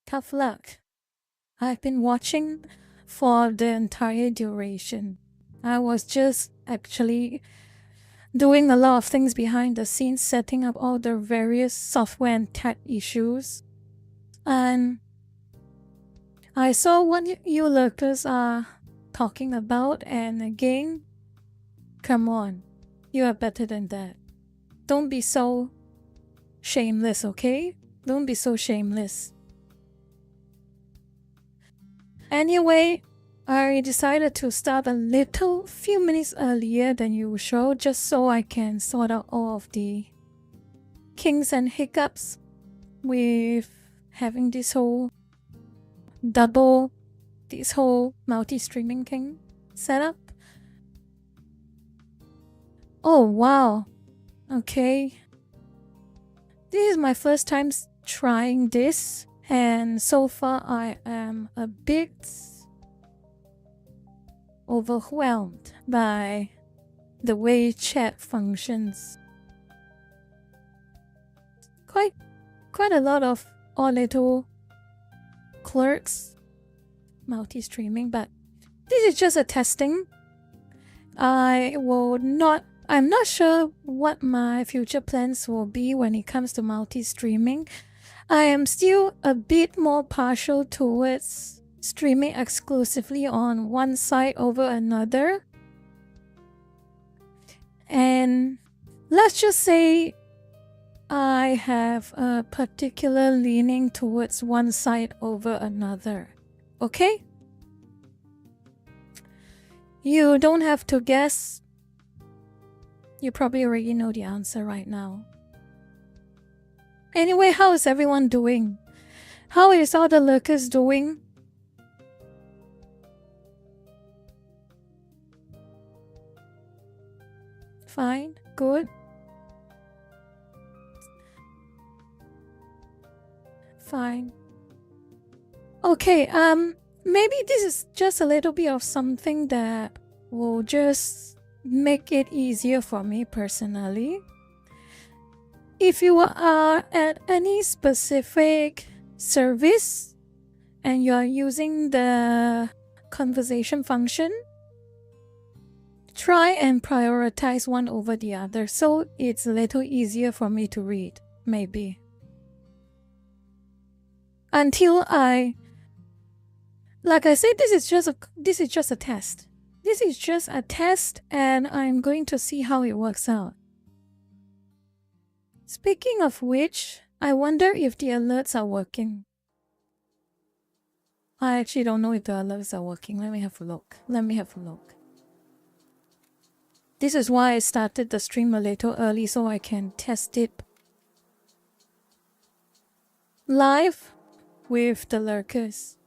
Tough luck. I've been watching for the entire duration. I was just actually doing a lot of things behind the scenes, setting up all the various software and tech issues. And I saw what you lurkers are talking about, and again, come on, you are better than that. Don't be so shameless, okay? Don't be so shameless. Anyway, I decided to start a few minutes earlier than usual, just so I can sort out all of the kinks and hiccups with having this whole multi-streaming thing set up. Oh wow, okay. This is my first time trying this, and so far I am a bit overwhelmed by the way chat functions. Quite a lot of odd little quirks, multi-streaming, but this is just a testing. I'm not sure what my future plans will be when it comes to multi-streaming. I am still a bit more partial towards streaming exclusively on one side over another. And let's just say I have a particular leaning towards one side over another. Okay? You don't have to guess. You probably already know the answer right now. Anyway, how is everyone doing? How is all the lurkers doing? Fine, good. Fine. Okay, maybe this is just a little bit of something that will just make it easier for me personally. If you are at any specific service and you are using the conversation function, try and prioritize one over the other so it's a little easier for me to read, maybe. Until like I said, this is just a test. This is just a test, and I'm going to see how it works out. Speaking of which, I wonder if the alerts are working. I actually don't know if the alerts are working. Let me have a look. This is why I started the stream a little early, so I can test it live with the lurkers.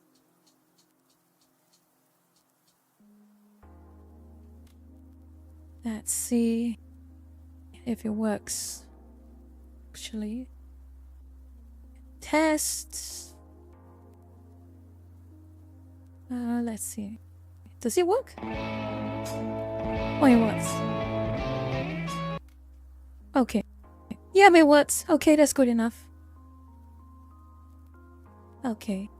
Let's see if it works. Actually, tests. Let's see. Does it work? Oh, it works. Okay. Yeah, it works. Okay, that's good enough. Okay.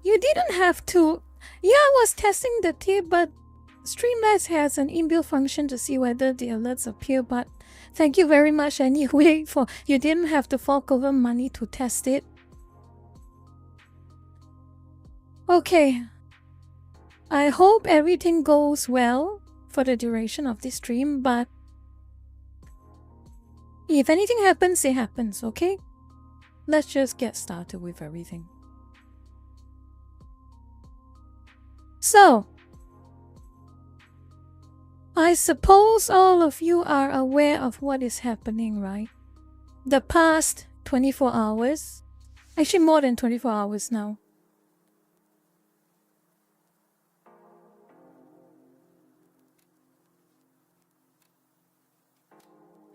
You didn't have to. Yeah, I was testing the tip, but Streamlabs has an inbuilt function to see whether the alerts appear, but thank you very much anyway for you didn't have to fork over money to test it. Okay. I hope everything goes well for the duration of this stream, but if anything happens, it happens, okay? Let's just get started with everything. So, I suppose all of you are aware of what is happening, right? The past 24 hours, actually more than 24 hours now.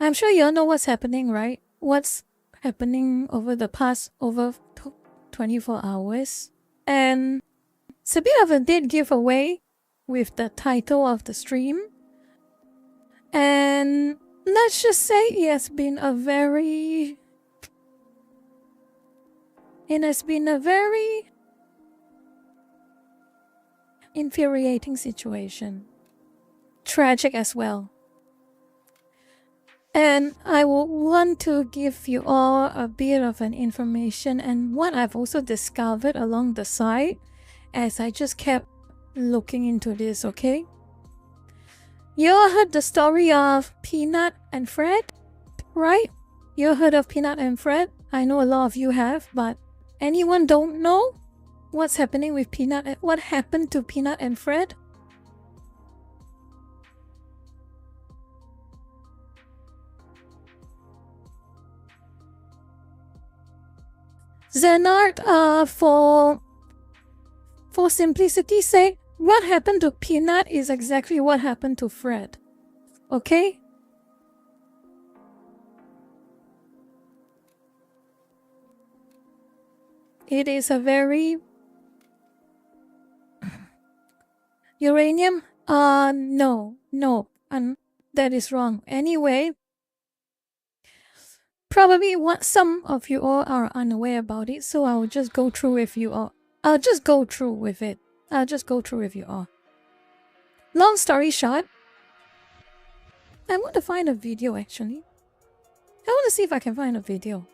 I'm sure you all know what's happening, right? What's happening over the past 24 hours. And It's a bit of a dead giveaway with the title of the stream. And let's just say it has been a very infuriating situation. Tragic as well. And I will want to give you all a bit of an information and what I've also discovered along the side as I just kept looking into this, okay? You all heard the story of Peanut and Fred, right? You heard of Peanut and Fred? I know a lot of you have, but anyone don't know what's happening with Peanut? What happened to Peanut and Fred? Zenard, for simplicity's sake, what happened to Peanut is exactly what happened to Fred. Okay? It is a very... Uranium? No. That is wrong. Anyway, probably some of you all are unaware about it, so I'll just go through with you all. I'll just go through with you all. Long story short, I want to find a video actually. I want to see if I can find a video.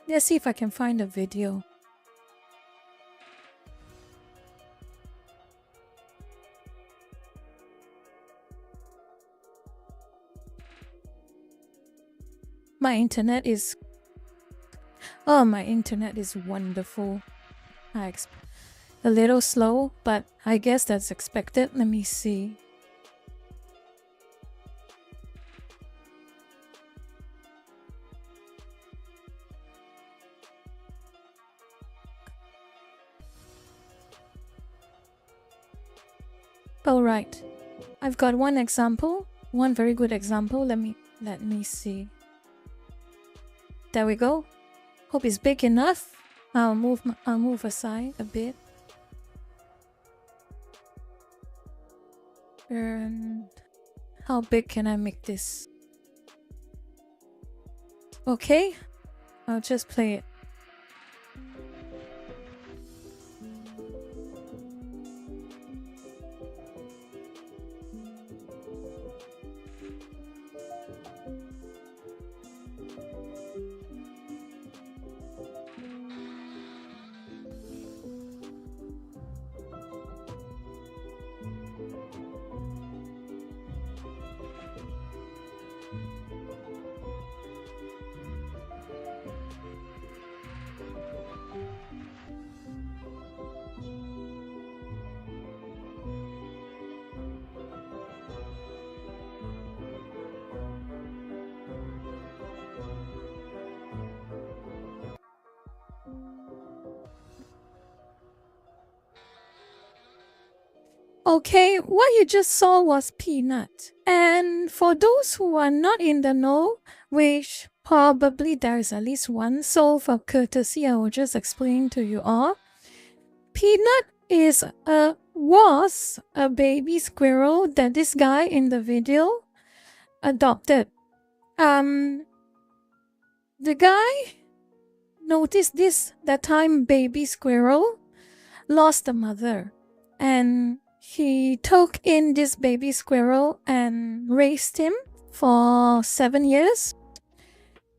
Let's see if I can find a video. My internet is wonderful. A little slow, but I guess that's expected. Let me see. Alright. I've got one example. One very good example. Let me see. There we go. Hope it's big enough. I'll move aside a bit. And how big can I make this? Okay, I'll just play it. Okay, what you just saw was Peanut. And for those who are not in the know, which probably there is at least one, so for courtesy, I will just explain to you all. Peanut was a baby squirrel that this guy in the video adopted. The guy noticed that time baby squirrel lost the mother, and he took in this baby squirrel and raised him for 7 years.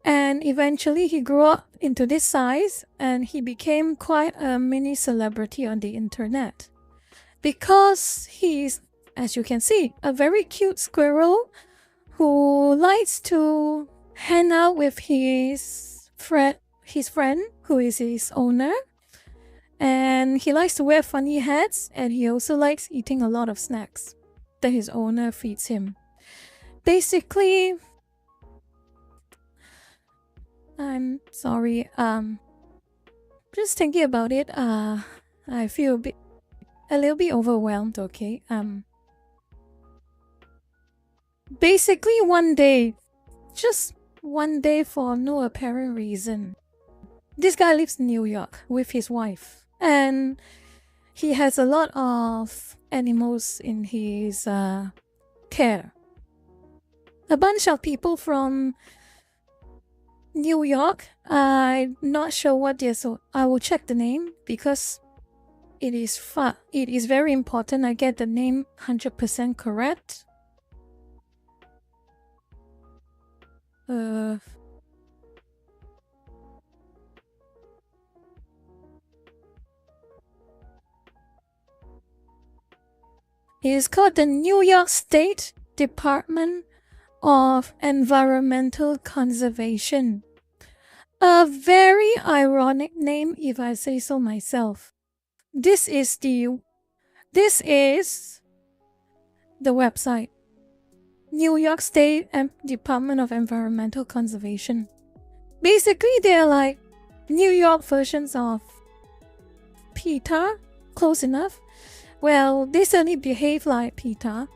And eventually he grew up into this size and he became quite a mini celebrity on the internet. Because he's, as you can see, a very cute squirrel who likes to hang out with his friend who is his owner. And he likes to wear funny hats, and he also likes eating a lot of snacks that his owner feeds him. Basically, I'm sorry, just thinking about it, I feel a little bit overwhelmed, okay? Basically one day, just one day for no apparent reason. This guy lives in New York with his wife, and he has a lot of animals in his care. A bunch of people from New York. I'm not sure what they're, so I will check the name because it is very important I get the name 100% correct. It is called the New York State Department of Environmental Conservation. A very ironic name if I say so myself. This is the website. New York State Department of Environmental Conservation. Basically, they're like New York versions of PETA, close enough. Well, they certainly behave like PETA.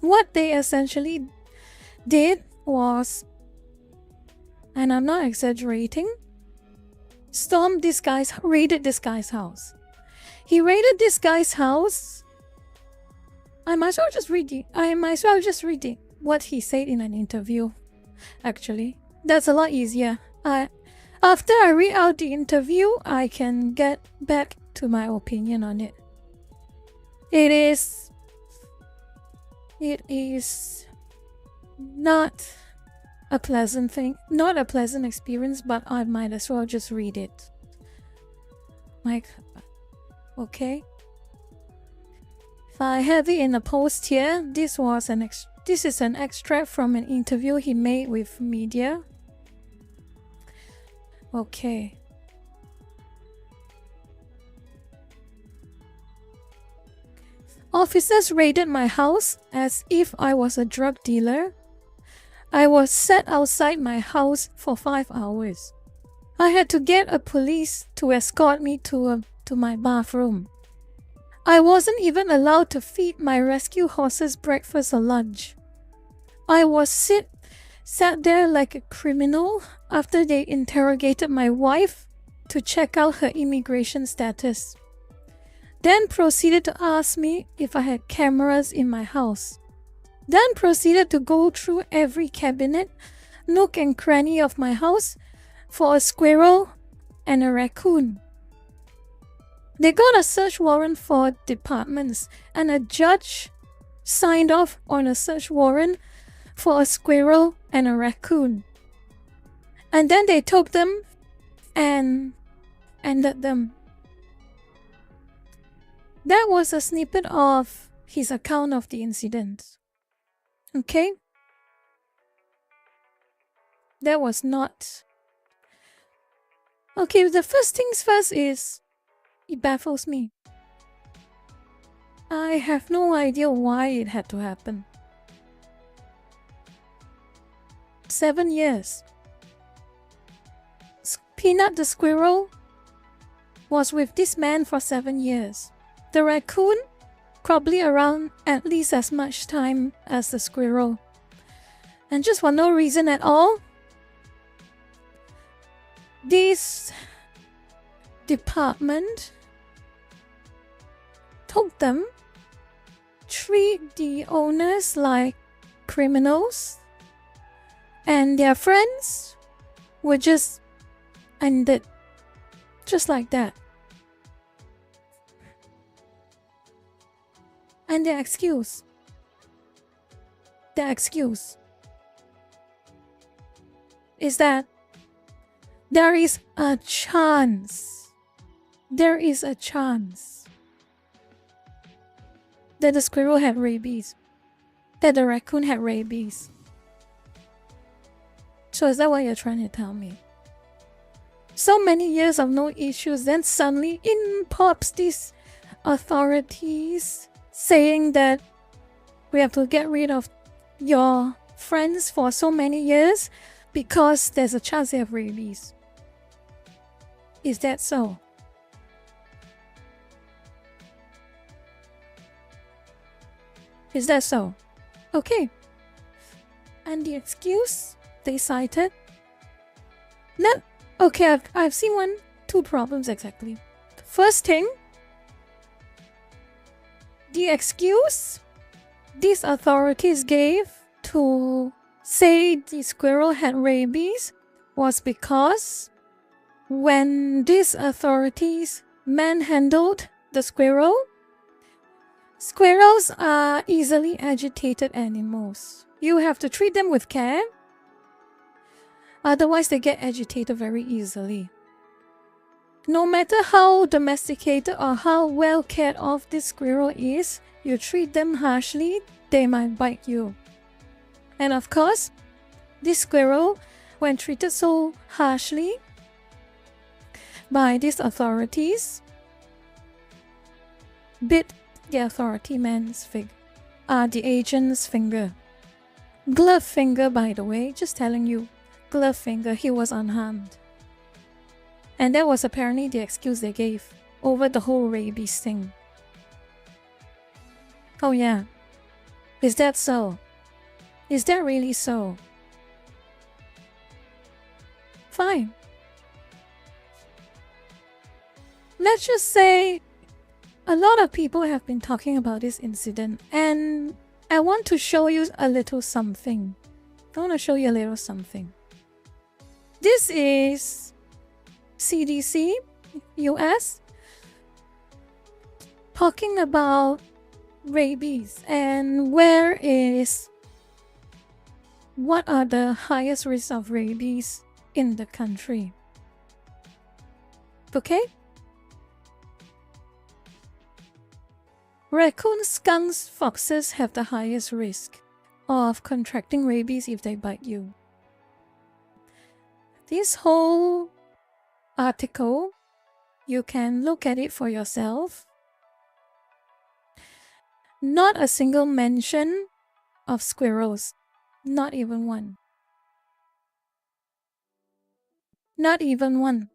What they essentially did was, and I'm not exaggerating, raided this guy's house. He raided this guy's house. I might as well just read what he said in an interview. Actually, that's a lot easier. After I read out the interview, I can get back to my opinion on it. It is not a pleasant thing, not a pleasant experience, but I might as well just read it. Okay. If I have it in a post here, this is an extract from an interview he made with media. Okay. Officers raided my house as if I was a drug dealer. I was set outside my house for 5 hours. I had to get a police to escort me to my bathroom. I wasn't even allowed to feed my rescue horses breakfast or lunch. I was sat there like a criminal after they interrogated my wife to check out her immigration status. Then proceeded to ask me if I had cameras in my house. Then proceeded to go through every cabinet, nook and cranny of my house for a squirrel and a raccoon. They got a search warrant for departments, and a judge signed off on a search warrant for a squirrel and a raccoon. And then they took them and ended them. That was a snippet of his account of the incident. Okay? That was not... Okay, the first things first is, it baffles me. I have no idea why it had to happen. 7 years. Peanut the squirrel was with this man for 7 years. The raccoon, probably around at least as much time as the squirrel. And just for no reason at all, this department told them, treat the owners like criminals, and their friends were just ended. Just like that. And their excuse is that there is a chance that the squirrel had rabies, that the raccoon had rabies. So is that what you're trying to tell me? So many years of no issues, then suddenly in pops these authorities saying that we have to get rid of your friends for so many years because there's a chance they have rabies. Is that so? Is that so? Okay. And the excuse they cited. Okay, I've seen two problems exactly. The first thing, the excuse these authorities gave to say the squirrel had rabies was because when these authorities manhandled the squirrel, squirrels are easily agitated animals. You have to treat them with care, otherwise they get agitated very easily. No matter how domesticated or how well cared of this squirrel is, you treat them harshly, they might bite you. And of course, this squirrel, when treated so harshly by these authorities, bit the authority man's the agent's finger. Glove finger, by the way, just telling you. Glove finger, he was unharmed. And that was apparently the excuse they gave over the whole rabies thing. Oh yeah. Is that so? Is that really so? Fine. Let's just say a lot of people have been talking about this incident, and I want to show you a little something. This is CDC, US, talking about rabies and what are the highest risks of rabies in the country. Okay? Raccoons, skunks, foxes have the highest risk of contracting rabies if they bite you. This whole article, you can look at it for yourself. Not a single mention of squirrels. Not even one. Not even one.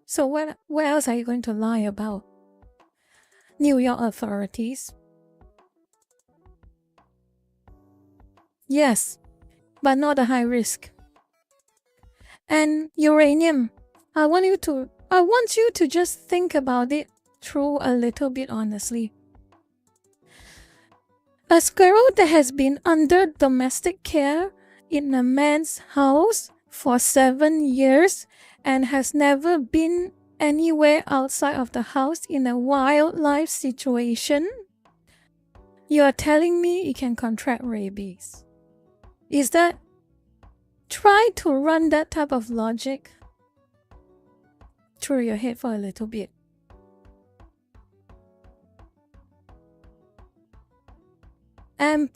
So what else are you going to lie about? New York authorities? Yes, but not a high risk. And uranium. I want you to just think about it through a little bit honestly. A squirrel that has been under domestic care in a man's house for 7 years and has never been anywhere outside of the house in a wildlife situation, you are telling me it can contract rabies? Is that... Try to run that type of logic through your head for a little bit. And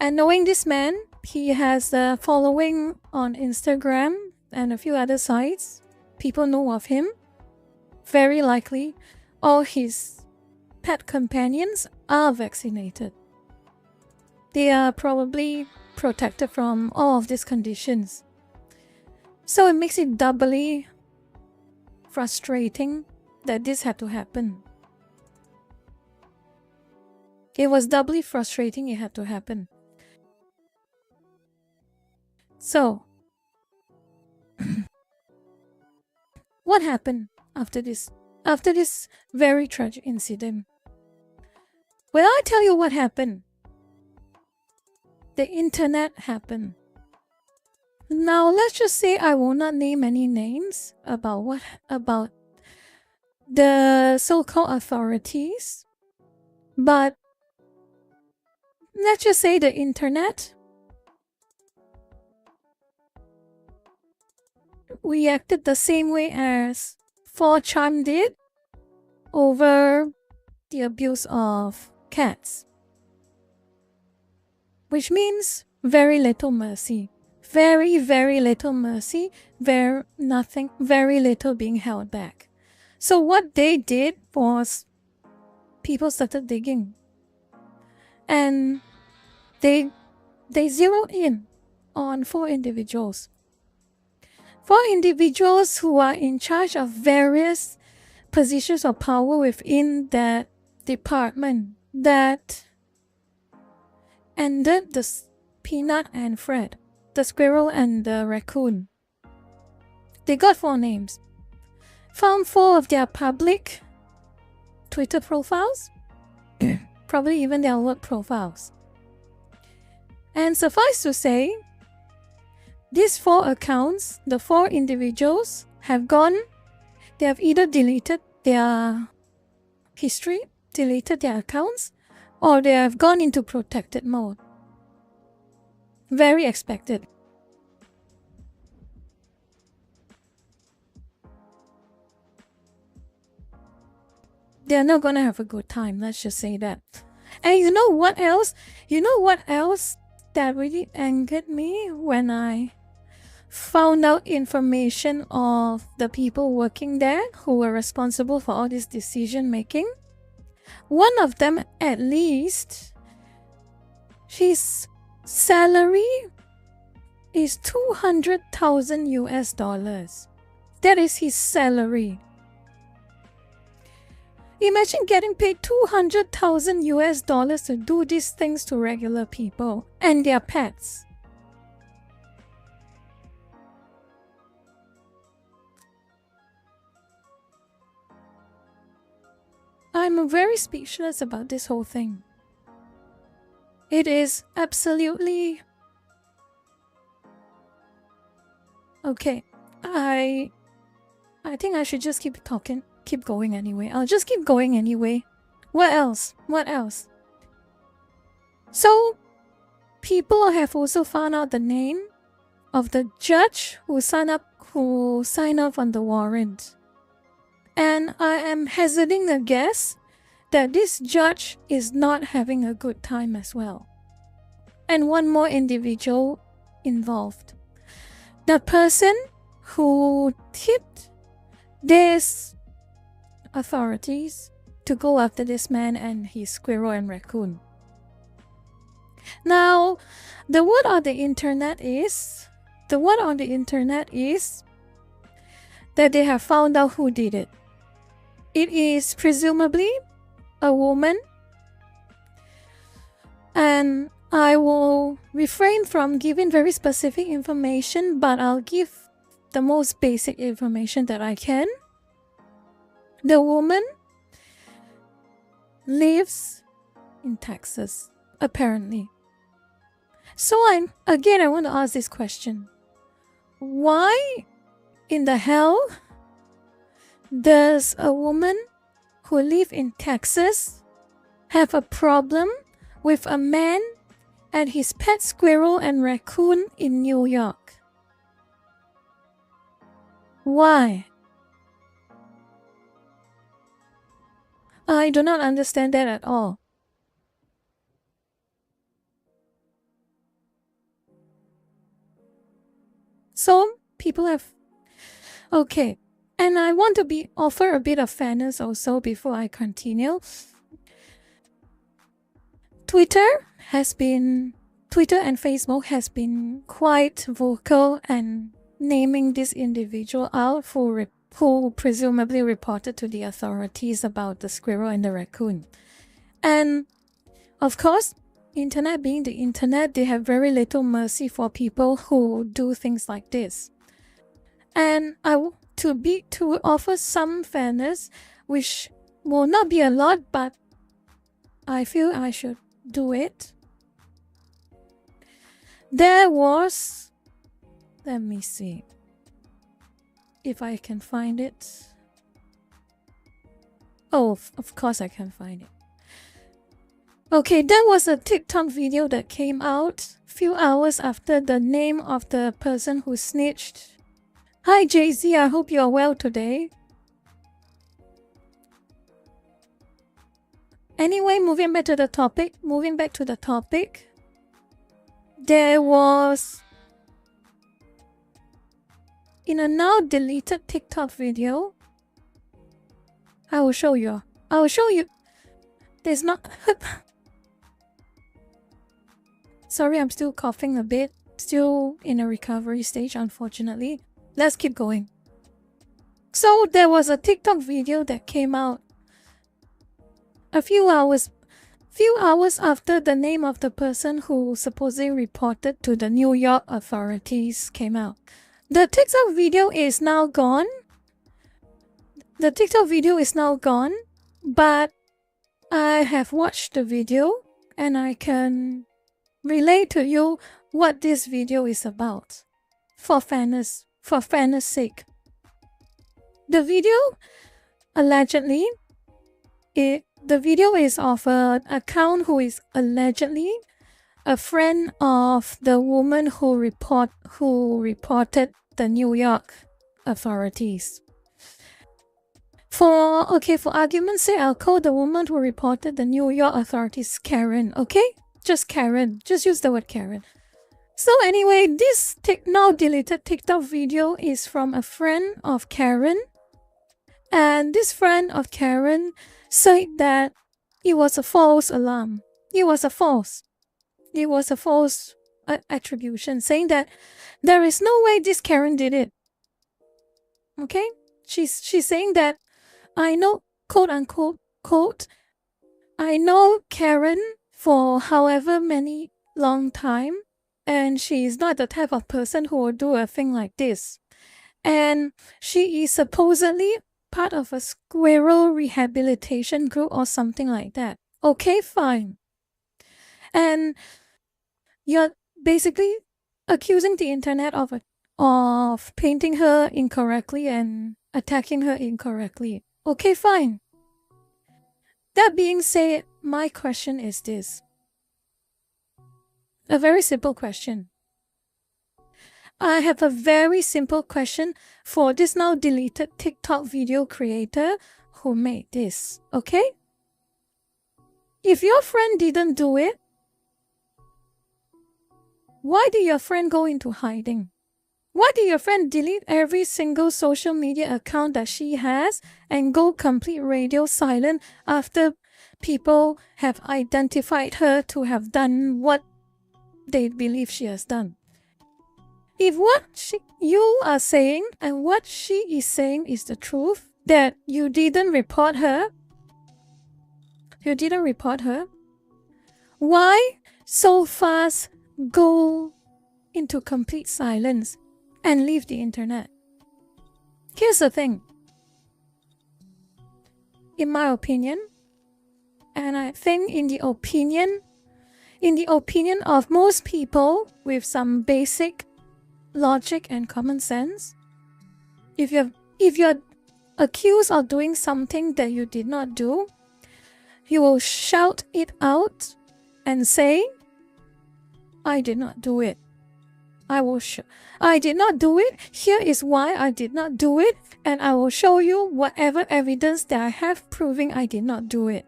knowing this man, he has a following on Instagram and a few other sites. People know of him. Very likely, all his pet companions are vaccinated. They are probably protected from all of these conditions. So it makes it doubly frustrating that this had to happen. It was doubly frustrating it had to happen. So, what happened after this very tragic incident? Well, I tell you what happened. The internet happened. Now, let's just say I will not name any names about the so-called authorities, but let's just say the internet reacted the same way as 4chan did over the abuse of cats. Which means very little mercy. Very, very little mercy. Very little being held back. So what they did was people started digging. And they zeroed in on 4 individuals. 4 individuals who are in charge of various positions of power within that department that ended the Peanut and Fred, the Squirrel and the Raccoon. They got 4 names. Found 4 of their public Twitter profiles. Probably even their work profiles. And suffice to say, these 4 accounts, the 4 individuals have they have either deleted their history, deleted their accounts, or they have gone into protected mode. Very expected. They're not gonna have a good time, let's just say that. And you know what else? You know what else that really angered me when I found out information of the people working there who were responsible for all this decision making? One of them, at least, his salary is $200,000 US. That is his salary. Imagine getting paid $200,000 US to do these things to regular people and their pets. I'm very speechless about this whole thing. It is absolutely... Okay, I think I should just keep talking. Keep going anyway. I'll just keep going anyway. What else? What else? So, people have also found out the name of the judge who signed off on the warrant. And I am hazarding a guess that this judge is not having a good time as well. And one more individual involved. The person who tipped these authorities to go after this man and his Squirrel and Raccoon. Now, the word on the internet is that they have found out who did it. It is presumably a woman, and I will refrain from giving very specific information, but I'll give the most basic information that I can. The woman lives in Texas, apparently. So I want to ask this question. Why in the hell does a woman who lives in Texas have a problem with a man and his pet Squirrel and Raccoon in New York? Why? I do not understand that at all. So, people have... Okay. And I want to offer a bit of fairness also before I continue. Twitter and Facebook has been quite vocal and naming this individual out who presumably reported to the authorities about the Squirrel and the Raccoon. And of course, internet being the internet, they have very little mercy for people who do things like this. And to offer some fairness, which will not be a lot, but I feel I should do it. There was... Let me see if I can find it. Oh, of course I can find it. Okay, there was a TikTok video that came out a few hours after the name of the person who snitched. Hi JZ, I hope you are well today. Anyway, moving back to the topic. There was... In a now deleted TikTok video, I will show you. There's not... Sorry, I'm still coughing a bit. Still in a recovery stage, unfortunately. Let's keep going. So there was a TikTok video that came out a few hours after the name of the person who supposedly reported to the New York authorities came out. The TikTok video is now gone. But I have watched the video and I can relate to you what this video is about. For fairness sake. The video allegedly, the video is of an account who is allegedly a friend of the woman who reported the New York authorities. For argument's sake, I'll call the woman who reported the New York authorities Karen, okay? Just Karen. Just use the word Karen. So anyway, this now deleted TikTok video is from a friend of Karen. And this friend of Karen said that it was a false alarm. It was a false attribution, saying that there is no way this Karen did it. Okay? She's saying that I know, quote unquote, I know Karen for however many long time, and she is not the type of person who will do a thing like this. And she is supposedly part of a Squirrel rehabilitation group or something like that. Okay, fine. And you're basically accusing the internet of painting her incorrectly and attacking her incorrectly. Okay, fine. That being said, my question is this. A very simple question. I have a very simple question for this now deleted TikTok video creator who made this, okay? If your friend didn't do it, why did your friend go into hiding? Why did your friend delete every single social media account that she has and go complete radio silent after people have identified her to have done what they believe she has done? If what you are saying and what she is saying is the truth, that you didn't report her, why so fast go into complete silence and leave the internet? Here's the thing. In my opinion, and I think in the opinion of most people with some basic logic and common sense, if you're accused of doing something that you did not do, you will shout it out and say, I did not do it. I did not do it. Here is why I did not do it, and I will show you whatever evidence that I have proving I did not do it.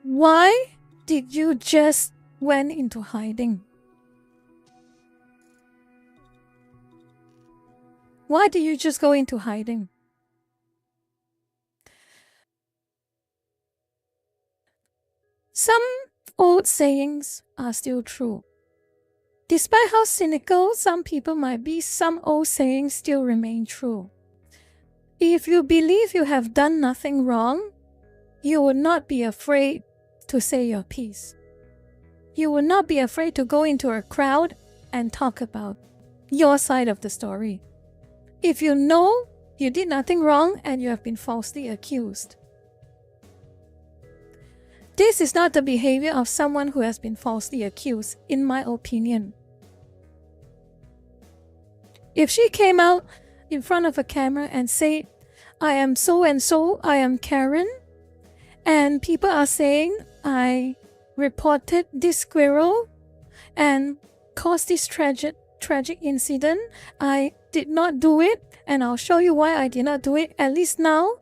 Why did you just went into hiding? Why did you just go into hiding? Some old sayings are still true. Despite how cynical some people might be, some old sayings still remain true. If you believe you have done nothing wrong, you will not be afraid to say your piece. You will not be afraid to go into a crowd and talk about your side of the story. If you know you did nothing wrong and you have been falsely accused. This is not the behavior of someone who has been falsely accused, in my opinion. If she came out in front of a camera and said, I am so and so, I am Karen, and people are saying I reported this squirrel and caused this tragic incident, I did not do it, and I'll show you why I did not do it. At least now,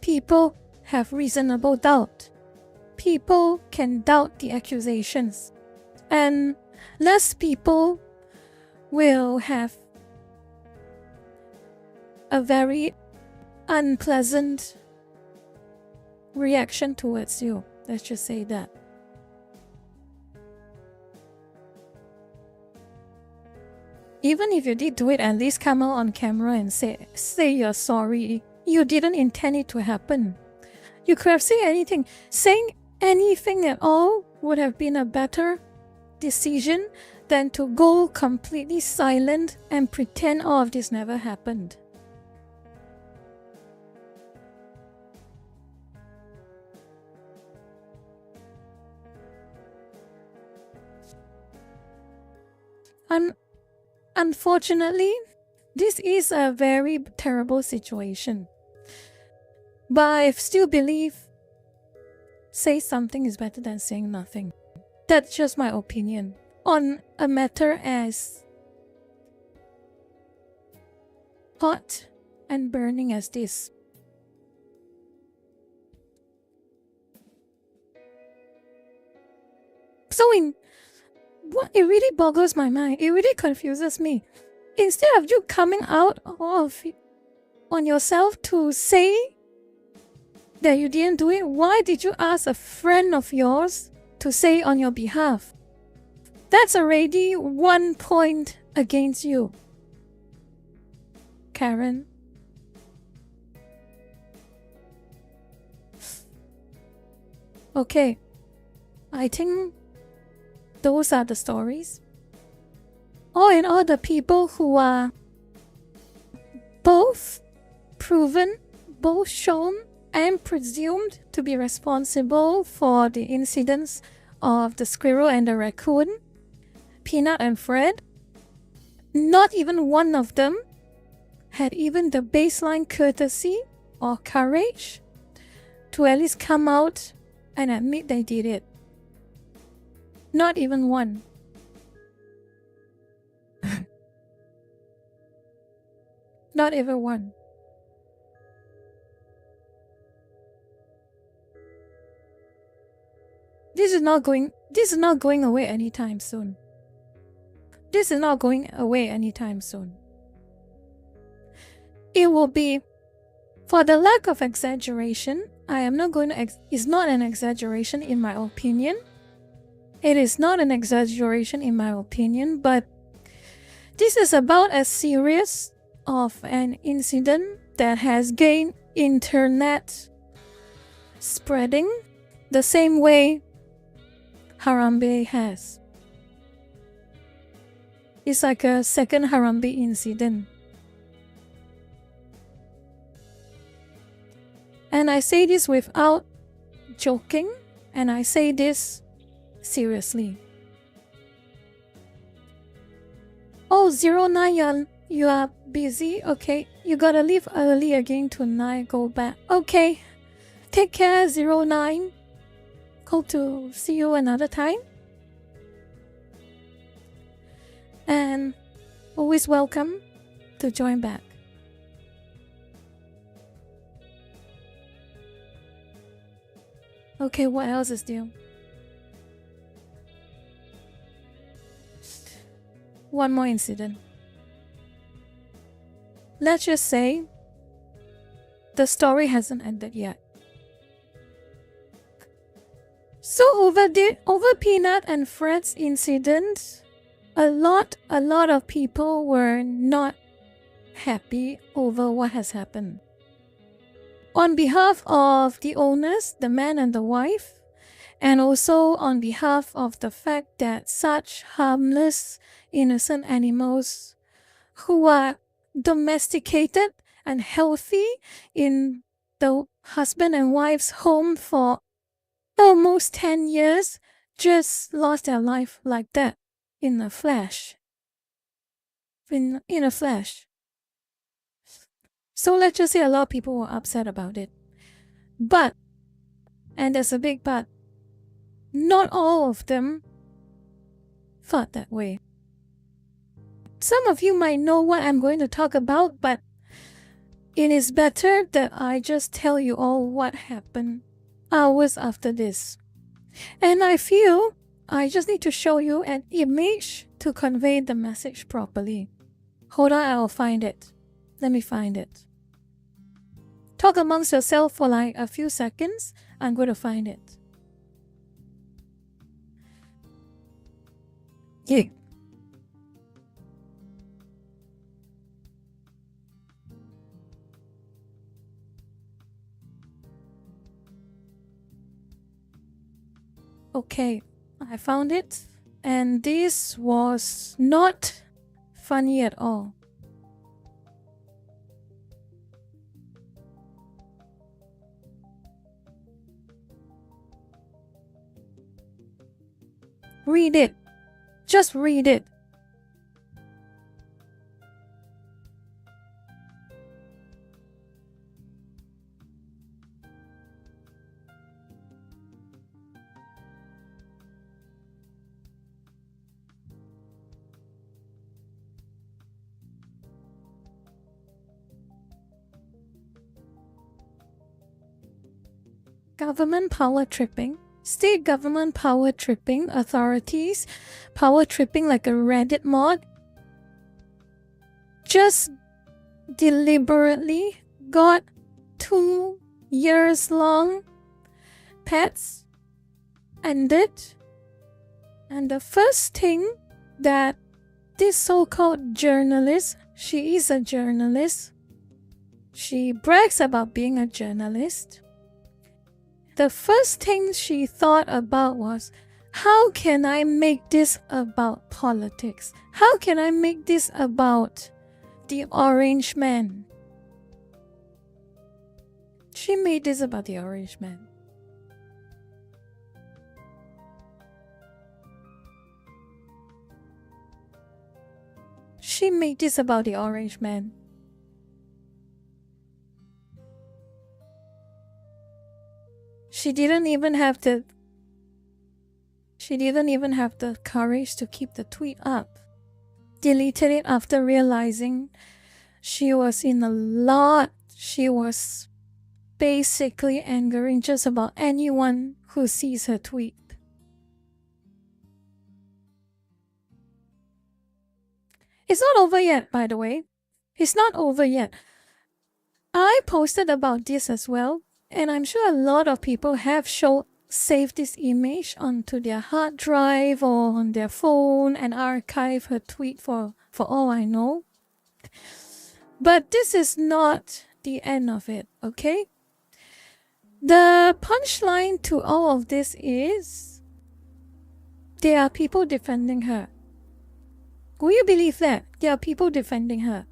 people have reasonable doubt. People can doubt the accusations, and less people will have a very unpleasant reaction towards you. Let's just say that. Even if you did do it, at least come out on camera and say you're sorry. You didn't intend it to happen. You could have said anything. Saying anything at all would have been a better decision than to go completely silent and pretend all of this never happened. Unfortunately, this is a very terrible situation. But I still believe say something is better than saying nothing. That's just my opinion on a matter as hot and burning as this. So it really boggles my mind. It really confuses me. Instead of you coming out on yourself to say that you didn't do it, why did you ask a friend of yours to say on your behalf? That's already 1 point against you, Karen. Okay, I think those are the stories. All in all, the people who are both proven, both shown, and presumed to be responsible for the incidents of the Squirrel and the Raccoon, Peanut and Fred, not even one of them had even the baseline courtesy or courage to at least come out and admit they did it. Not even one. Not even one. This is not going away anytime soon. This is not going away anytime soon. It will be, for the lack of exaggeration, it's not an exaggeration in my opinion. It is not an exaggeration in my opinion, but this is about as serious of an incident that has gained internet spreading the same way Harambe has. It's like a second Harambe incident. And I say this without joking, and I say this seriously. Oh, 09, you are busy? Okay, you gotta leave early again tonight, go back. Okay, take care, 09. Hope to see you another time. And always welcome to join back. Okay, what else is new? One more incident. Let's just say the story hasn't ended yet. So over Peanut and Fred's incident, a lot of people were not happy over what has happened. On behalf of the owners, the man and the wife, and also on behalf of the fact that such harmless, innocent animals who are domesticated and healthy in the husband and wife's home for almost 10 years just lost their life like that in a flash. In a flash. So let's just say a lot of people were upset about it. But, and there's a big but, not all of them thought that way. Some of you might know what I'm going to talk about, but it is better that I just tell you all what happened hours after this. And I feel I just need to show you an image to convey the message properly. Hold on, I'll find it. Let me find it. Talk amongst yourself for like a few seconds. I'm going to find it. Yeah. Okay, I found it, and this was not funny at all. Read it. Just read it. Government power tripping. State government power tripping. Authorities power tripping like a Reddit mod. Just deliberately got 2 years long pets ended. And the first thing that this so-called journalist, she is a journalist, she brags about being a journalist. The first thing she thought about was, how can I make this about politics? How can I make this about the orange man? She made this about the orange man. She made this about the orange man. She didn't even have the courage to keep the tweet up. Deleted it after realizing she was in a lot. She was basically angering just about anyone who sees her tweet. It's not over yet, by the way. It's not over yet. I posted about this as well, and I'm sure a lot of people have saved this image onto their hard drive or on their phone and archive her tweet for all I know. But this is not the end of it, okay? The punchline to all of this is there are people defending her. Will you believe that? There are people defending her.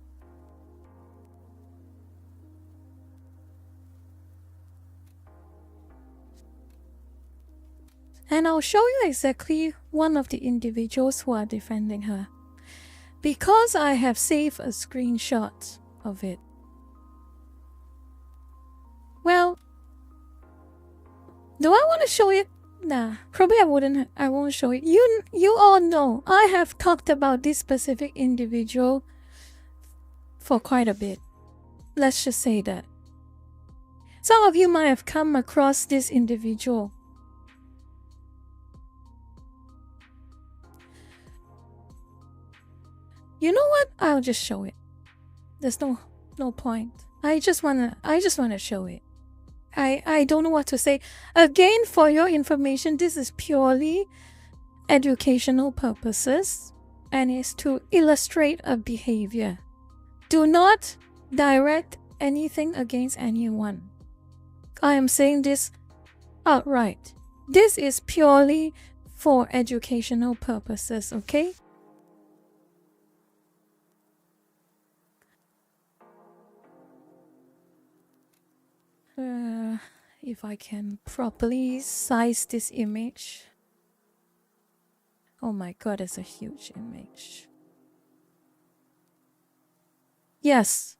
And I'll show you exactly one of the individuals who are defending her, because I have saved a screenshot of it. Well, do I want to show it? Nah, probably I won't show it. You all know I have talked about this specific individual for quite a bit. Let's just say that. Some of you might have come across this individual. You know what? I'll just show it. There's no point. I just wanna show it. I don't know what to say. Again, for your information, this is purely educational purposes and is to illustrate a behavior. Do not direct anything against anyone. I am saying this outright. This is purely for educational purposes, okay? If I can properly size this image. Oh my god, it's a huge image. Yes.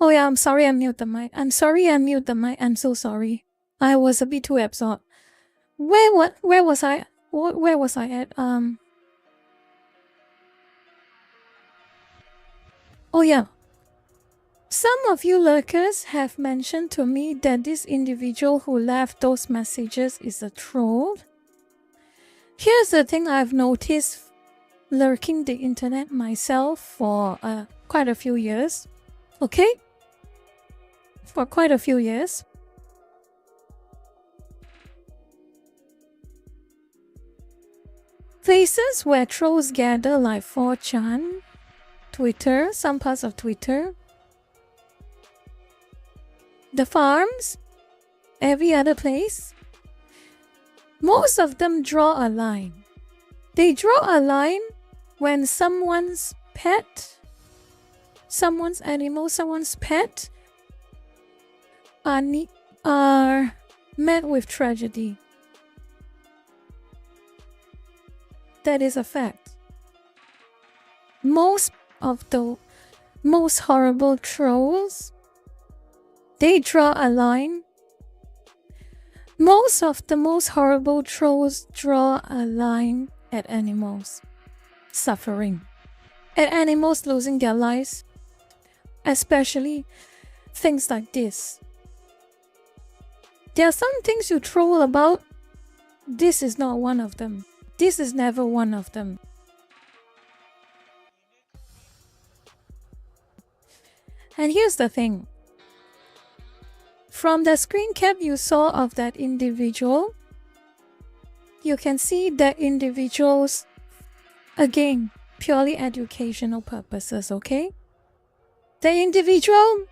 Oh yeah, I'm sorry I mute the mic. I'm sorry I mute the mic. I'm so sorry. I was a bit too absorbed. Where was I? Where was I at? Oh yeah. Some of you lurkers have mentioned to me that this individual who left those messages is a troll. Here's the thing I've noticed lurking the internet myself for quite a few years. Okay? For quite a few years. Places where trolls gather like 4chan, Twitter, some parts of Twitter, the farms, every other place. Most of them draw a line. They draw a line when someone's pet, someone's animal, someone's pet are met with tragedy. That is a fact. Most of the most horrible trolls, they draw a line. Most of the most horrible trolls draw a line at animals suffering, at animals losing their lives, especially things like this. There are some things you troll about. This is not one of them. This is never one of them. And here's the thing. From the screen cap you saw of that individual, you can see that individual's, again, purely educational purposes, okay? The individual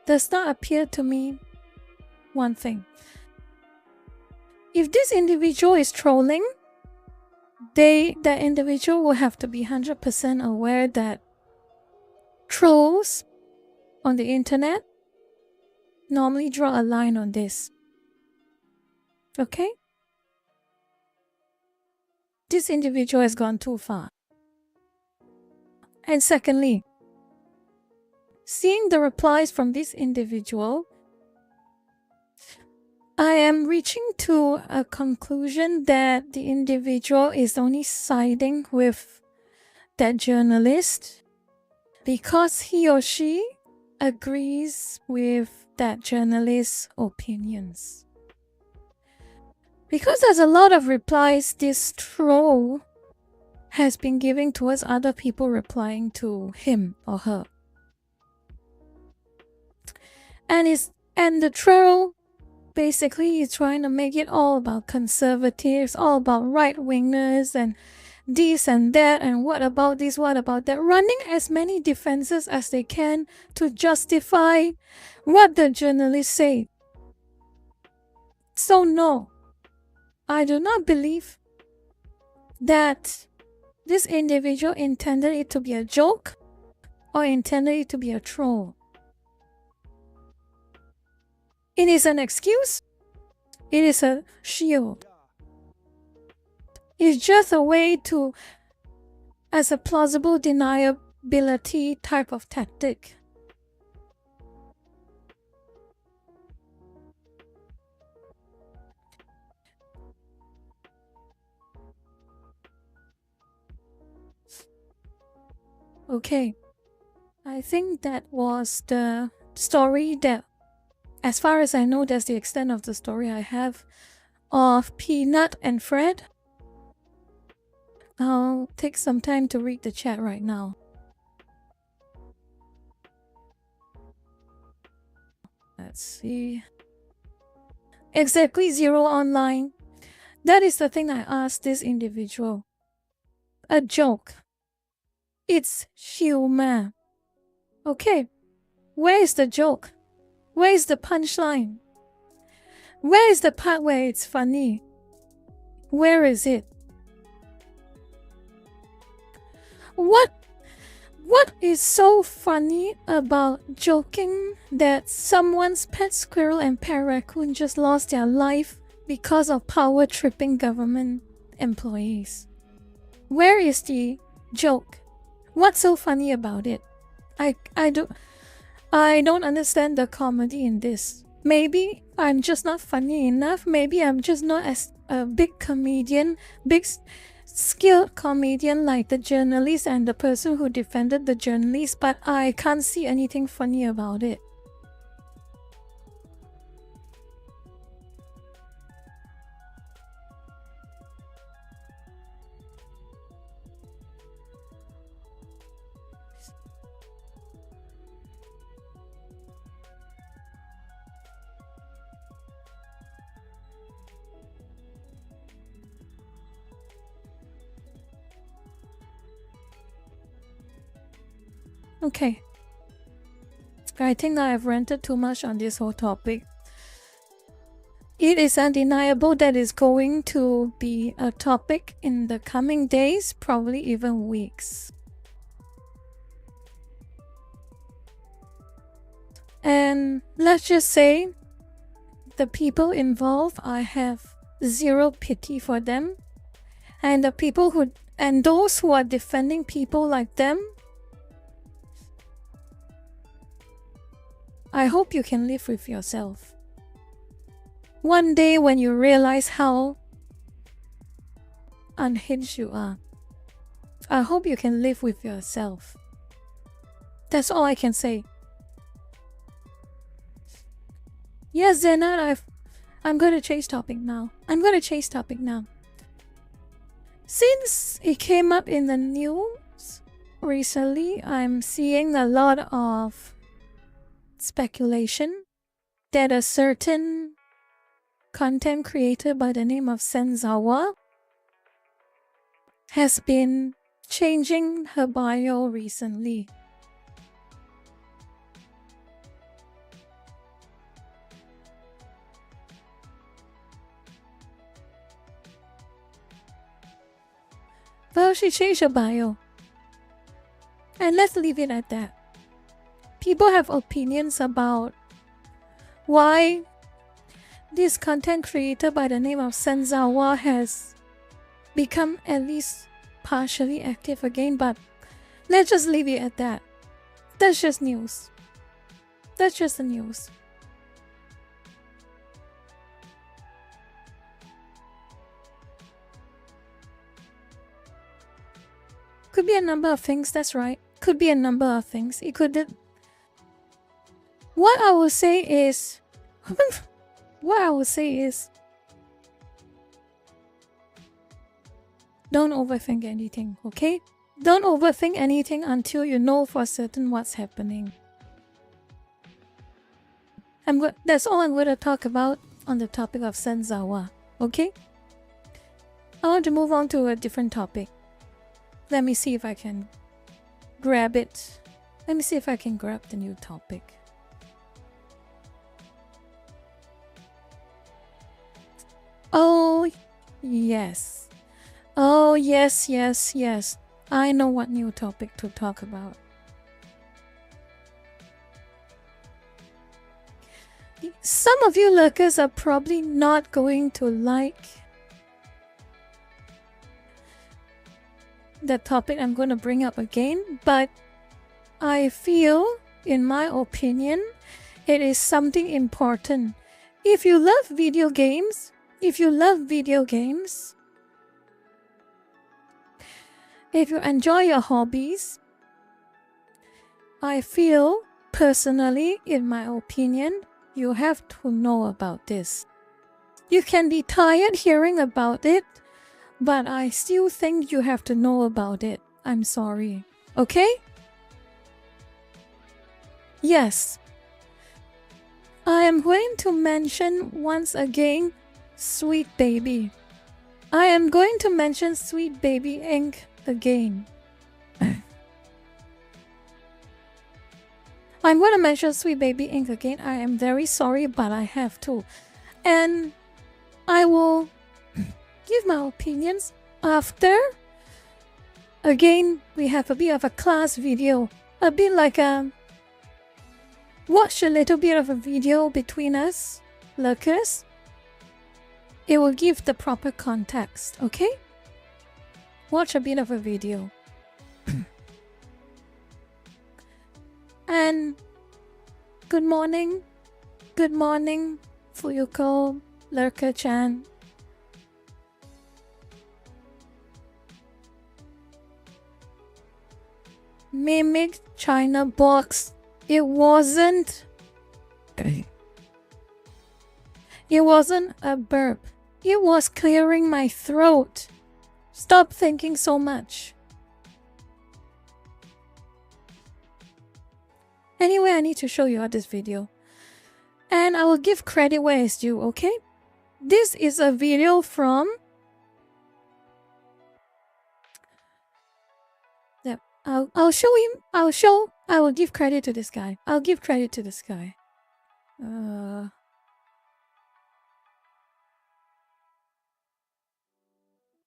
does not appear to me one thing. If this individual is trolling, that individual will have to be 100% aware that trolls on the internet normally draw a line on this. Okay? This individual has gone too far. And secondly, seeing the replies from this individual, I am reaching to a conclusion that the individual is only siding with that journalist because he or she agrees with that journalist's opinions. Because there's a lot of replies this troll has been giving towards other people replying to him or her. And the troll basically is trying to make it all about conservatives, all about right-wingers and this and that and what about this, what about that, running as many defenses as they can to justify what the journalists say. So no, I do not believe that this individual intended it to be a joke or intended it to be a troll. It is an excuse. It is a shield. It's just a way to, as a plausible deniability type of tactic. Okay, I think that was the story that, as far as I know, that's the extent of the story I have of Peanut and Fred. I'll take some time to read the chat right now. Let's see. Exactly 0 online. That is the thing I asked this individual. A joke. It's humor. Okay, where is the joke? Where is the punchline? Where is the part where it's funny? Where is it? What is so funny about joking that someone's pet squirrel and pet raccoon just lost their life because of power-tripping government employees? Where is the joke? What's so funny about it? I don't understand the comedy in this. Maybe I'm just not funny enough. Maybe I'm just not as a big comedian, skilled comedian like the journalist and the person who defended the journalist, but I can't see anything funny about it. Okay. I think that I've ranted too much on this whole topic. It is undeniable that it's going to be a topic in the coming days, probably even weeks. And let's just say the people involved, I have zero pity for them. And the people and those who are defending people like them, I hope you can live with yourself. One day when you realize how unhinged you are, I hope you can live with yourself. That's all I can say. Yes, Zena, I'm going to change topic now. Since it came up in the news recently, I'm seeing a lot of speculation that a certain content creator by the name of Senzawa has been changing her bio recently. Well, she changed her bio. And let's leave it at that. People have opinions about why this content creator by the name of Senzawa has become at least partially active again, but let's just leave it at that. That's just news. That's just the news. Could be a number of things, that's right. Could be a number of things. It could... What I will say is... don't overthink anything, okay? Don't overthink anything until you know for certain what's happening. That's all I'm going to talk about on the topic of Senzawa, okay? I want to move on to a different topic. Let me see if I can grab it. Let me see if I can grab the new topic. Oh, yes. Oh, yes, yes, yes. I know what new topic to talk about. Some of you lurkers are probably not going to like the topic I'm going to bring up again, but I feel, in my opinion, it is something important. If you love video games, if you enjoy your hobbies, I feel, personally, in my opinion, you have to know about this. You can be tired hearing about it, but I still think you have to know about it. I'm sorry. Okay? Yes. I am going to mention once again Sweet Baby. I am going to mention Sweet Baby Inc. again. I'm going to mention Sweet Baby Inc. again. I am very sorry, but I have to. And I will give my opinions after. Again, we have a bit of a class video. A bit like watch a little bit of a video between us, lurkers. It will give the proper context, okay? Watch a bit of a video. And good morning, Fuyuko, Lurker-chan. Mimic China box. It wasn't. It wasn't a burp. It was clearing my throat. Stop thinking so much. Anyway, I need to show you all this video. And I will give credit where it's due, okay? This is a video from... Yep. I'll show him. I will give credit to this guy. I'll give credit to this guy.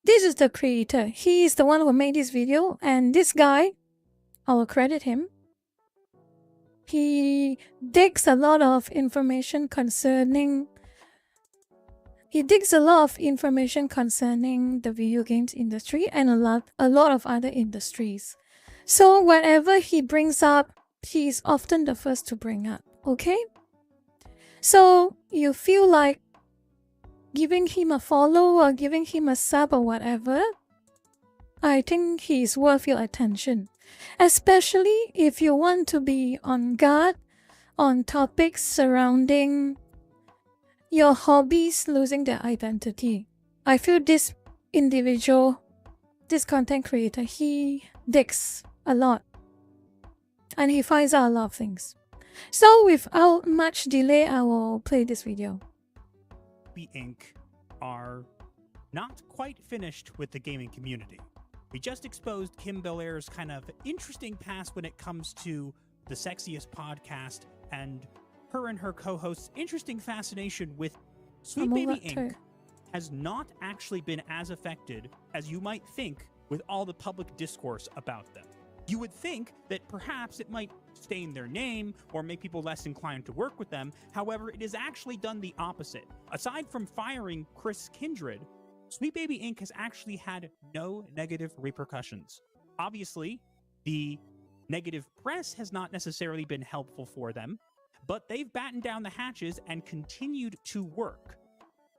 This is the creator. He is the one who made this video. And this guy, I will credit him. He digs a lot of information concerning... the video games industry and a lot of other industries. So whatever he brings up, he's often the first to bring up, okay? So you feel like giving him a follow or giving him a sub or whatever, I think he's worth your attention. Especially if you want to be on guard on topics surrounding your hobbies losing their identity. I feel this individual, this content creator, he digs a lot. And he finds out a lot of things. So without much delay, I will play this video. We Inc. are not quite finished with the gaming community. We just exposed Kim Belair's kind of interesting past when it comes to the sexiest podcast and her co-host's interesting fascination with Sweet Baby Inc. has not actually been as affected as you might think with all the public discourse about them. You would think that perhaps it might stain their name or make people less inclined to work with them. However, it has actually done the opposite. Aside from firing Chris Kindred, Sweet Baby Inc. has actually had no negative repercussions. Obviously, the negative press has not necessarily been helpful for them, but they've battened down the hatches and continued to work.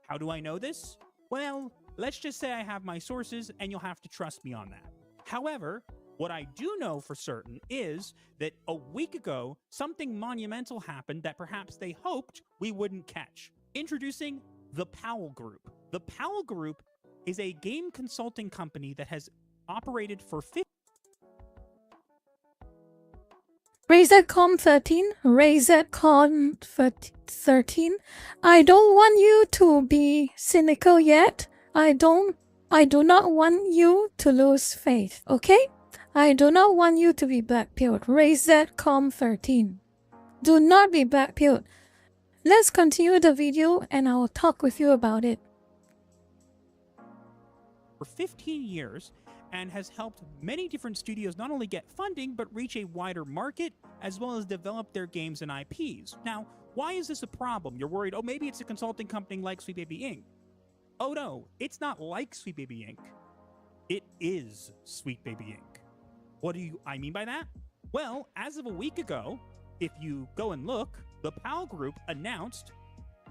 How do I know this? Well, let's just say I have my sources and you'll have to trust me on that. However, what I do know for certain is that a week ago, something monumental happened that perhaps they hoped we wouldn't catch. Introducing the Powell Group. The Powell Group is a game consulting company that has operated for 50 RazorCom 13, I don't want you to be cynical yet. I do not want you to lose faith, okay? I do not want you to be black-pilled. RazorCom 13. Do not be black-pilled. Let's continue the video and I will talk with you about it. For 15 years and has helped many different studios not only get funding but reach a wider market as well as develop their games and IPs. Now, why is this a problem? You're worried, oh, maybe it's a consulting company like Sweet Baby Inc. Oh no, it's not like Sweet Baby Inc. It is Sweet Baby Inc. What do I mean by that? Well, as of a week ago, if you go and look, the Powell Group announced,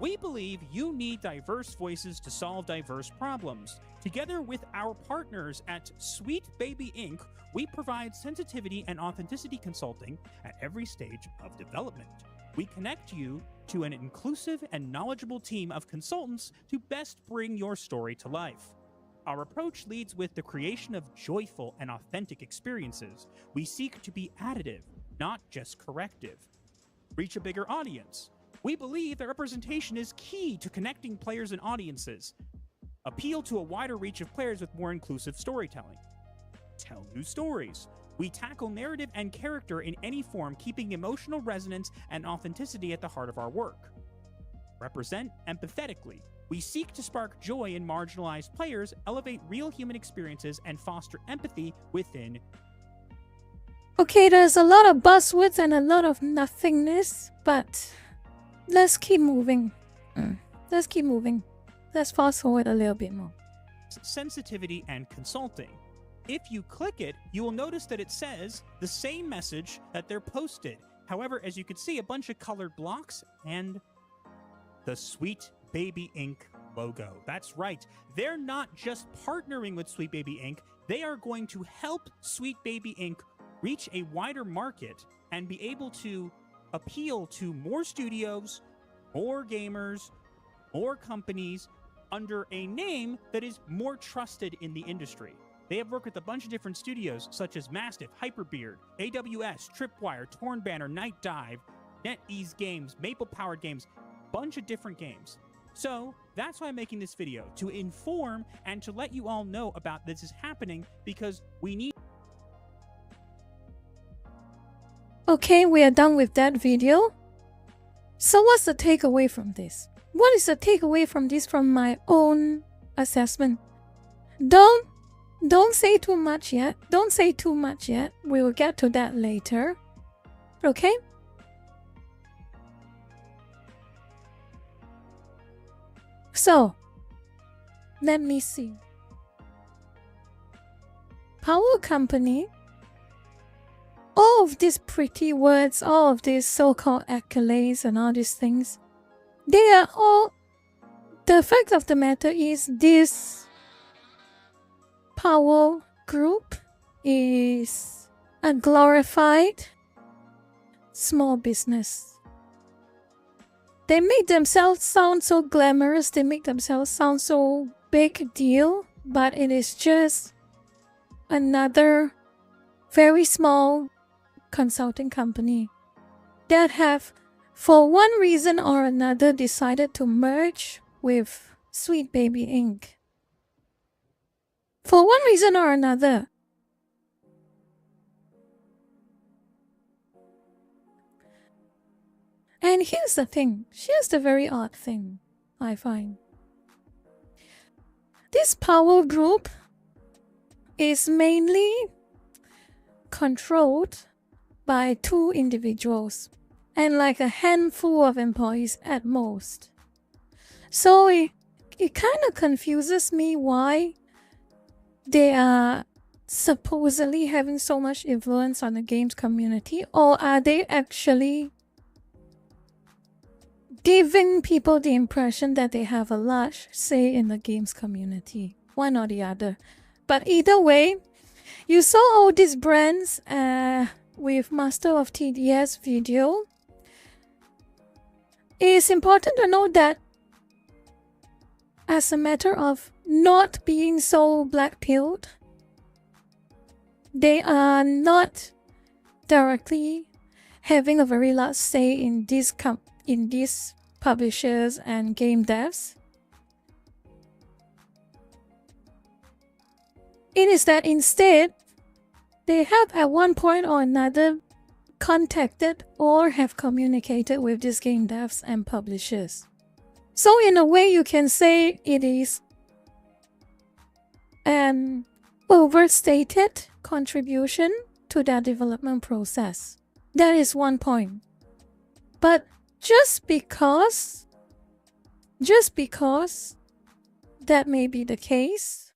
"We believe you need diverse voices to solve diverse problems. Together with our partners at Sweet Baby Inc., we provide sensitivity and authenticity consulting at every stage of development. We connect you to an inclusive and knowledgeable team of consultants to best bring your story to life. Our approach leads with the creation of joyful and authentic experiences. We seek to be additive, not just corrective. Reach a bigger audience. We believe that representation is key to connecting players and audiences. Appeal to a wider reach of players with more inclusive storytelling. Tell new stories. We tackle narrative and character in any form, keeping emotional resonance and authenticity at the heart of our work. Represent empathetically. We seek to spark joy in marginalized players, elevate real human experiences, and foster empathy within." Okay, there's a lot of buzzwords and a lot of nothingness, but let's keep moving. Let's keep moving. Let's fast forward a little bit more. Sensitivity and consulting. If you click it, you will notice that it says the same message that they're posted. However, as you can see, a bunch of colored blocks and the Sweet Baby Inc. logo. That's right. They're not just partnering with Sweet Baby Inc., they are going to help Sweet Baby Inc. reach a wider market and be able to appeal to more studios, more gamers, more companies under a name that is more trusted in the industry. They have worked with a bunch of different studios such as Mastiff, Hyperbeard, AWS, Tripwire, Torn Banner, Night Dive, NetEase Games, Maple Powered Games, bunch of different games. So that's why I'm making this video, to inform and to let you all know about this is happening, because we need. Okay, we are done with that video. So what's the takeaway from this? What is the takeaway from this from my own assessment? Don't say too much yet. Don't say too much yet. We will get to that later. Okay? So, let me see. Powell Company, all of these pretty words, all of these so-called accolades and all these things, they are all... The fact of the matter is this Powell group is a glorified small business. They make themselves sound so glamorous, they make themselves sound so big deal, but it is just another very small consulting company that have, for one reason or another, decided to merge with Sweet Baby Inc. For one reason or another. And here's the thing. Here's the very odd thing I find. This power group is mainly controlled by two individuals and like a handful of employees at most. So it kind of confuses me why they are supposedly having so much influence on the games community, or are they actually giving people the impression that they have a large say in the games community? One or the other. But either way, you saw all these brands with Master of TDS video. It is important to note that as a matter of not being so black-pilled, they are not directly having a very large say in these publishers and game devs. It is that instead, they have at one point or another contacted or have communicated with these game devs and publishers. So in a way, you can say it is an overstated contribution to their development process. That is one point. But just because that may be the case,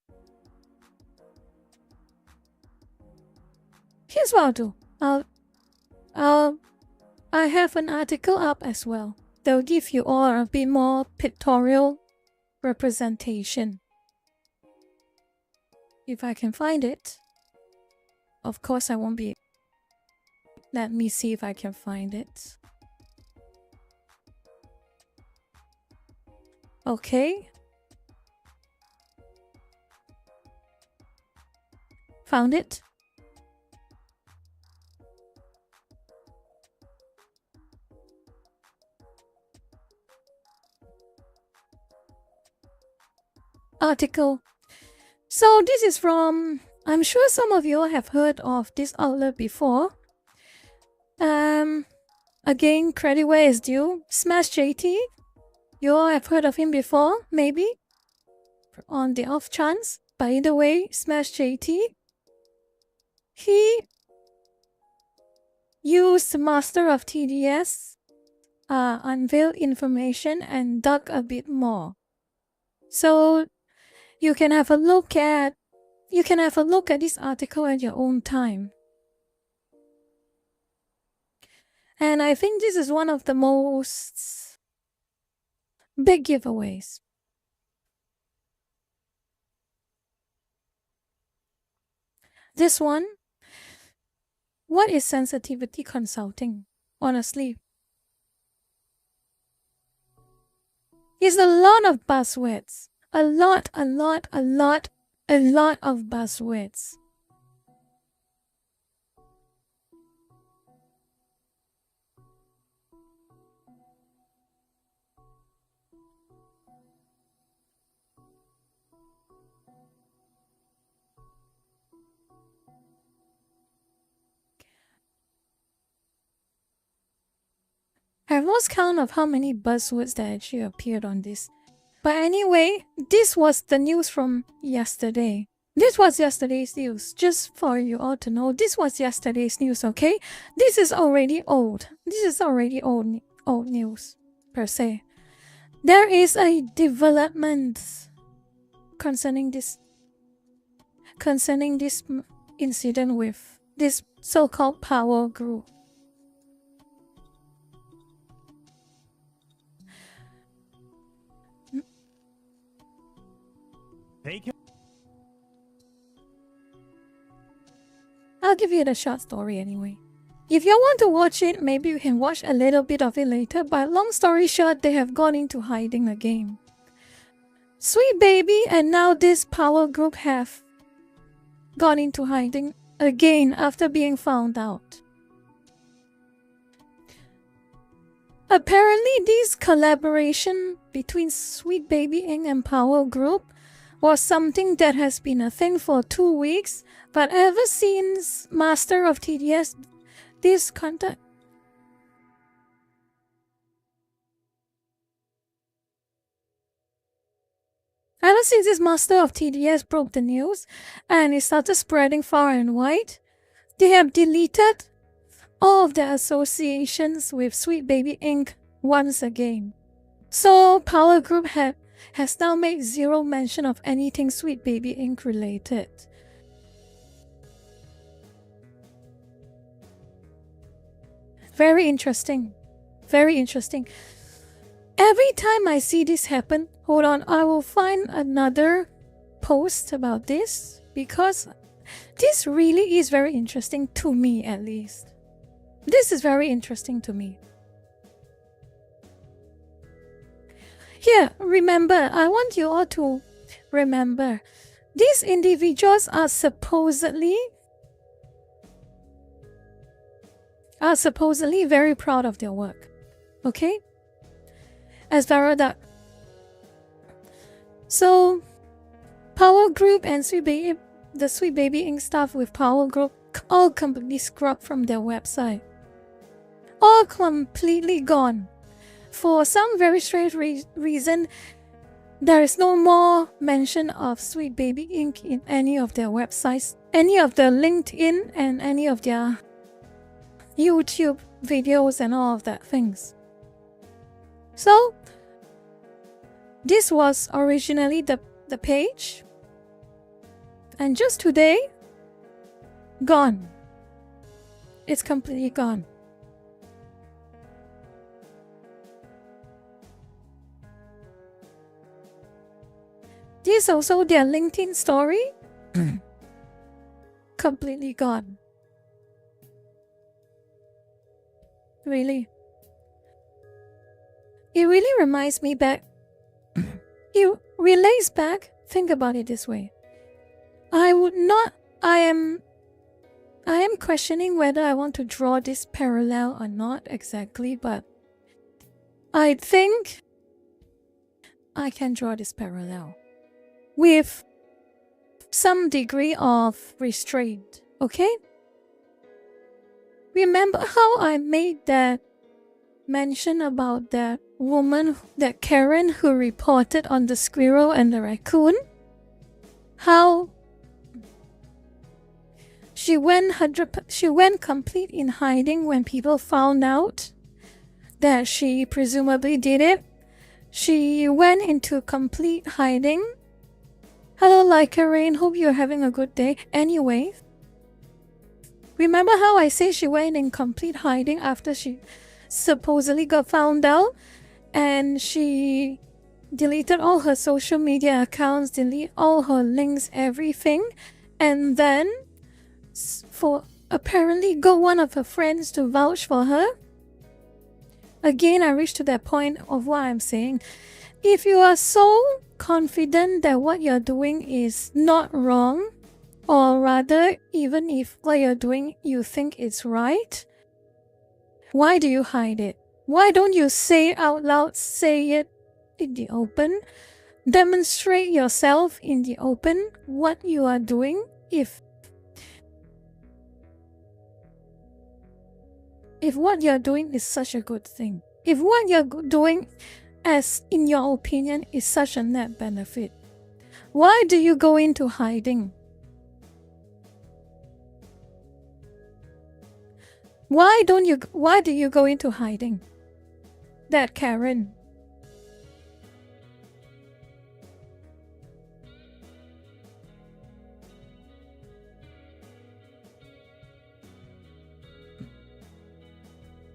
here's what I'll do. I have an article up as well. They'll give you all a bit more pictorial representation. If I can find it. Of course I won't be. Let me see if I can find it. Okay. Found it. Article. So this is from, I'm sure some of you have heard of this outlet before. Again, credit where is due. Smash JT. You all have heard of him before, maybe? On the off chance. But either way, Smash JT. He used Master of TDS, unveiled information and dug a bit more. So you can have a look at this article at your own time. And I think this is one of the most big giveaways. This one, what is sensitivity consulting? Honestly, it's a lot of buzzwords. A lot of buzzwords. I've lost count of how many buzzwords that actually appeared on this. But anyway, this was the news from yesterday. This was yesterday's news. Just for you all to know, this was yesterday's news, okay? This is already old. This is already old news, per se. There is a development concerning this incident with this so-called power group. I'll give you the short story anyway. If you want to watch it, maybe you can watch a little bit of it later, but long story short, they have gone into hiding again. Sweet Baby and now this power group have gone into hiding again after being found out. Apparently, this collaboration between Sweet Baby Inc. and Power Group was something that has been a thing for 2 weeks, but ever since Master of TDS, this contact. Ever since this Master of TDS broke the news and it started spreading far and wide, they have deleted all of their associations with Sweet Baby Inc. once again. So Power Group has now made zero mention of anything Sweet Baby Inc. related. Very interesting. Very interesting. Every time I see this happen, hold on, I will find another post about this because this really is very interesting to me, at least. This is very interesting to me. Here, remember, I want you all to remember, these individuals are supposedly very proud of their work. Okay? As Varadak. So, Power Group and the Sweet Baby Inc. staff with Power Group all completely scrubbed from their website. All completely gone. For some very strange reason, there is no more mention of Sweet Baby Inc. in any of their websites, any of the LinkedIn and any of their YouTube videos and all of that things. So, this was originally the page, and just today, gone. It's completely gone. This is also their LinkedIn story. Completely gone. Really. It really reminds me back. It relates back. Think about it this way. I am questioning whether I want to draw this parallel or not exactly, but I think I can draw this parallel with some degree of restraint, okay? Remember how I made that mention about that woman, that Karen who reported on the Squirrel and the Raccoon? How she went complete in hiding when people found out that she presumably did it. She went into complete hiding. Hello, Leica Rain. Hope you're having a good day. Anyway, Remember how I say she went in complete hiding after she supposedly got found out? And she deleted all her social media accounts, delete all her links, everything. And then, for apparently got one of her friends to vouch for her. Again, I reached to that point of what I'm saying. If you are so confident that what you're doing is not wrong, or rather, even if what you're doing you think it's right, why do you hide it? Why don't you say it out loud, say it in the open? Demonstrate yourself in the open what you are doing if what you're doing is such a good thing. If what you're doing, as in your opinion, is such a net benefit. Why do you go into hiding? Why do you go into hiding? That Karen.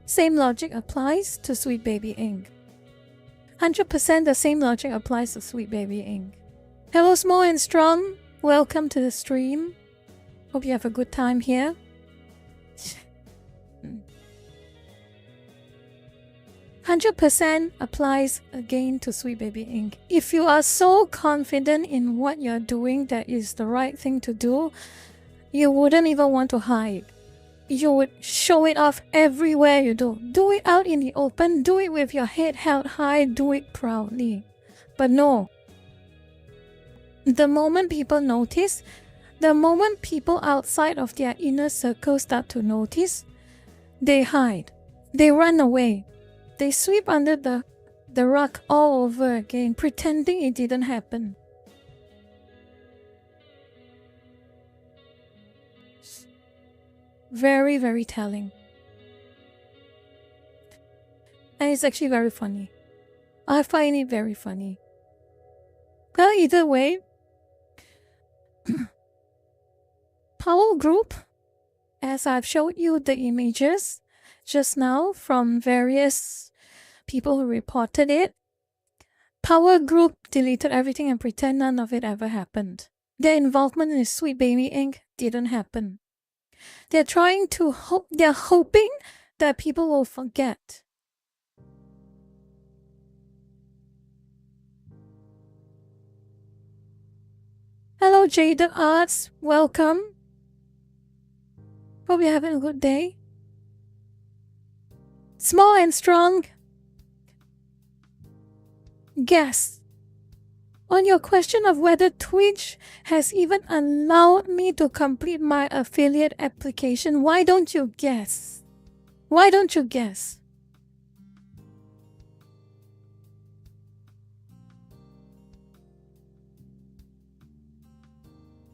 Same logic applies to Sweet Baby Inc. 100% the same logic applies to Sweet Baby Inc. Hello Small and Strong, welcome to the stream. Hope you have a good time here. 100% applies again to Sweet Baby Inc. If you are so confident in what you're doing that is the right thing to do, you wouldn't even want to hide. You would show it off everywhere you do. Do it out in the open, do it with your head held high, do it proudly. But no. The moment people notice, the moment people outside of their inner circle start to notice, they hide. They run away. They sweep under the rug all over again, pretending it didn't happen. Very, very telling. And it's actually very funny. I find it very funny. Well, either way, Powell Group, as I've showed you the images just now from various people who reported it, Powell Group deleted everything and pretend none of it ever happened. Their involvement in Sweet Baby Inc. didn't happen. They're trying to they're hoping that people will forget. Hello Jaded Arts, welcome. Hope you're having a good day. Small and Strong. Guess. On your question of whether Twitch has even allowed me to complete my affiliate application, why don't you guess? Why don't you guess?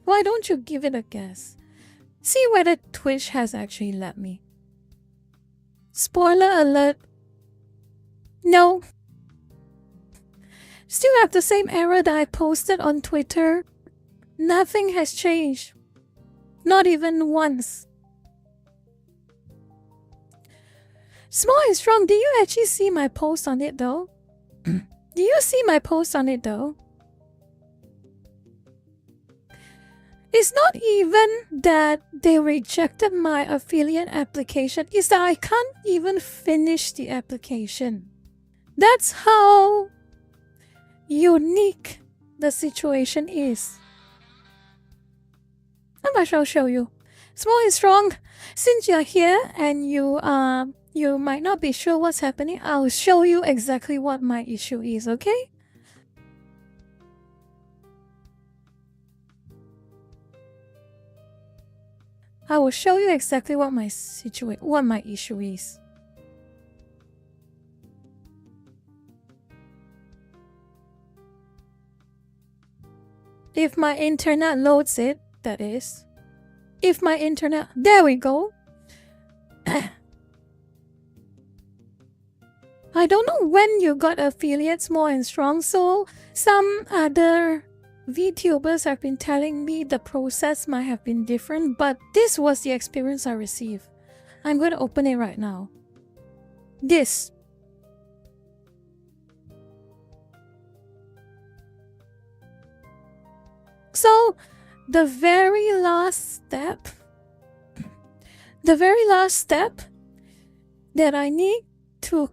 Why don't you give it a guess? See whether Twitch has actually let me. Spoiler alert. No. Still have the same error that I posted on Twitter. Nothing has changed. Not even once. Small and Strong, do you actually see my post on it though? Do you see my post on it though? It's not even that they rejected my affiliate application. It's that I can't even finish the application. That's how unique the situation is. I shall show you. Small and Strong, since you're here and you might not be sure what's happening, I'll show you exactly what my issue is, okay? I will show you exactly what my issue is. If my internet loads it, that is. If my internet... There we go. I don't know when you got affiliate Small and Strong, so some other VTubers have been telling me the process might have been different, but this was the experience I received. I'm going to open it right now. This. So, the very last step that I need to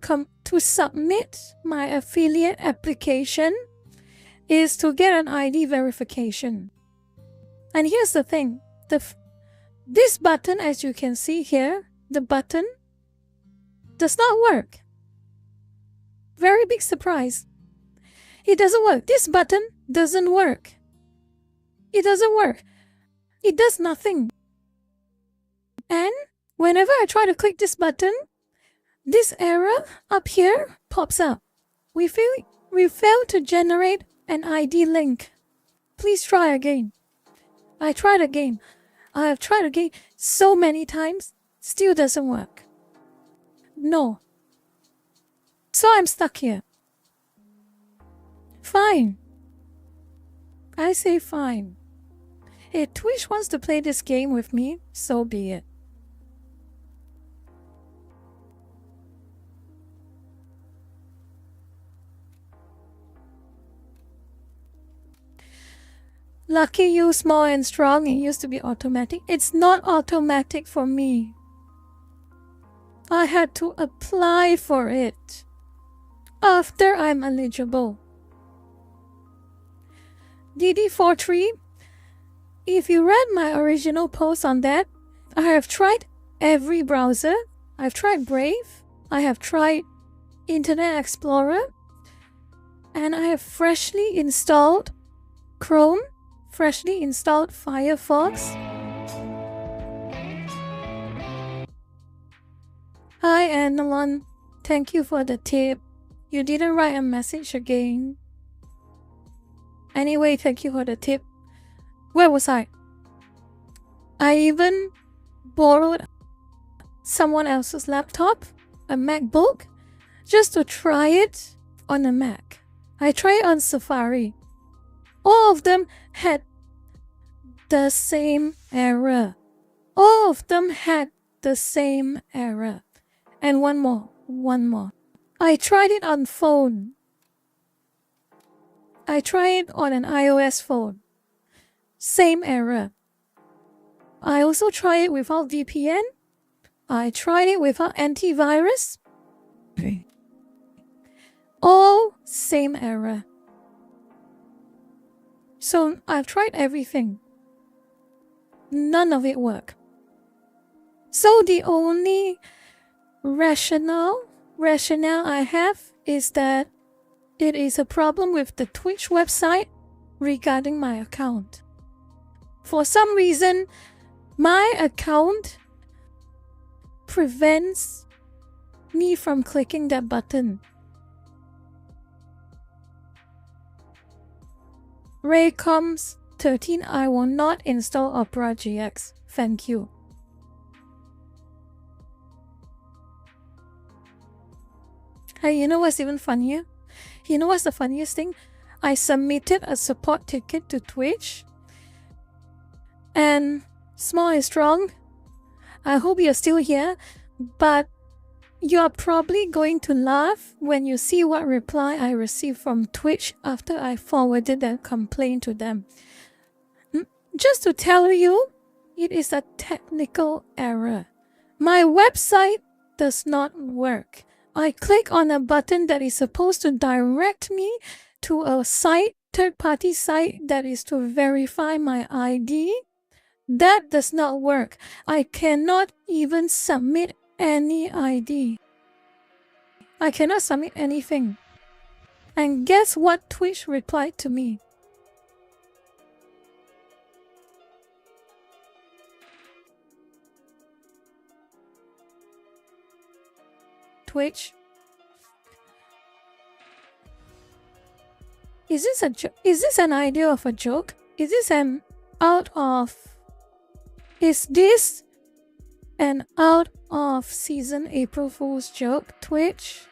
submit my affiliate application is to get an ID verification. And here's the thing, this button, as you can see here, the button does not work. Very big surprise. It doesn't work. This button doesn't work. It doesn't work. It does nothing. And whenever I try to click this button, this error up here pops up. We failed to generate an ID link. Please try again. I tried again. I have tried again so many times. Still doesn't work. No. So I'm stuck here. Fine. I say fine. If Twitch wants to play this game with me, so be it. Lucky you, small and strong. It used to be automatic. It's not automatic for me. I had to apply for it after I'm eligible. DD43, if you read my original post on that, I have tried every browser. I've tried Brave. I have tried Internet Explorer. And I have freshly installed Chrome. Freshly installed Firefox. Hi Annalon, thank you for the tip. You didn't write a message again. Anyway, thank you for the tip. Where was I? I even borrowed someone else's laptop, a MacBook, just to try it on a Mac. I tried it on Safari. All of them had the same error. All of them had the same error. And one more. I tried it on phone. I tried it on an iOS phone. Same error. I also tried it without VPN. I tried it without antivirus. All same error. So I've tried everything. None of it worked. So the only rationale I have is that it is a problem with the Twitch website regarding my account. For some reason, my account prevents me from clicking that button. Raycoms 13, I will not install Opera GX. Thank you. Hey, you know what's even funnier? You know what's the funniest thing? I submitted a support ticket to Twitch. And small and strong, I hope you're still here, but you're probably going to laugh when you see what reply I received from Twitch after I forwarded that complaint to them. Just to tell you, it is a technical error. My website does not work. I click on a button that is supposed to direct me to a site, third-party site that is to verify my ID. That does not work. I cannot even submit any ID. I cannot submit anything. And guess what Twitch replied to me? Twitch. Is this a joke? Is this an idea of a joke? Is this an out of season April Fool's joke, Twitch?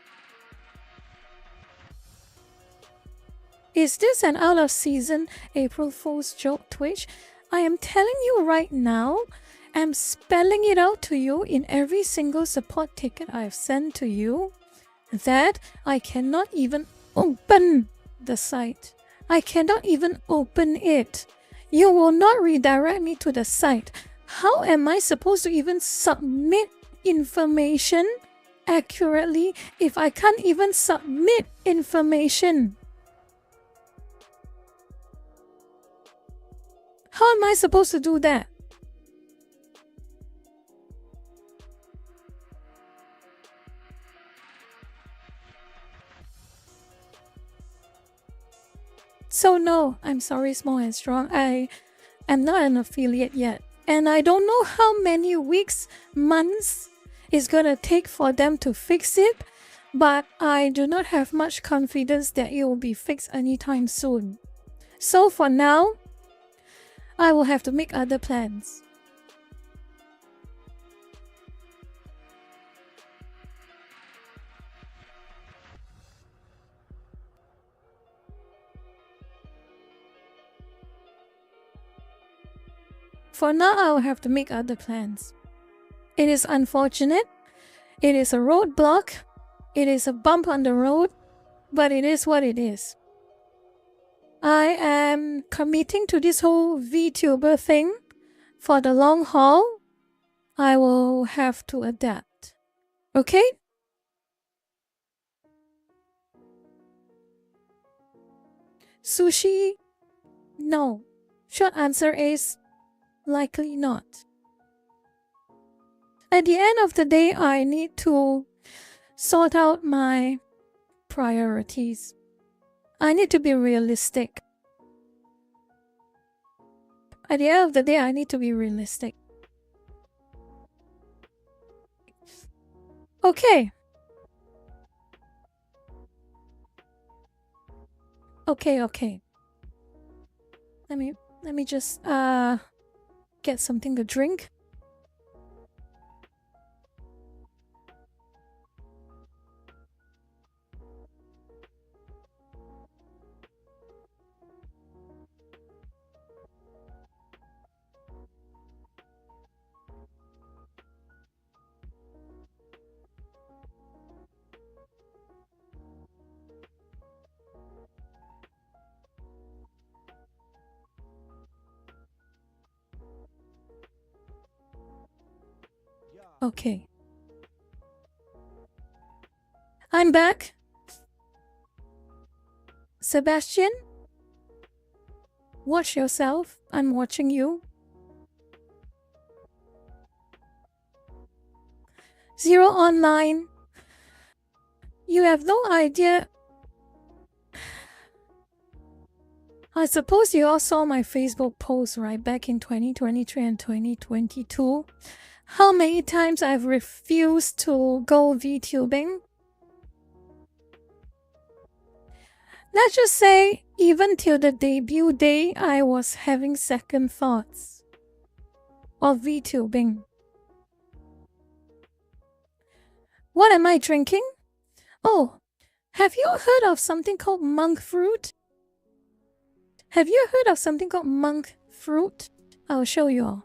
Is this an out of season April Fool's joke, Twitch? I am telling you right now, I'm spelling it out to you in every single support ticket I've sent to you, that I cannot even open the site. I cannot even open it. You will not redirect me to the site. How am I supposed to even submit information accurately if I can't even submit information? How am I supposed to do that? So no, I'm sorry, Small and Strong. I am not an affiliate yet. And I don't know how many weeks, months it's gonna take for them to fix it. But I do not have much confidence that it will be fixed anytime soon. So for now, I will have to make other plans. For now, I will have to make other plans. It is unfortunate. It is a roadblock. It is a bump on the road. But it is what it is. I am committing to this whole Vtuber thing for the long haul. I will have to adapt. Okay? Sushi? No. Short answer is likely not. At the end of the day, I need to sort out my priorities. I need to be realistic. At the end of the day, I need to be realistic. Okay. Okay. Let me just get something to drink. Okay. I'm back. Sebastian? Watch yourself. I'm watching you. Zero online. You have no idea. I suppose you all saw my Facebook post, right? Back in 2023 and 2022. How many times I've refused to go VTubing? Let's just say, even till the debut day, I was having second thoughts of VTubing. What am I drinking? Oh, have you heard of something called monk fruit? Have you heard of something called monk fruit? I'll show you all.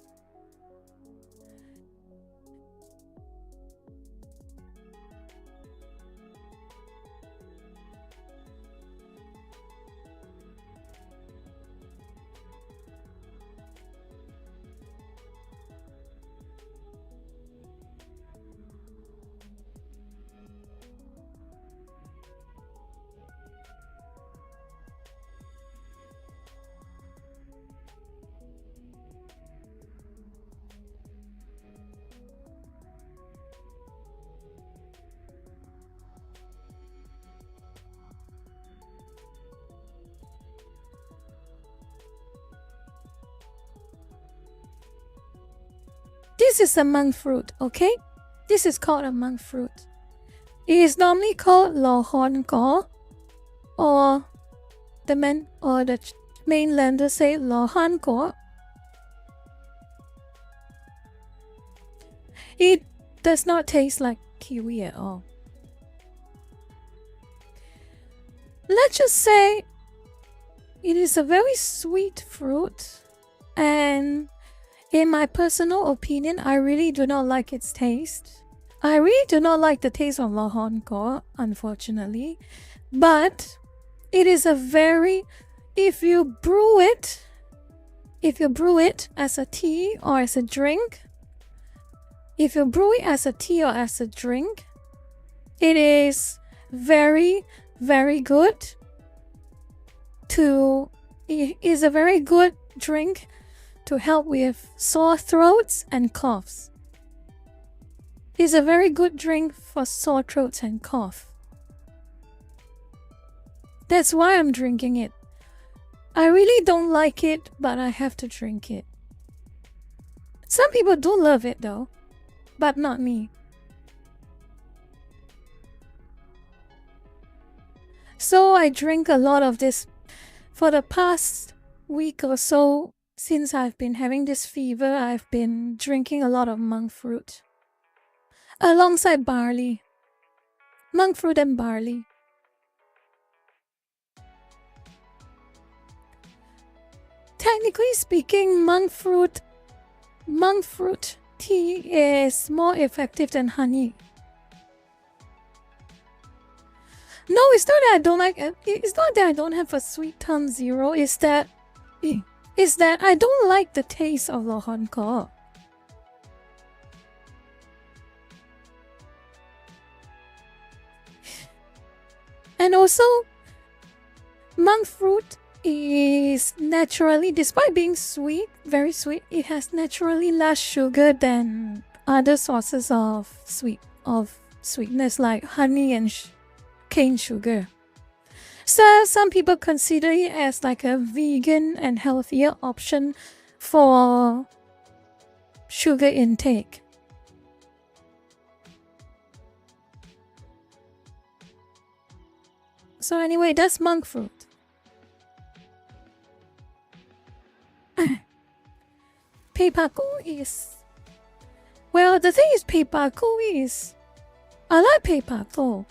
This is a monk fruit, okay? This is called a monk fruit. It is normally called lo hon ko, or the mainlanders say lo han ko. It does not taste like kiwi at all. Let's just say it is a very sweet fruit, and in my personal opinion, I really do not like its taste. I really do not like the taste of lohonko, unfortunately, but it is a very, if you brew it as a tea or as a drink, it is very, very good it is a very good drink to help with sore throats and coughs. It's a very good drink for sore throats and cough. That's why I'm drinking it. I really don't like it, but I have to drink it. Some people do love it though, but not me. So I drink a lot of this. For the past week or so, since I've been having this fever, I've been drinking a lot of monk fruit. Alongside barley. Monk fruit and barley. Technically speaking, monk fruit tea is more effective than honey. No, it's not that I don't like it. It's not that I don't have a sweet tongue zero. It's that I don't like the taste of lohonko. And also, monk fruit is naturally, despite being sweet, very sweet, it has naturally less sugar than other sources of sweetness like honey and cane sugar. So some people consider it as like a vegan and healthier option for sugar intake. So anyway, that's monk fruit. Peipaku is... Well, the thing is, peipaku is... I like peipaku.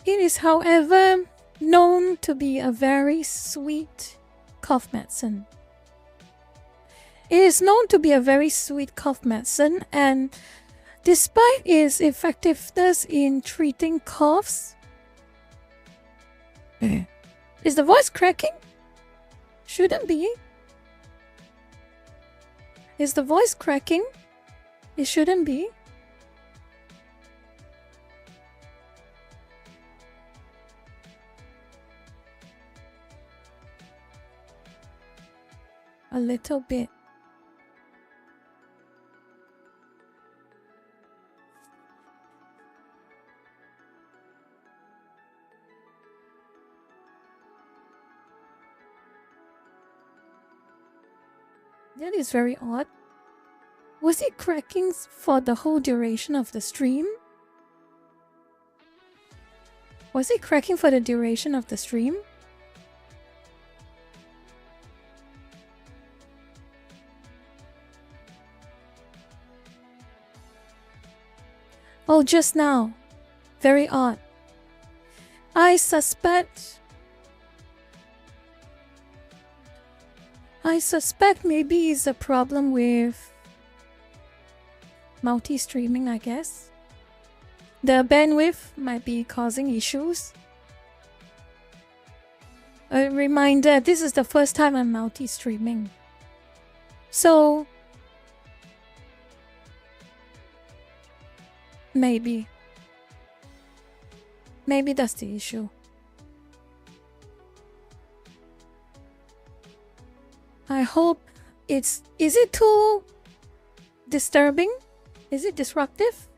It is, however, known to be a very sweet cough medicine. It is known to be a very sweet cough medicine, and despite its effectiveness in treating coughs... Is the voice cracking? Shouldn't be. Is the voice cracking? It shouldn't be. A little bit. That is very odd. Was it cracking for the whole duration of the stream? Was it cracking for the duration of the stream? Oh, just now. Very odd. I suspect maybe it's a problem with multi-streaming, I guess. The bandwidth might be causing issues. A reminder, this is the first time I'm multi-streaming. So... Maybe that's the issue. I hope it's... Is it too disturbing? Is it disruptive?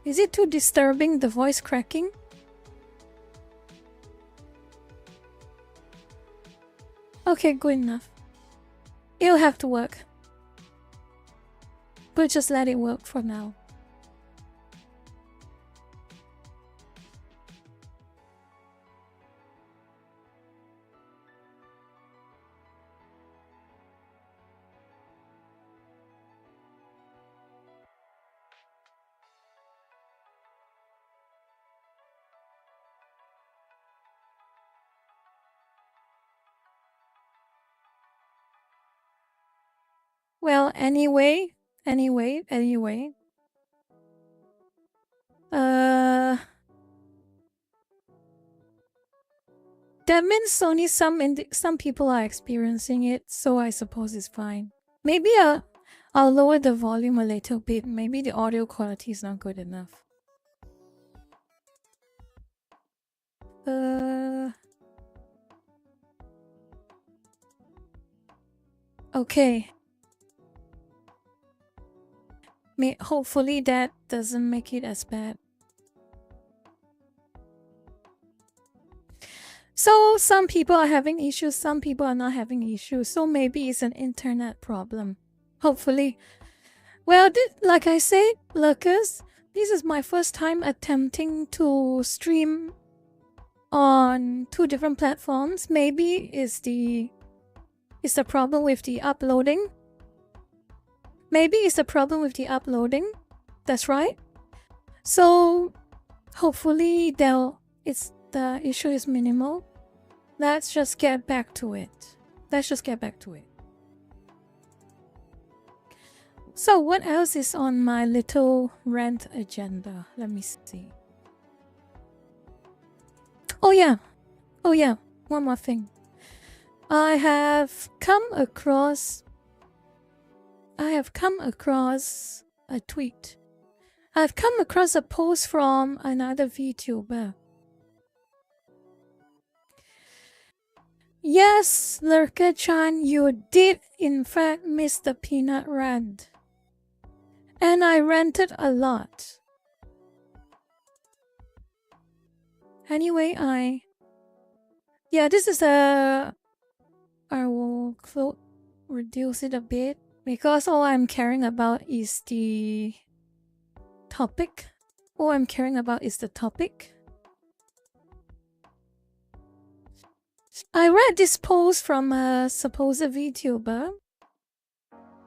Is it too disturbing, the voice cracking? Okay, good enough. It'll have to work. But just let it work for now. Well, anyway. That means only some people are experiencing it, so I suppose it's fine. Maybe I'll lower the volume a little bit. Maybe the audio quality is not good enough. Okay. Hopefully that doesn't make it as bad. So some people are having issues, some people are not having issues. So maybe it's an internet problem. Hopefully. Well, like I said, lurkers, this is my first time attempting to stream on 2 different platforms. Maybe it's the problem with the uploading. That's right. So hopefully the issue is minimal. Let's just get back to it. So what else is on my little rant agenda? Let me see. Oh yeah. One more thing. I have come across a tweet. I've come across a post from another Vtuber. Yes, Lurker-chan, you did in fact miss the peanut rant. And I ranted a lot. Anyway, this is I will reduce it a bit because all I'm caring about is the topic. I read this post from a supposed VTuber,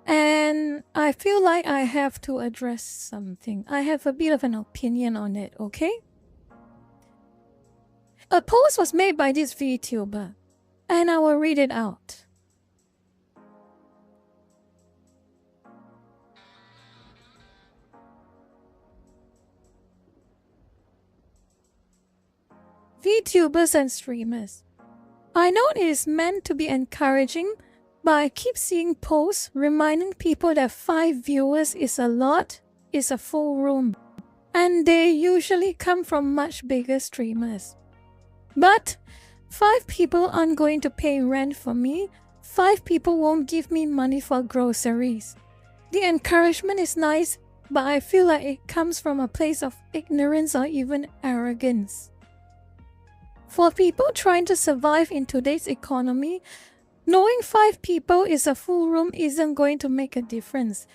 and I feel like I have to address something. I have a bit of an opinion on it, okay? A post was made by this VTuber, and I will read it out. VTubers and streamers. I know it is meant to be encouraging, but I keep seeing posts reminding people that 5 viewers is a full room, and they usually come from much bigger streamers. But 5 people aren't going to pay rent for me. 5 people won't give me money for groceries. The encouragement is nice, but I feel like it comes from a place of ignorance or even arrogance. For people trying to survive in today's economy, knowing 5 people is a full room isn't going to make a difference.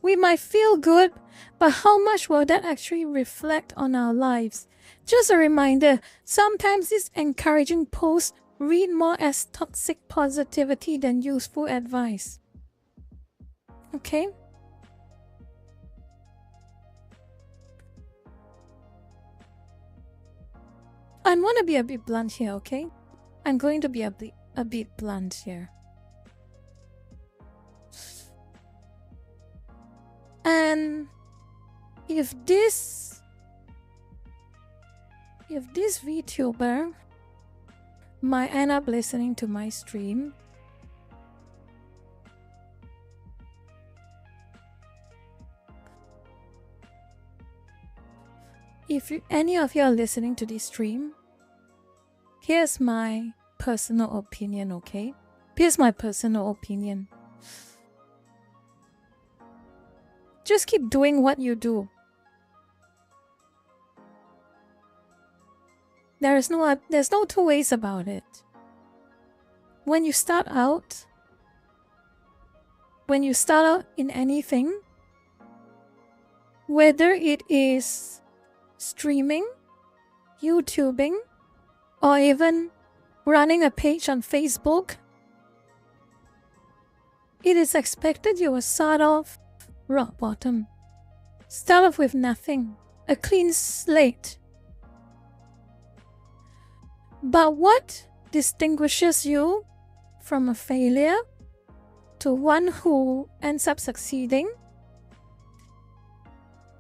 We might feel good, but how much will that actually reflect on our lives? Just a reminder, sometimes these encouraging posts read more as toxic positivity than useful advice. Okay? I want to be a bit blunt here, okay? I'm going to be a bit blunt here. And if this VTuber might end up listening to my stream, if any of you are listening to this stream, here's my personal opinion, okay? Here's my personal opinion. Just keep doing what you do. There's no 2 ways about it. When you start out in anything, whether it is streaming, YouTubing, or even running a page on Facebook, it is expected you will start off rock bottom. Start off with nothing, a clean slate. But what distinguishes you from a failure to one who ends up succeeding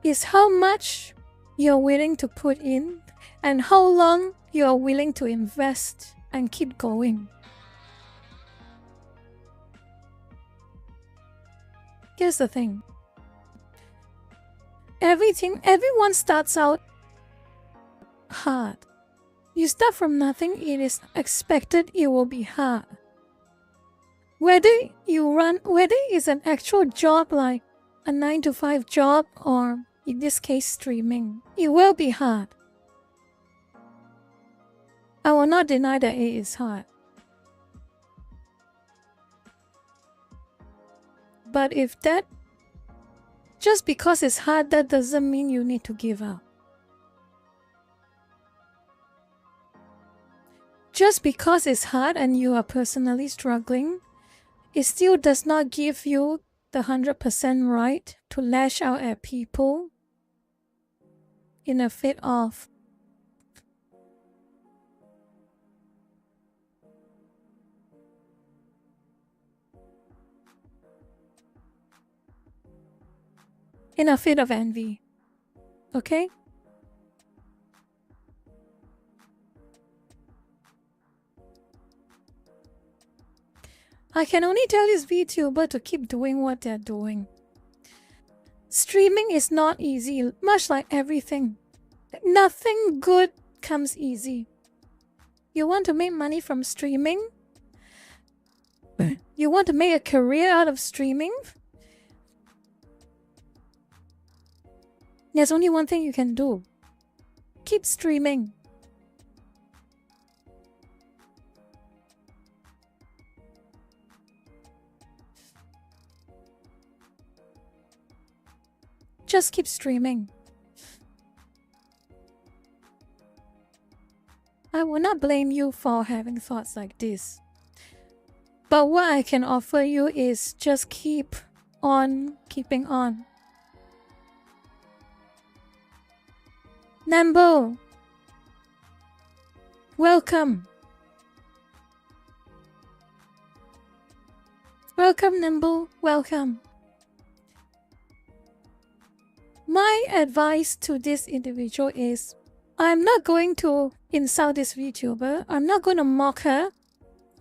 is how much you're willing to put in and how long you're willing to invest and keep going. Here's the thing. Everyone starts out hard. You start from nothing, it is expected it will be hard. Whether it's an actual job like a 9-to-5 job or in this case streaming, it will be hard. I will not deny that it is hard. But just because it's hard, that doesn't mean you need to give up. Just because it's hard and you are personally struggling, it still does not give you the 100% right to lash out at people in a fit of envy. Okay? I can only tell this Vtuber to keep doing what they're doing. Streaming is not easy, much like everything. Nothing good comes easy. You want to make money from streaming? You want to make a career out of streaming? There's only one thing you can do. Keep streaming. Just keep streaming. I will not blame you for having thoughts like this. But what I can offer you is just keep on keeping on. Nambo, welcome. Welcome, Nambo, welcome. My advice to this individual is, I'm not going to insult this VTuber. I'm not going to mock her.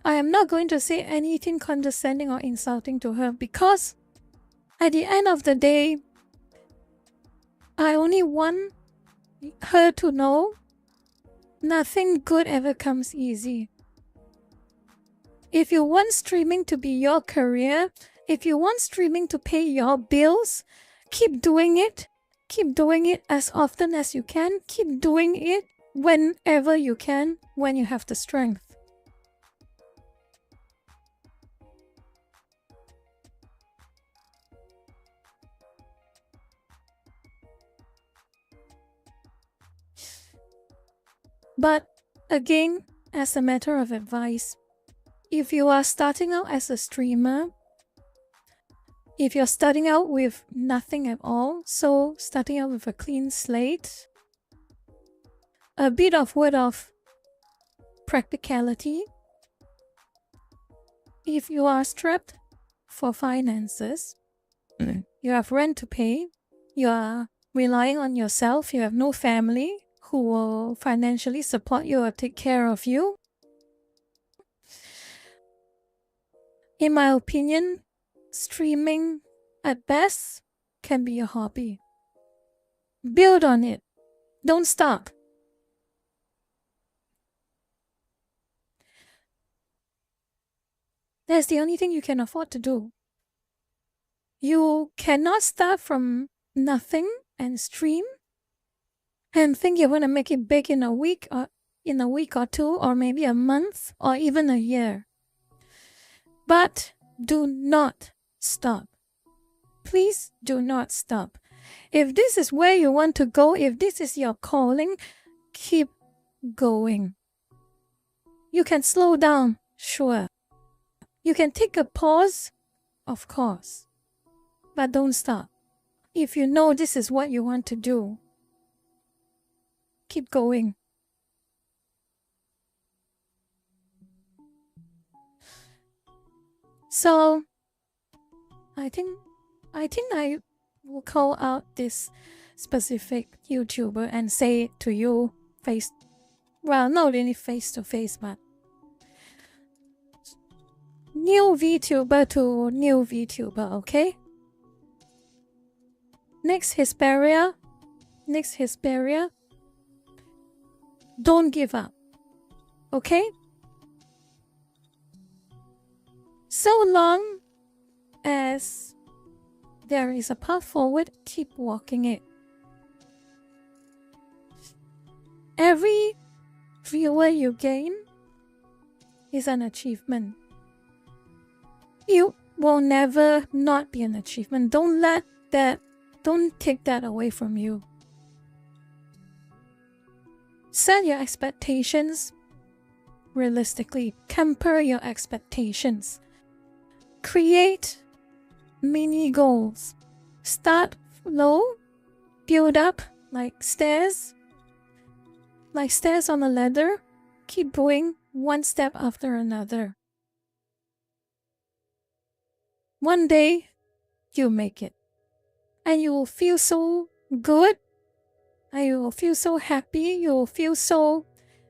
I am not going to say anything condescending or insulting to her because at the end of the day, I only want her to know nothing good ever comes easy. If you want streaming to be your career, if you want streaming to pay your bills, keep doing it. Keep doing it as often as you can. Keep doing it whenever you can, when you have the strength. But again, as a matter of advice, if you are starting out as a streamer, if you're starting out with nothing at all, so starting out with a clean slate, a bit of word of practicality, if you are strapped for finances, you have rent to pay, you are relying on yourself, you have no family who will financially support you or take care of you, in my opinion, streaming at best can be a hobby. Build on it. Don't stop. That's the only thing you can afford to do. You cannot start from nothing and stream and think you're going to make it big in a week or two or maybe a month or even a year. But do not stop. Please do not stop. If this is where you want to go, if this is your calling, keep going. You can slow down, sure. You can take a pause, of course. But don't stop. If you know this is what you want to do, keep going. So, I think I will call out this specific YouTuber and say it to you not really face to face, but new Vtuber to new Vtuber, okay? Next Hesperia, don't give up, okay? So long as there is a path forward, keep walking it. Every viewer you gain is an achievement. You will never not be an achievement. Don't take that away from you. Set your expectations realistically. Temper your expectations. Create mini goals. Start low, build up like stairs on a ladder. Keep going one step after another. One day, you'll make it. And you will feel so good. And you will feel so happy. You will feel so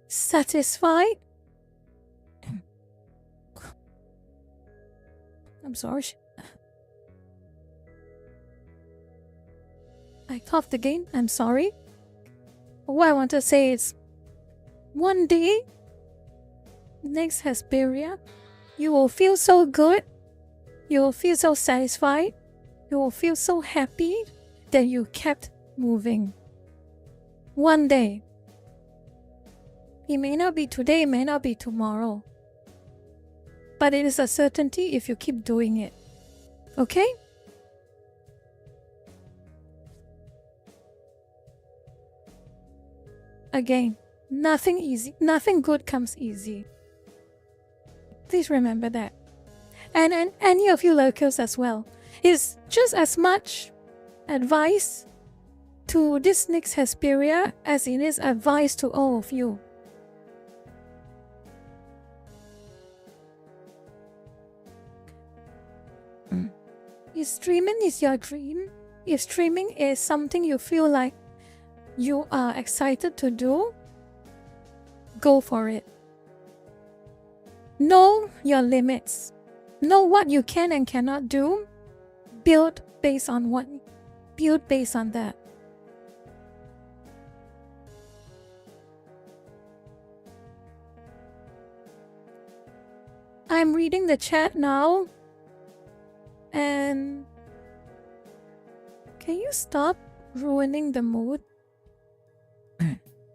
satisfied. I'm sorry. I coughed again. I'm sorry. What I want to say is, one day, next Hesperia, you will feel so good. You will feel so satisfied. You will feel so happy that you kept moving. One day. It may not be today, it may not be tomorrow. But it is a certainty if you keep doing it. Okay? Again, nothing easy, nothing good comes easy. Please remember that. And any of you lurkers as well. It's just as much advice to this next Hesperia as it is advice to all of you. If streaming is your dream, if streaming is something you feel like you are excited to do, go for it. Know your limits. Know what you can and cannot do. Build based on that. I'm reading the chat now. And can you stop ruining the mood?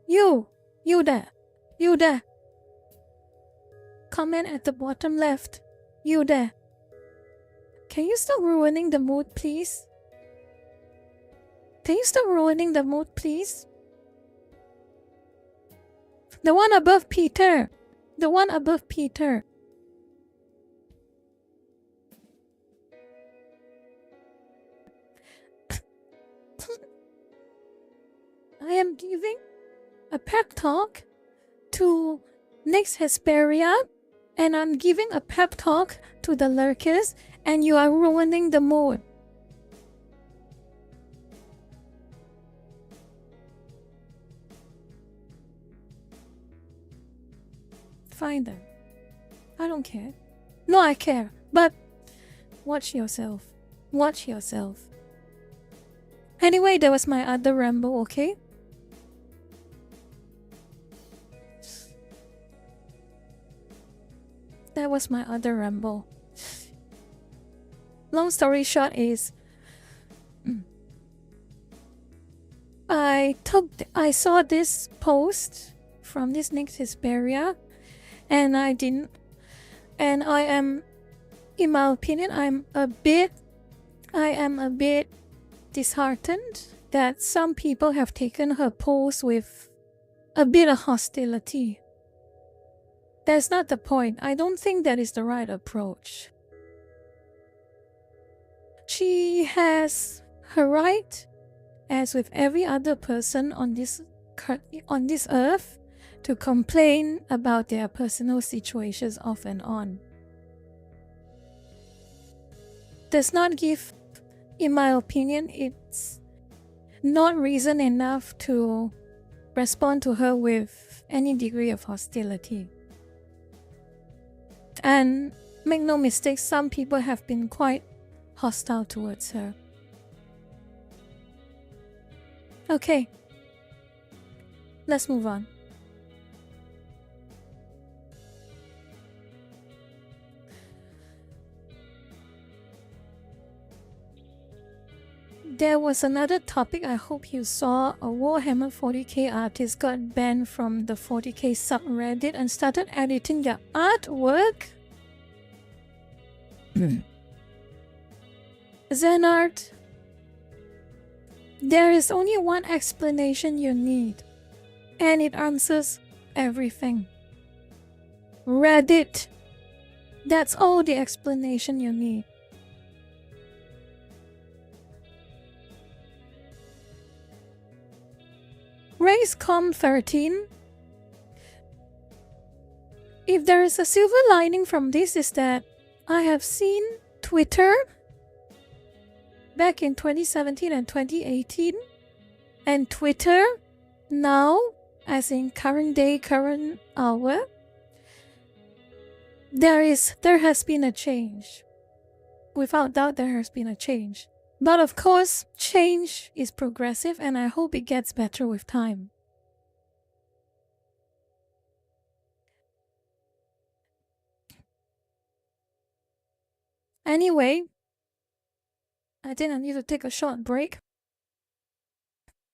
You there. Comment at the bottom left. You there. Can you stop ruining the mood, please? Can you stop ruining the mood, please? The one above Peter. The one above Peter. I am giving a pep talk to next Hesperia, and I'm giving a pep talk to the lurkers, and you are ruining the mood. Fine then. I don't care. No, I care. But watch yourself. Watch yourself. Anyway, that was my other ramble, okay? That was my other ramble. Long story short is, I saw this post from this next Hesperia, and I am, in my opinion, I am a bit disheartened that some people have taken her post with a bit of hostility. That's not the point. I don't think that is the right approach. She has her right, as with every other person on this earth, to complain about their personal situations off and on. does not give, in my opinion, it's not reason enough to respond to her with any degree of hostility. And make no mistake, some people have been quite hostile towards her. Okay, let's move on. There was another topic I hope you saw. A Warhammer 40k artist got banned from the 40k subreddit and started editing their artwork. Zenart, there is only one explanation you need, and it answers everything. Reddit. That's all the explanation you need. RaceCom 13. If there is a silver lining from this, is that I have seen Twitter back in 2017 and 2018, and Twitter now, as in current day, current hour, there has been a change. Without doubt, there has been a change. But of course, change is progressive, and I hope it gets better with time. Anyway, I think I need to take a short break.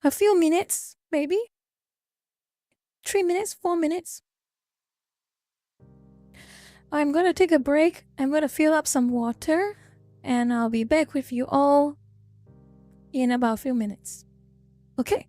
A few minutes, maybe? 3 minutes, 4 minutes. I'm gonna take a break. I'm gonna fill up some water, and I'll be back with you all in about a few minutes. Okay?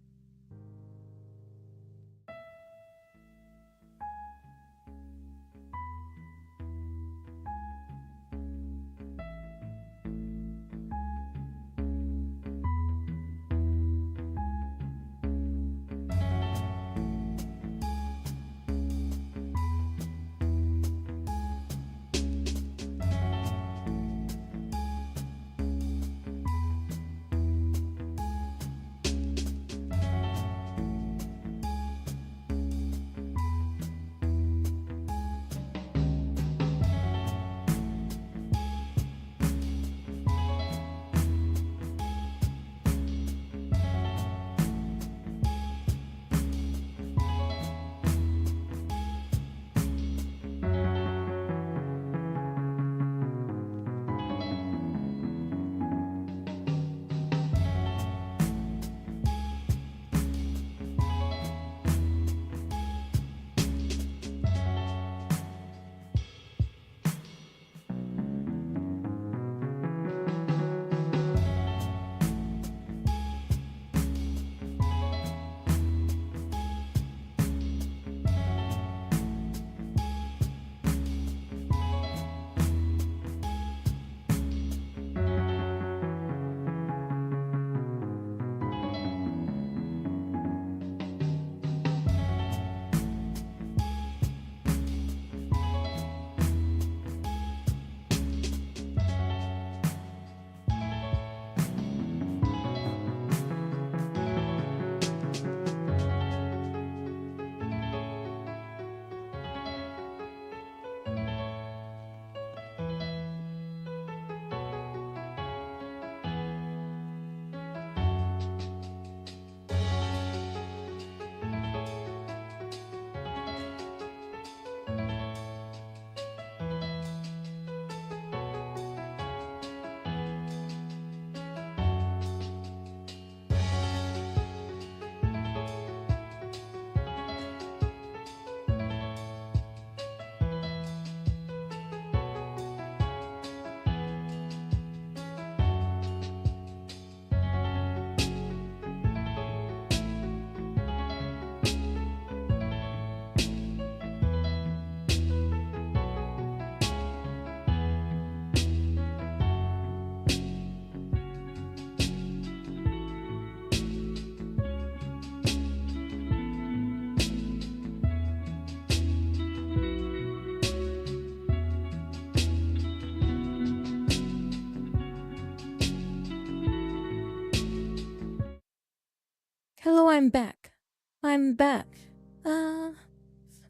I'm back.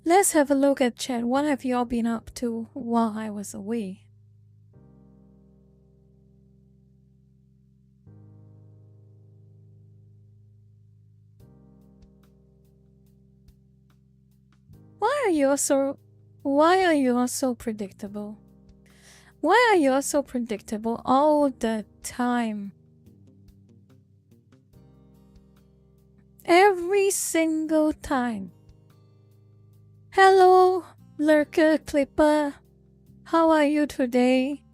Let's have a look at chat. What have y'all been up to while I was away? Why are you all so predictable? Why are you all so predictable all the time? Every single time. Hello, Lurker Clipper. How are you today?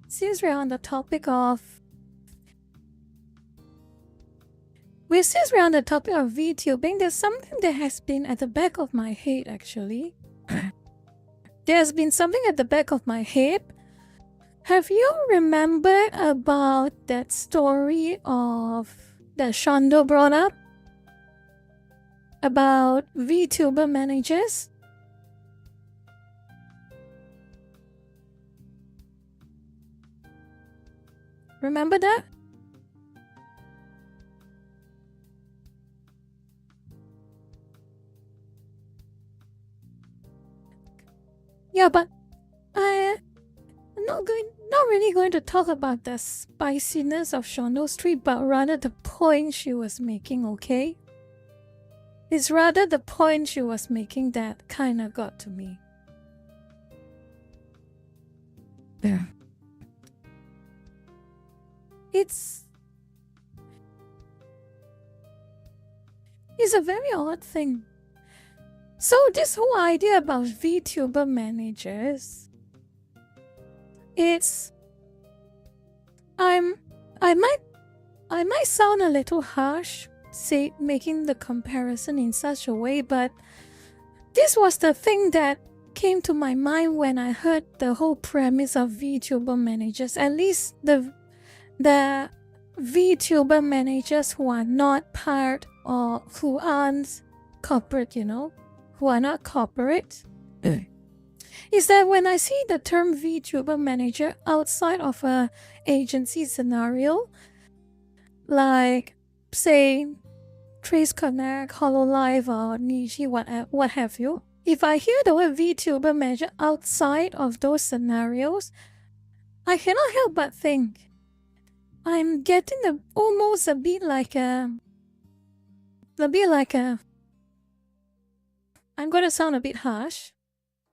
Since we're on the topic of VTubing, there's something that has been at the back of my head actually. There's been something at the back of my head. Have you remembered about that story of that Shondo brought up? About VTuber managers? Remember that? Yeah, but I'm not really going to talk about the spiciness of Shondo's tweet, but rather the point she was making, okay? It's rather the point she was making that kinda got to me. There. It's a very odd thing. So this whole idea about VTuber managers, I might sound a little harsh, say making the comparison in such a way, but this was the thing that came to my mind when I heard the whole premise of VTuber managers, at least the VTuber managers who are not part or who aren't corporate, who are not corporate, is that when I see the term VTuber manager outside of a agency scenario, like say Trace Connect, HoloLive, or Nishi, what have you, if I hear the word VTuber manager outside of those scenarios, I cannot help but think I'm getting almost a bit like a. I'm going to sound a bit harsh,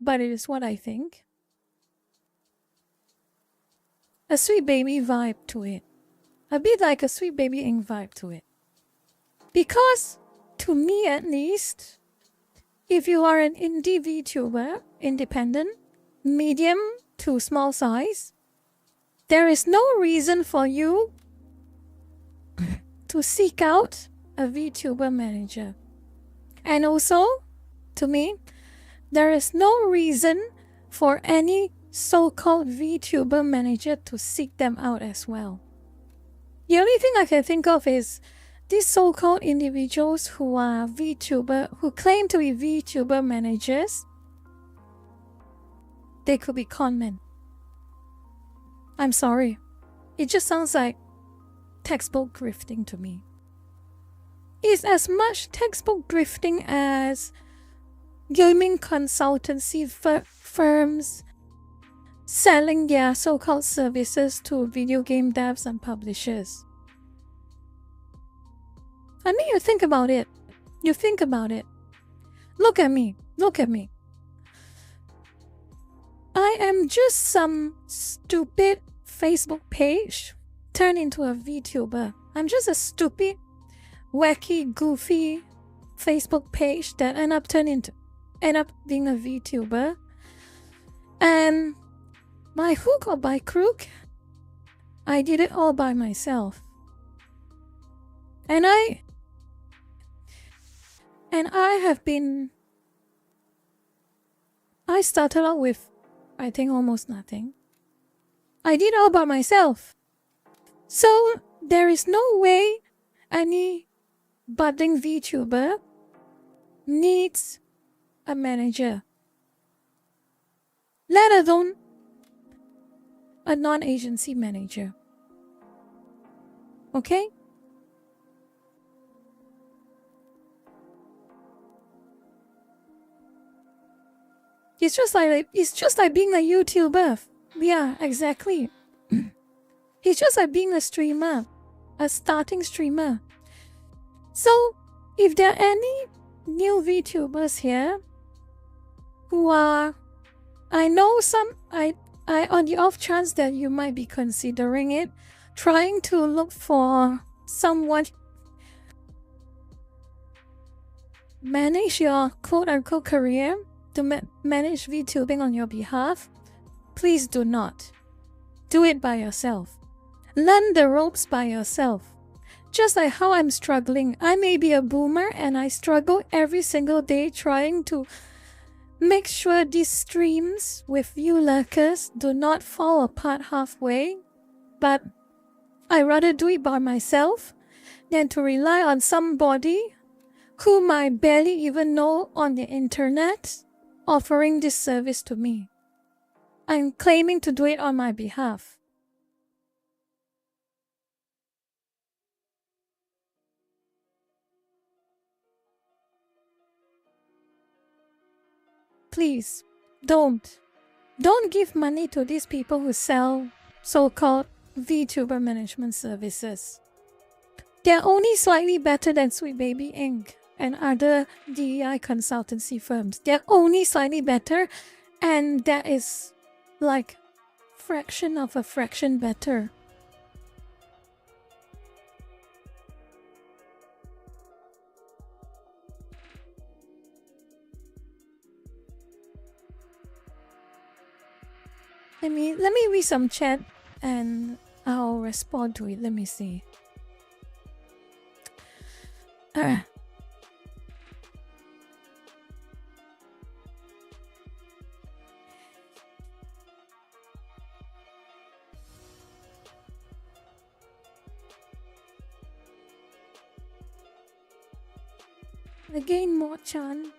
but it is what I think. A Sweet Baby vibe to it. A bit like a Sweet Baby Inc. vibe to it. Because, to me at least, if you are an indie VTuber, independent, medium to small size, there is no reason for you to seek out a VTuber manager. And also, to me, there is no reason for any so-called VTuber manager to seek them out as well. The only thing I can think of is these so-called individuals who are who claim to be VTuber managers. They could be conmen. I'm sorry. It just sounds like textbook grifting to me. It's as much textbook grifting as gaming consultancy firms selling their so-called services to video game devs and publishers. I mean, you think about it. Look at me. I am just some stupid Facebook page turned into a VTuber. I'm just a stupid, wacky, goofy Facebook page that end up being a VTuber. And by hook or by crook, I did it all by myself. And I started out with, I think, almost nothing. I did all by myself. So there is no way any budding VTuber needs a manager. let alone a non-agency manager. Okay? It's just like being a YouTuber. Yeah, exactly. It's just like being a streamer, a starting streamer. So, if there are any new VTubers here who are, I know I on the off chance that you might be considering it, trying to look for someone manage your quote-unquote career, to manage VTubing on your behalf, please do not. Do it by yourself. Learn the ropes by yourself. Just like how I'm struggling. I may be a boomer and I struggle every single day trying to make sure these streams with you lurkers do not fall apart halfway. But I rather do it by myself than to rely on somebody whom I barely even know on the internet offering this service to me. I'm claiming to do it on my behalf. Please, don't give money to these people who sell so-called VTuber management services. They're only slightly better than Sweet Baby Inc. and other DEI consultancy firms. They're only slightly better, and that is like fraction of a fraction better. Let me read some chat and I'll respond to it. Let me see. Again, Mo-chan.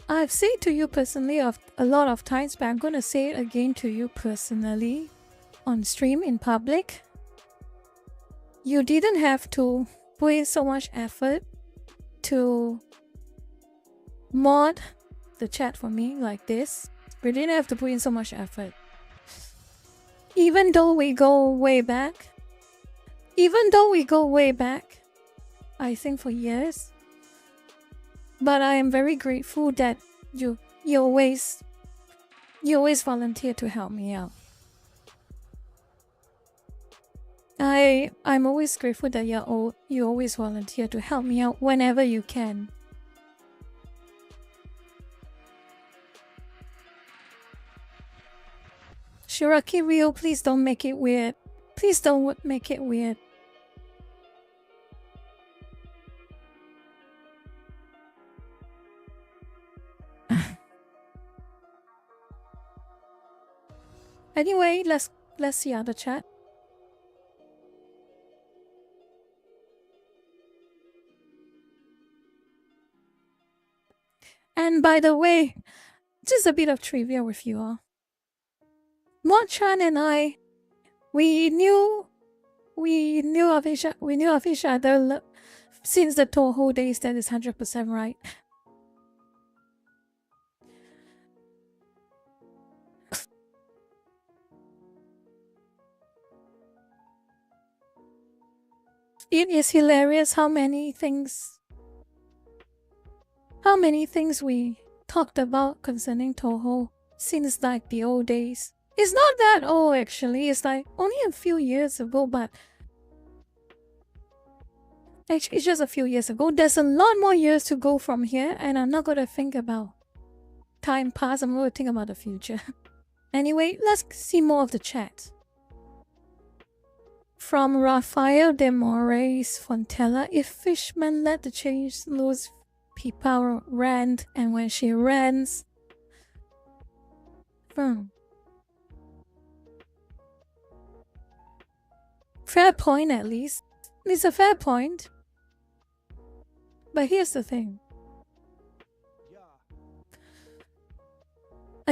I've said to you personally a lot of times, but I'm going to say it again to you personally on stream in public. You didn't have to put in so much effort to mod the chat for me like this. We didn't have to put in so much effort. Even though we go way back, I think for years. But I am very grateful that you always volunteer to help me out. I'm always grateful that you always volunteer to help me out whenever you can. Shiraki Ryo, please don't make it weird. Please don't make it weird. Anyway, let's see other chat. And by the way, just a bit of trivia with you all. Mo-chan and I, we knew of each other since the Toho days. That is 100% right. It is hilarious how many things we talked about concerning Toho since like the old days. It's not that old actually, it's like only a few years ago, but actually it's just a few years ago. There's a lot more years to go from here, and I'm not gonna think about time past, I'm gonna think about the future. Anyway, let's see more of the chat. From Rafael de Moraes Fontella, if Fishman let the change lose P-Power rant, and when she rants... Fair point, at least. It's a fair point. But here's the thing.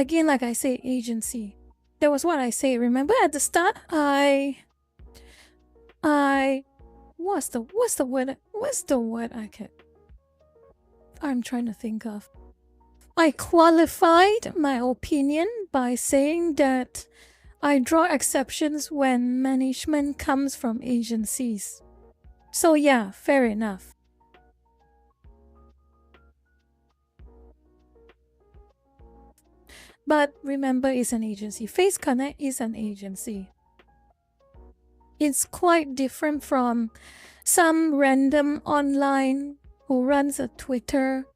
Again, like I say, agency. That was what I say. Remember at the start, what's the word I'm trying to think of. I qualified my opinion by saying that I draw exceptions when management comes from agencies. So yeah, fair enough. But remember, it's an agency. Face Connect is an agency. It's quite different from some random online who runs a Twitter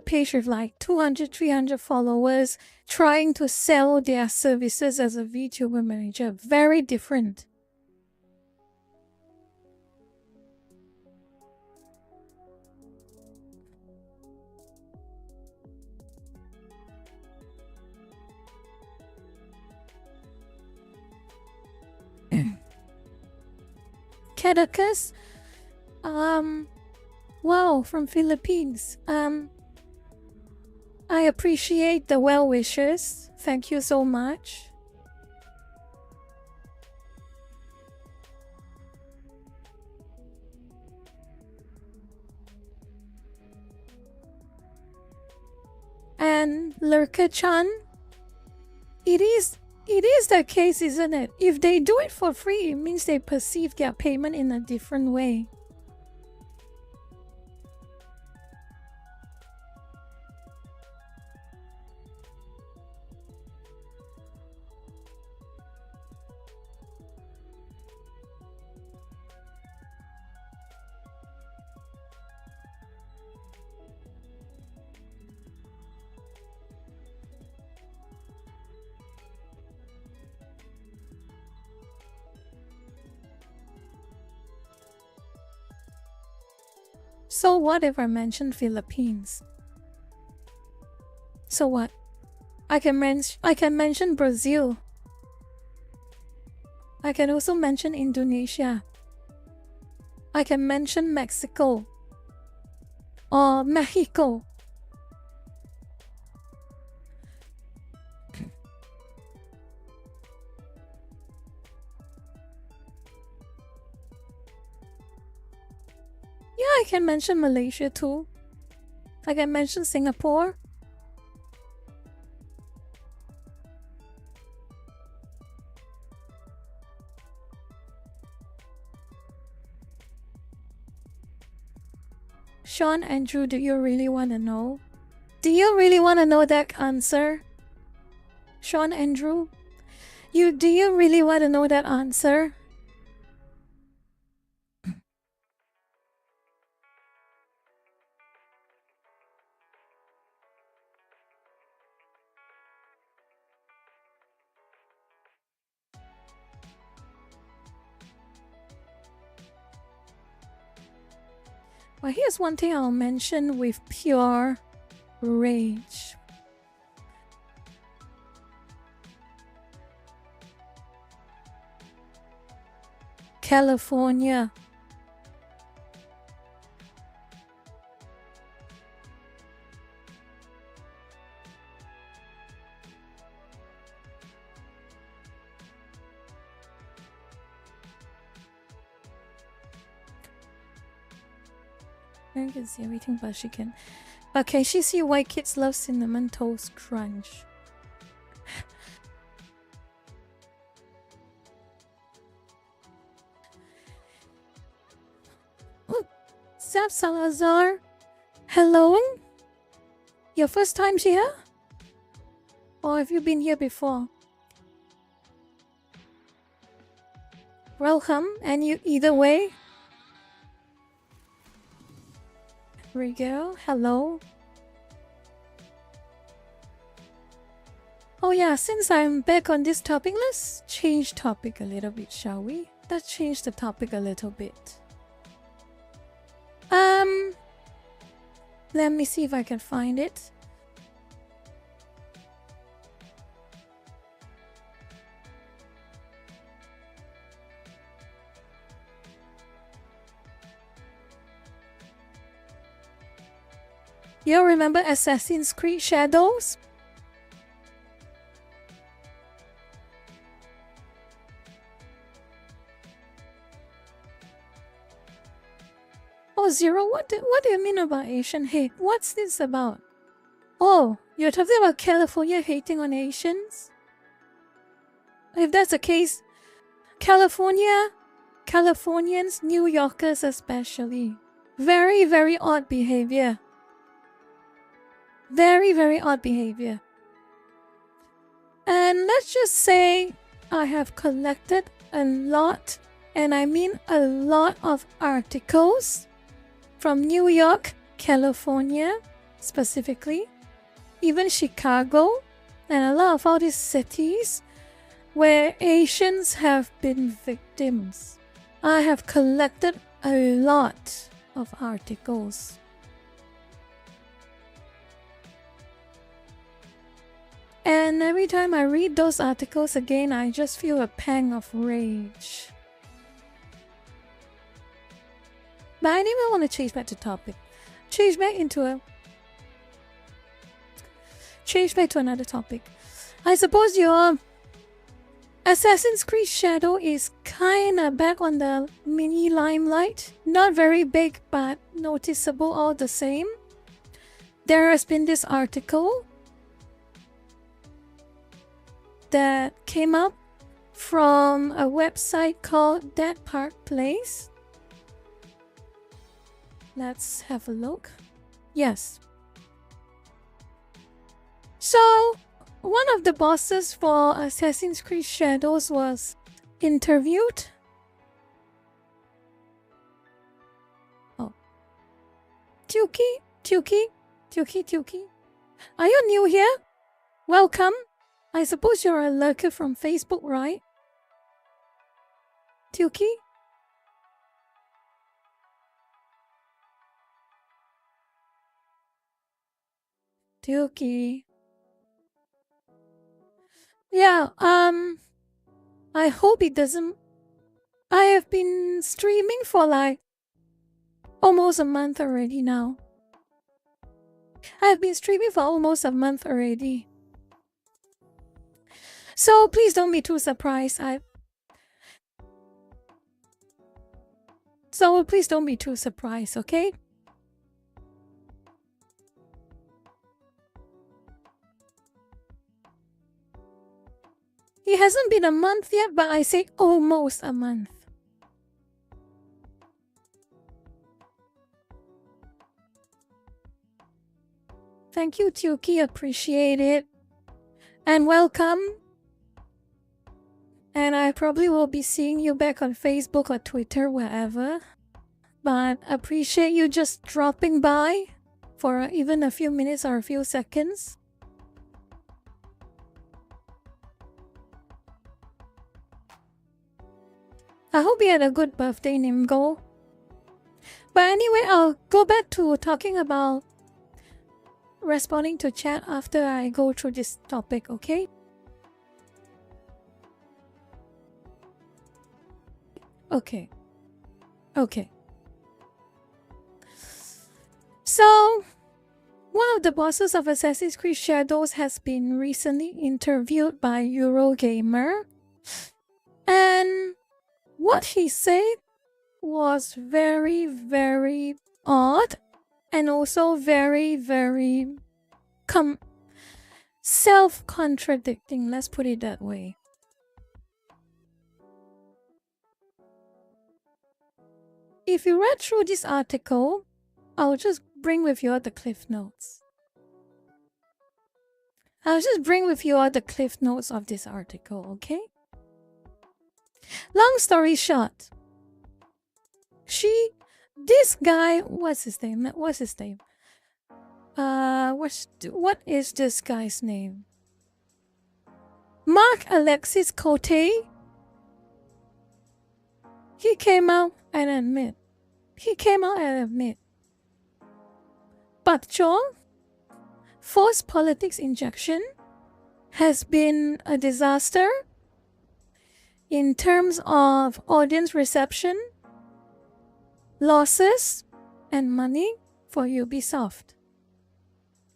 page with like 200, 300 followers trying to sell their services as a VTuber manager. Very different. Cadakus, wow, from Philippines. I appreciate the well wishes. Thank you so much. And Lurka-chan, it is the case, isn't it? If they do it for free, it means they perceive their payment in a different way. So what if I mention Philippines? So what? I can mention Brazil. I can also mention Indonesia. I can mention Mexico. Or Mexico. Yeah, I can mention Malaysia too. I can mention Singapore. Sean Andrew, do you really want to know? Do you really want to know that answer? Sean Andrew? Do you really want to know that answer? Well, here's one thing I'll mention with pure rage. California. Mary can see everything but she can. But can she see why kids love Cinnamon Toast Crunch? Zap Salazar, hello? Your first time here? Or have you been here before? Welcome, and you either way. Rigel, hello. Oh yeah, since I'm back on this topic, let's change topic a little bit, shall we? Let's change the topic a little bit. Let me see if I can find it. You remember Assassin's Creed Shadows? Oh, Zero, what do you mean about Asian hate? What's this about? Oh, you're talking about California hating on Asians? If that's the case, Californians, New Yorkers especially, very, very odd behavior. Very, very odd behavior. And let's just say I have collected a lot, and I mean a lot of articles from New York, California specifically, even Chicago, and a lot of all these cities where Asians have been victims. I have collected a lot of articles. And every time I read those articles again, I just feel a pang of rage. But I didn't want to change back to topic. Change back to another topic. I suppose your Assassin's Creed Shadow is kinda back on the mini limelight. Not very big, but noticeable all the same. There has been this article that came up from a website called That Park Place. Let's have a look. Yes. So, one of the bosses for Assassin's Creed Shadows was interviewed. Oh. Tuki. Are you new here? Welcome. I suppose you're a lurker from Facebook, right? Tuki? Yeah, I hope it doesn't... I have been streaming for like almost a month already now. So please don't be too surprised. Okay? It hasn't been a month yet, but I say almost a month. Thank you, Tuki. Appreciate it. And welcome. And I probably will be seeing you back on Facebook or Twitter, wherever. But appreciate you just dropping by for even a few minutes or a few seconds. I hope you had a good birthday, Nimgo. But anyway, I'll go back to talking about responding to chat after I go through this topic, okay? Okay. So, one of the bosses of Assassin's Creed Shadows has been recently interviewed by Eurogamer. And what he said was very, very odd and also very, very self-contradicting, let's put it that way. If you read through this article, I'll just bring with you all the cliff notes. of this article, okay? Long story short, this guy, what's his name? What is this guy's name? Mark Alexis Cote. He came out and admit. But Chong, forced politics injection has been a disaster in terms of audience reception, losses, and money for Ubisoft.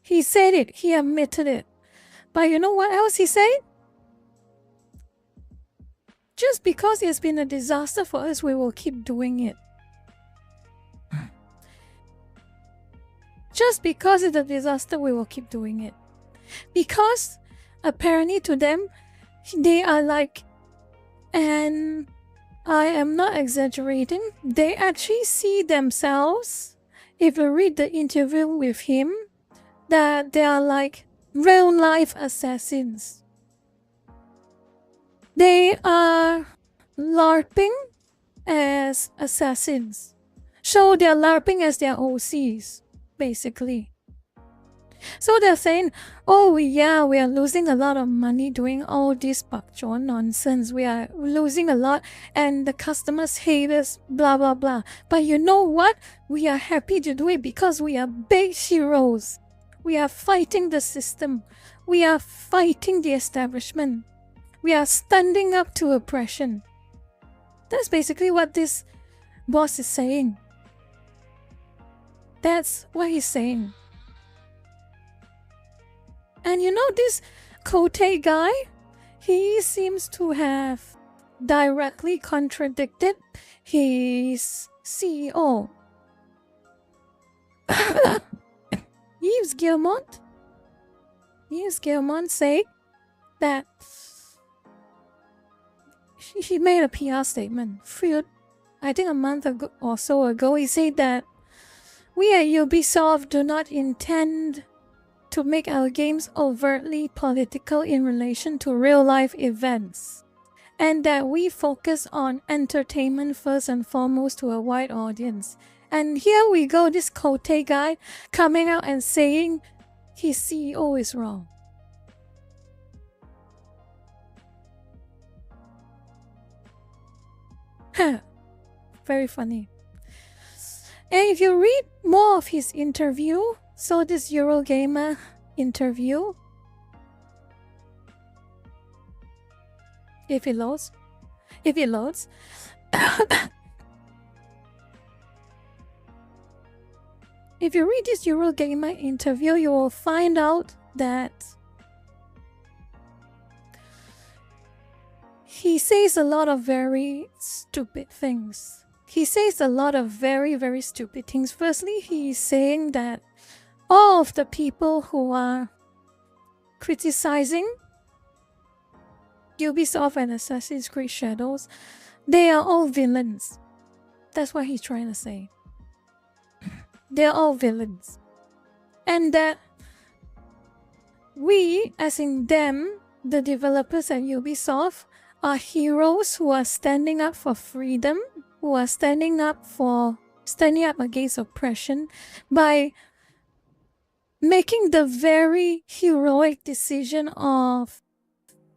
He said it. He admitted it. But you know what else he said? Just because it's been a disaster for us, we will keep doing it. just because it's a disaster, we will keep doing it. Because apparently to them, they are like, and I am not exaggerating, they actually see themselves, if you read the interview with him, that they are like real life assassins. They are LARPing as assassins. So they're LARPing as their OCs, basically. So they're saying, oh yeah, we are losing a lot of money doing all this bakchor nonsense. We are losing a lot and the customers hate us, blah blah blah. But you know what? We are happy to do it because we are big heroes. We are fighting the system. We are fighting the establishment. We are standing up to oppression. That's basically what this boss is saying. That's what he's saying. And you know this Kote guy? He seems to have directly contradicted his CEO. Yves Guillemot said that he made a PR statement. I think a month ago or so ago, he said that we at Ubisoft do not intend to make our games overtly political in relation to real-life events, and that we focus on entertainment first and foremost to a wide audience. And here we go, this Kote guy coming out and saying his CEO is wrong. Very funny. And if you read more of his interview, so this Eurogamer interview, if it loads, if you read this Eurogamer interview, you will find out that he says a lot of very stupid things. He says a lot of very, very stupid things. Firstly, he's saying that all of the people who are criticizing Ubisoft and Assassin's Creed Shadows, they are all villains. That's what he's trying to say. They're all villains. And that we, as in them, the developers at Ubisoft, are heroes who are standing up for freedom, who are standing up against oppression by making the very heroic decision of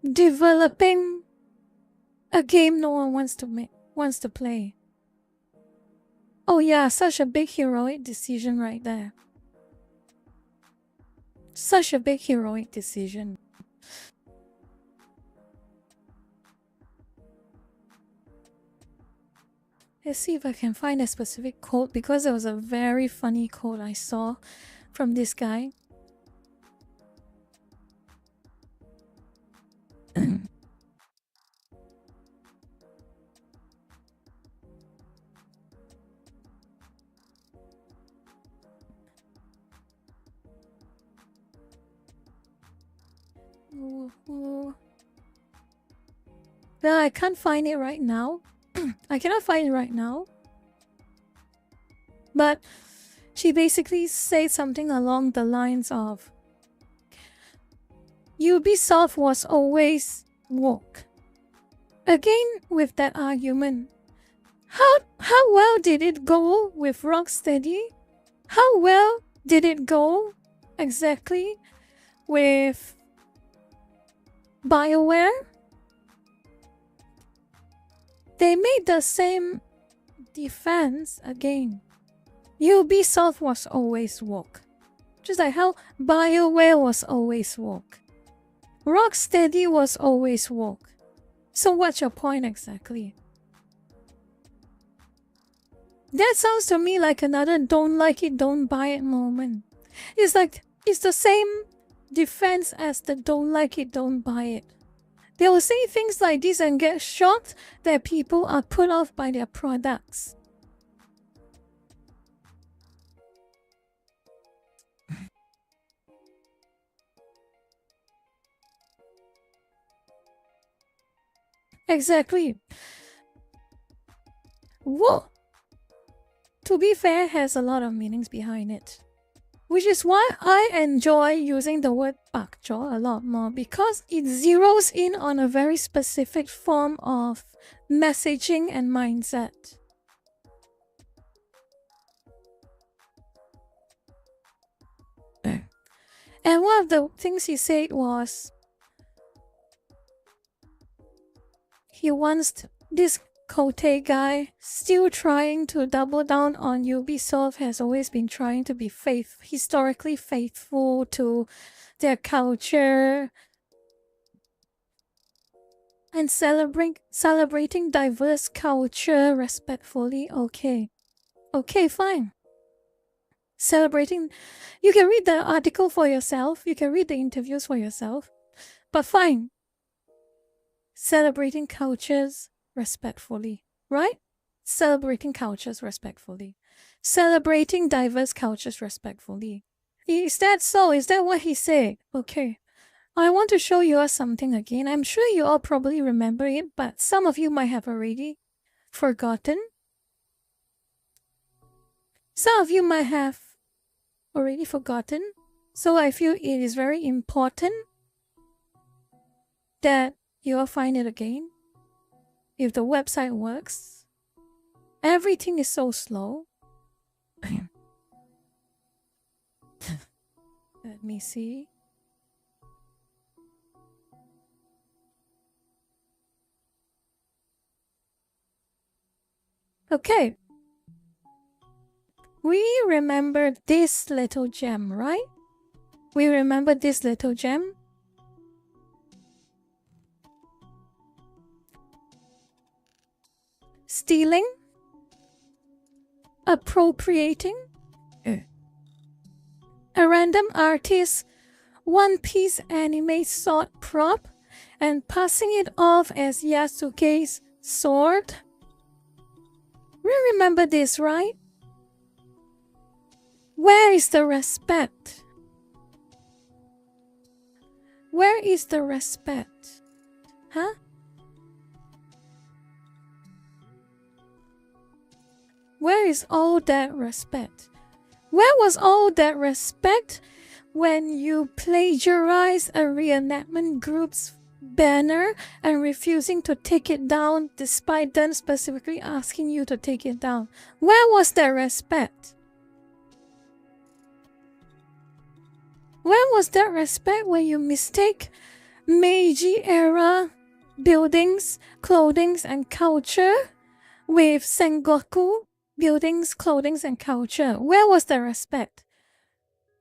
developing a game no one wants to play. Oh yeah, such a big heroic decision right there. Such a big heroic decision. Let's see if I can find a specific quote, because there was a very funny quote I saw from this guy. Well, I can't find it right now. I cannot find it right now. But she basically said something along the lines of, Ubisoft was always woke. Again with that argument. How well did it go with Rocksteady? How well did it go exactly with BioWare? They made the same defense again. Ubisoft was always woke. Just like how BioWare was always woke. Rocksteady was always woke. So what's your point exactly? That sounds to me like another don't like it, don't buy it moment. It's like, it's the same defense as the don't like it, don't buy it. They will say things like this and get shocked that people are put off by their products. Exactly. Whoa. To be fair, has a lot of meanings behind it. Which is why I enjoy using the word bakjo a lot more, because it zeroes in on a very specific form of messaging and mindset. And one of the things he said was he wants this Kote guy still trying to double down on Ubisoft has always been trying to be historically faithful to their culture and celebrating diverse culture respectfully. Okay, fine. Celebrating, you can read the article for yourself, you can read the interviews for yourself, but fine. Celebrating cultures respectfully, right? Celebrating cultures respectfully. Celebrating diverse cultures respectfully. Is that so? Is that what he said? Okay. I want to show you all something again. I'm sure you all probably remember it, but some of you might have already forgotten. Some of you might have already forgotten. So I feel it is very important that you all find it again. If the website works, everything is so slow. Let me see. Okay. We remember this little gem, right? We remember this little gem? Stealing? Appropriating? A random artist One Piece anime sword prop and passing it off as Yasuke's sword? We remember this, right? Where is the respect? Where is the respect? Huh? Where is all that respect? Where was all that respect when you plagiarized a reenactment group's banner and refusing to take it down despite them specifically asking you to take it down? Where was that respect? Where was that respect when you mistake Meiji era buildings, clothings, and culture with Sengoku buildings, clothings, and culture? Where was the respect?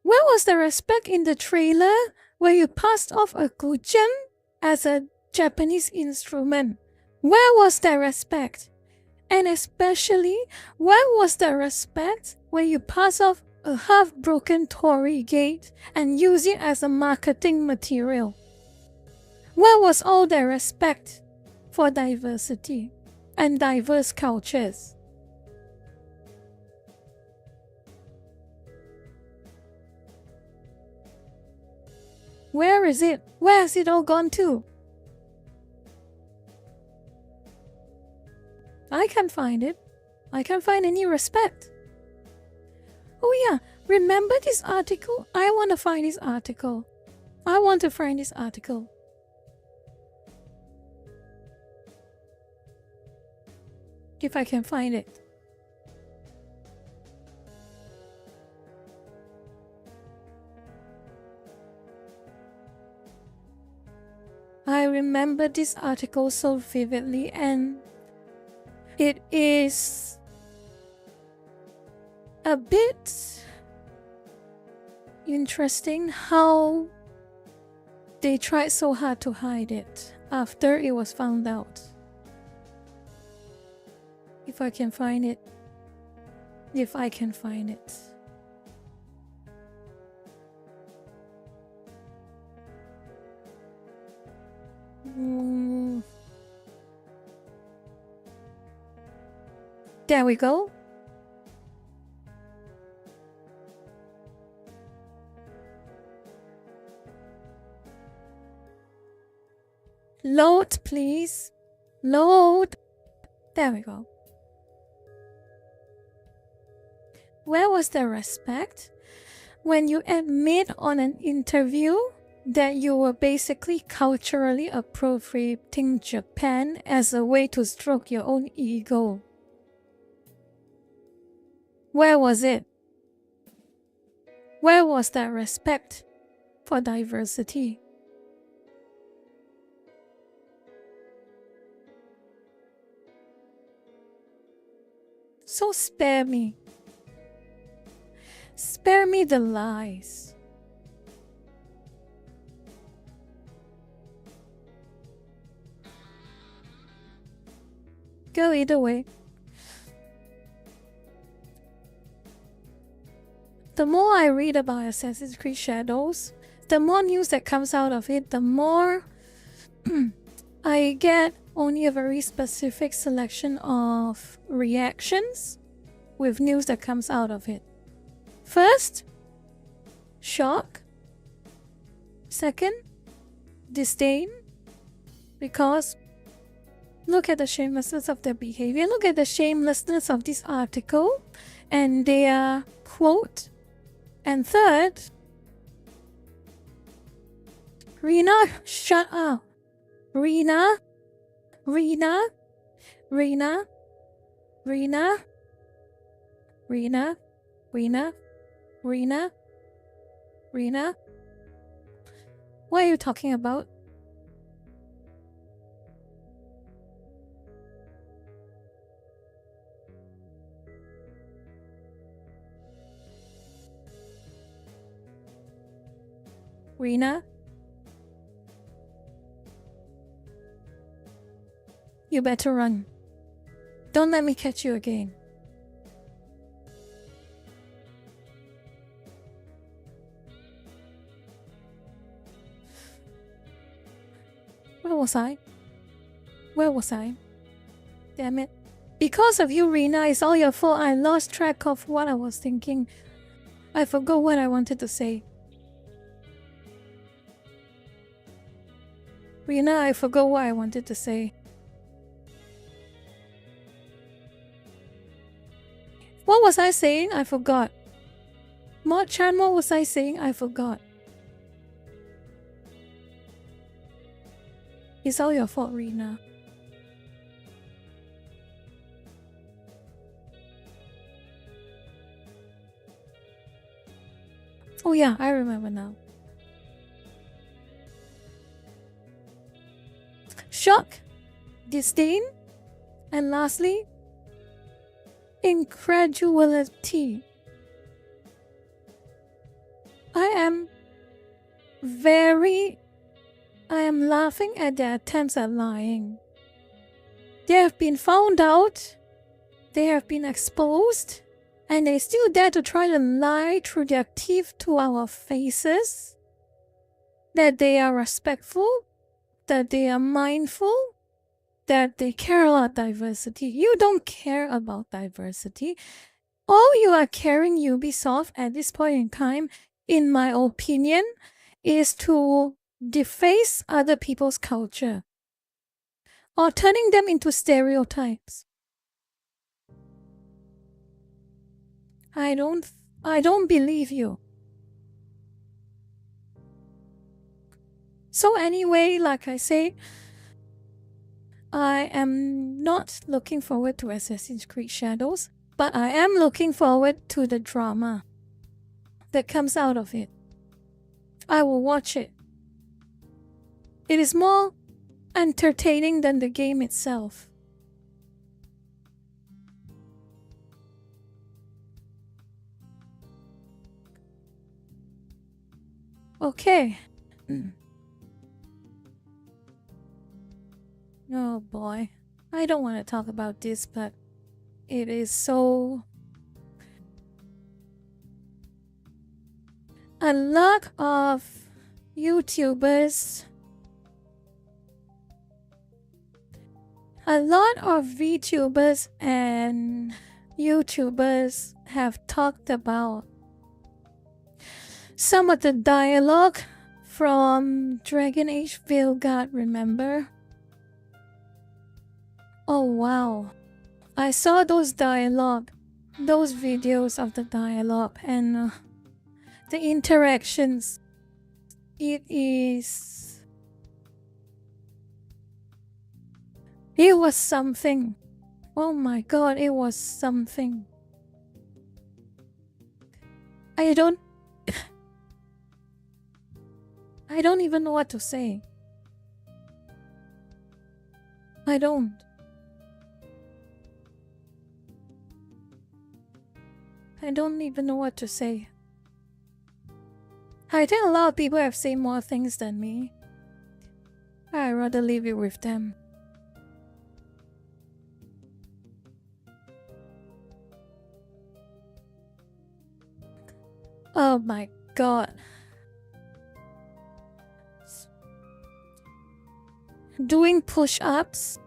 Where was the respect in the trailer where you passed off a guzheng as a Japanese instrument? Where was the respect? And especially, where was the respect when you pass off a half-broken torii gate and use it as a marketing material? Where was all the respect for diversity and diverse cultures? Where is it? Where has it all gone to? I can't find it. I can't find any respect. Oh yeah, remember this article? I want to find this article. I want to find this article. If I can find it. I remember this article so vividly, and it is a bit interesting how they tried so hard to hide it after it was found out. If I can find it. If I can find it. There we go. Load, please. Load. There we go. Where was the respect when you admit on an interview that you were basically culturally appropriating Japan as a way to stroke your own ego? Where was it? Where was that respect for diversity? So spare me. Spare me the lies. Go either way. The more I read about Assassin's Creed Shadows, the more news that comes out of it, the more I get only a very specific selection of reactions with news that comes out of it. First, shock. Second, disdain. Because look at the shamelessness of their behavior. Look at the shamelessness of this article and their quote. And third, Rena, shut up. Rena, Rena, Rena, Rena, Rena, Rena, Rena, Rena. What are you talking about? Rena? You better run. Don't let me catch you again. Where was I? Where was I? Damn it. Because of you, Rena, it's all your fault. I lost track of what I was thinking. I forgot what I wanted to say. Rena, I forgot what I wanted to say. What was I saying? I forgot. Mod-chan, what was I saying? I forgot. It's all your fault, Rena. Oh yeah, I remember now. Shock, disdain, and lastly, incredulity. I am laughing at their attempts at lying. They have been found out, they have been exposed, and they still dare to try to lie through their teeth to our faces that they are respectful, that they are mindful, that they care about diversity. You don't care about diversity. All you are caring, Ubisoft, at this point in time, in my opinion, is to deface other people's culture or turning them into stereotypes. I don't believe you. So anyway, like I say, I am not looking forward to Assassin's Creed Shadows, but I am looking forward to the drama that comes out of it. I will watch it. It is more entertaining than the game itself. Okay. Oh boy. I don't want to talk about this, but it is so... A lot of YouTubers, a lot of VTubers and YouTubers have talked about some of the dialogue from Dragon Age Veilguard, remember? Oh wow. I saw those videos of the dialogue and the interactions. It was something. Oh my god, it was something. I don't even know what to say. I don't even know what to say. I think a lot of people have said more things than me. I'd rather leave it with them. Oh my god. Doing push-ups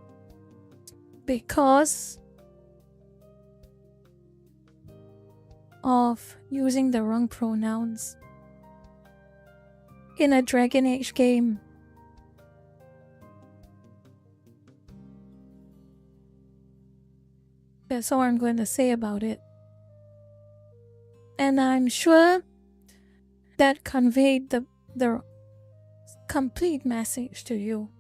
because of using the wrong pronouns in a Dragon Age game. That's all I'm going to say about it. And I'm sure that conveyed the complete message to you.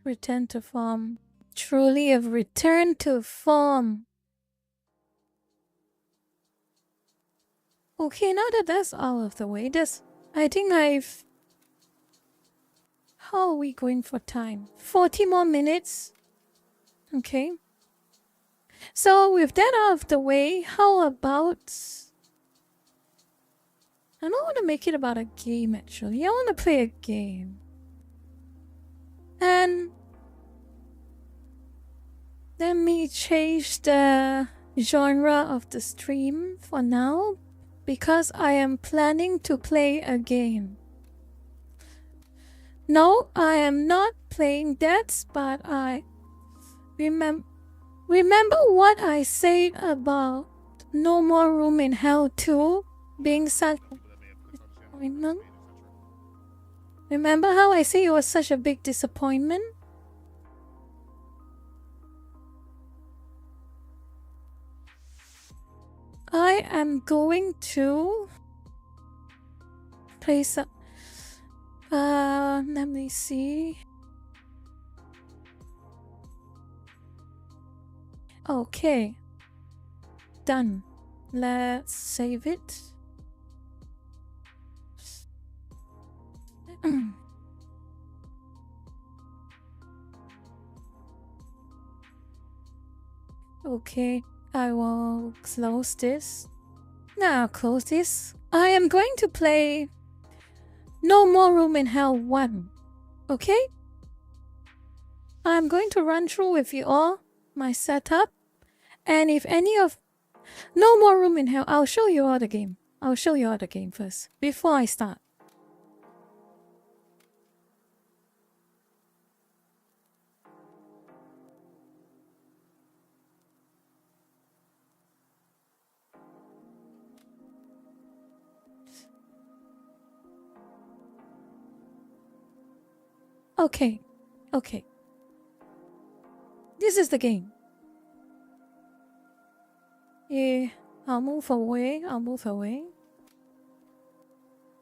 Return to form. Truly a return to form. Okay, now that that's out of the way, I think how are we going for time? 40 more minutes? Okay. So with that out of the way, how about... I don't want to make it about a game actually. I want to play a game. And let me change the genre of the stream for now, because I am planning to play a game. No, I am not playing that, but I remember what I said about No More Room in Hell 2 being such a disappointment? Remember how I say it was such a big disappointment? I am going to play some... let me see. Okay. Done. Let's save it. Okay, I will close this. Now close this. I am going to play No More Room in Hell 1. Okay? I'm going to run through with you all my setup. And if any of No More Room in Hell, I'll show you all the game. I'll show you all the game first before I start. Okay. This is the game. Yeah, I'll move away.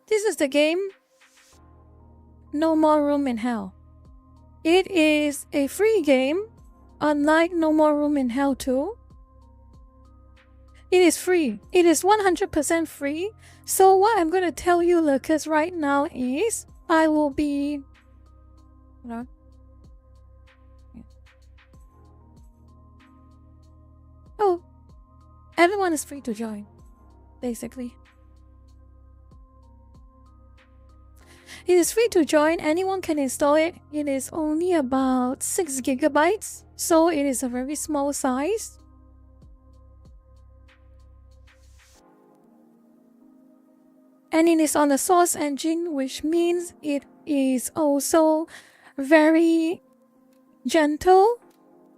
This is the game. No More Room in Hell. It is a free game, unlike No More Room in Hell 2. It is free. It is 100% free. So what I'm going to tell you, Lucas, right now is I will be... Hold on. Oh, everyone is free to join, basically. It is free to join. Anyone can install it. It is only about 6 gigabytes, so it is a very small size. And it is on the Source engine, which means it is also very gentle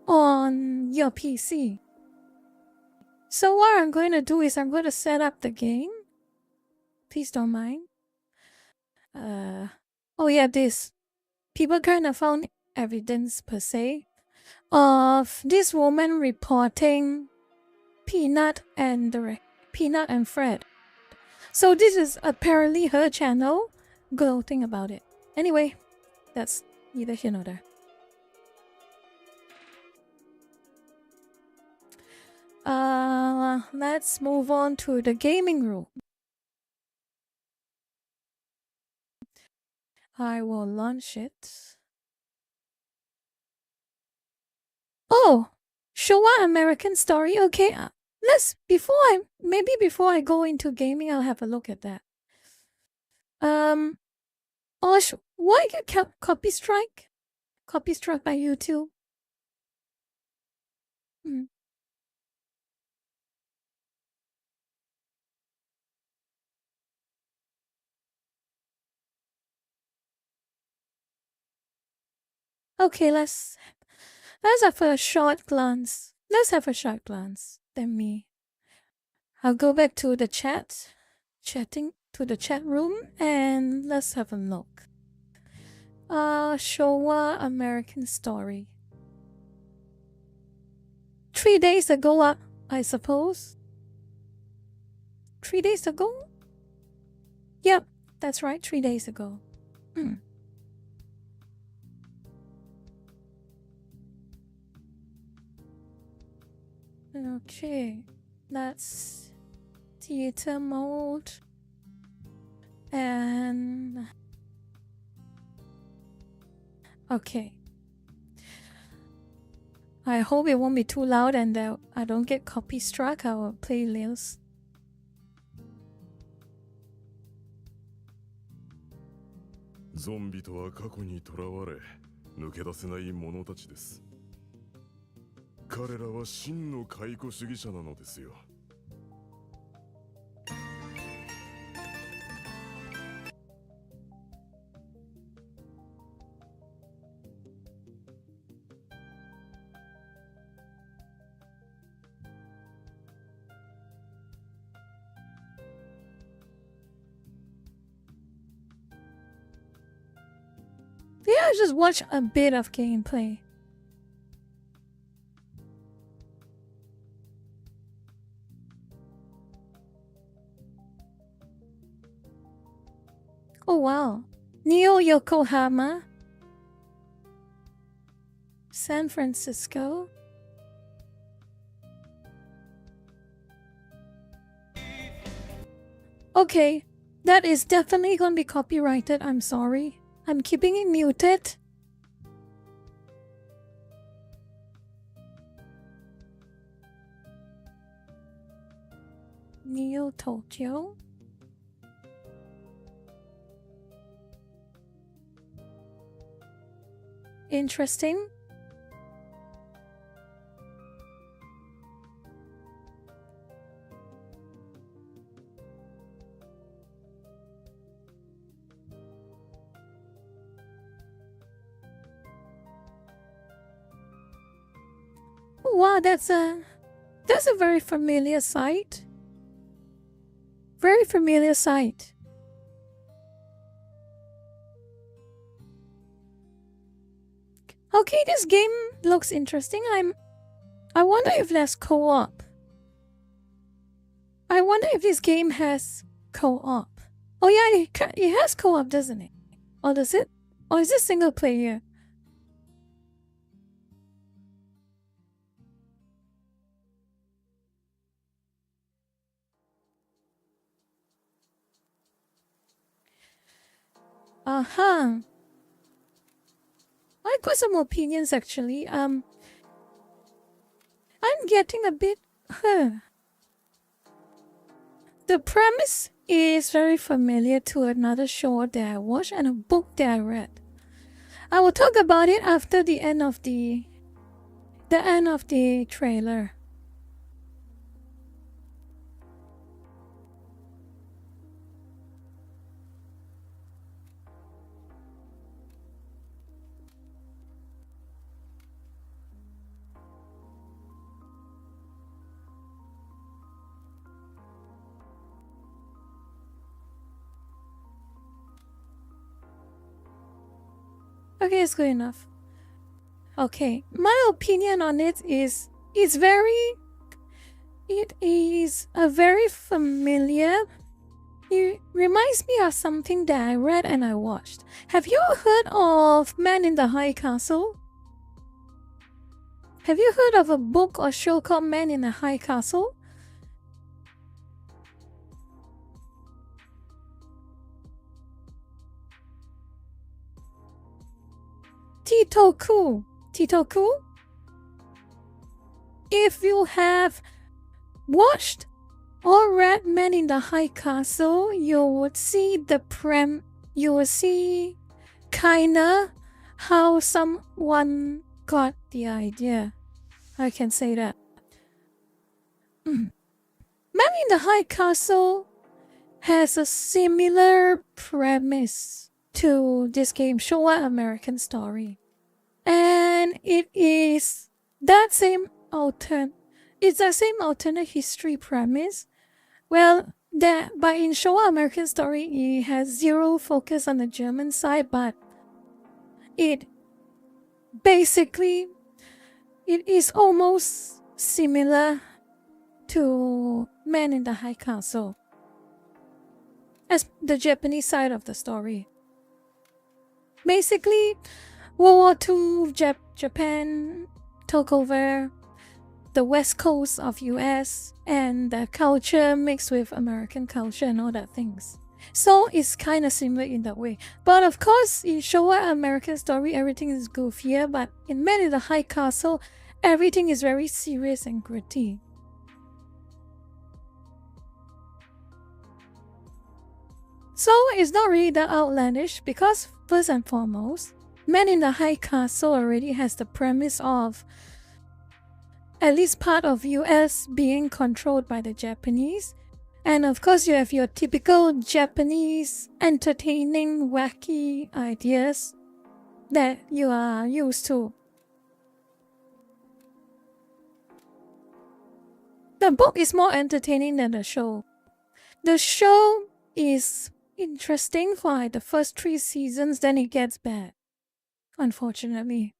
on your PC. So what I'm going to do is I'm going to set up the game. Please don't mind. Oh yeah, this. People kind of found evidence per se of this woman reporting Peanut and Fred. So this is apparently her channel gloating about it. Anyway, that's neither here nor there. Let's move on to the gaming room. I will launch it. Oh, Showa American Story. Okay, before I go into gaming, I'll have a look at that. Why get copy strike? Copy struck by YouTube. Okay, let's have a short glance. Then me. I'll go back to the chatting to the chat room, and let's have a look. Showa American Story. 3 days ago, I suppose. 3 days ago? Yep, that's right, 3 days ago. Okay, that's theater mode. And okay. I hope it won't be too loud and that I don't get copy struck our playlist. Zombie とは過去に囚われ、抜け出せない者たちです。彼らは真の解雇主義者なのですよ。Yeah, I just watched a bit of gameplay. Oh wow. Neo Yokohama. San Francisco. Okay, that is definitely gonna be copyrighted, I'm sorry. I'm keeping it muted. Neo Tokyo. Interesting. Wow, that's a very familiar sight. Very familiar sight. Okay, this game looks interesting. I wonder if there's co-op. I wonder if this game has co-op. Oh yeah, it has co-op, doesn't it? Or does it? Or is it single player? I got some opinions actually. I'm getting a bit. The premise is very familiar to another show that I watched and a book that I read. I will talk about it after the end of the trailer. Okay, it's good enough. Okay, my opinion on it is it is a very familiar. It reminds me of something that I read and I watched. Have you heard of Man in the High Castle? Have you heard of a book or show called Man in the High Castle? Titoku. If you have watched or read Man in the High Castle, you would see you will see kinda how someone got the idea. I can say that. Man in the High Castle has a similar premise to this game, Showa American Story. And it is that same alternate history premise. Well, but in Showa American Story, it has zero focus on the German side, but it is almost similar to Man in the High Castle as the Japanese side of the story. Basically, World War II, Japan took over the west coast of US and the culture mixed with American culture and all that things. So it's kind of similar in that way. But of course, in Showa American Story, everything is goofier, but in Man in the High Castle, everything is very serious and gritty. So it's not really that outlandish because, first and foremost, Man in the High Castle already has the premise of at least part of US being controlled by the Japanese. And of course, you have your typical Japanese entertaining, wacky ideas that you are used to. The book is more entertaining than the show. The show is interesting for like the first 3 seasons, then it gets bad. Unfortunately.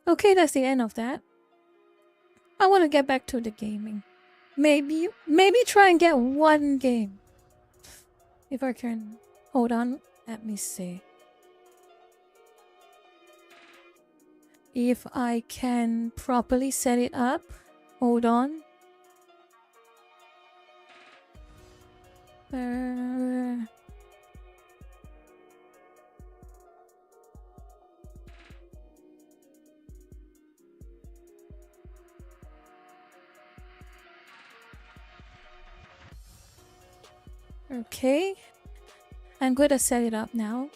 Okay, that's the end of that. I want to get back to the gaming. Maybe try and get one game. If I can. Hold on, let me see. If I can properly set it up. Hold on. Okay. I'm going to set it up now.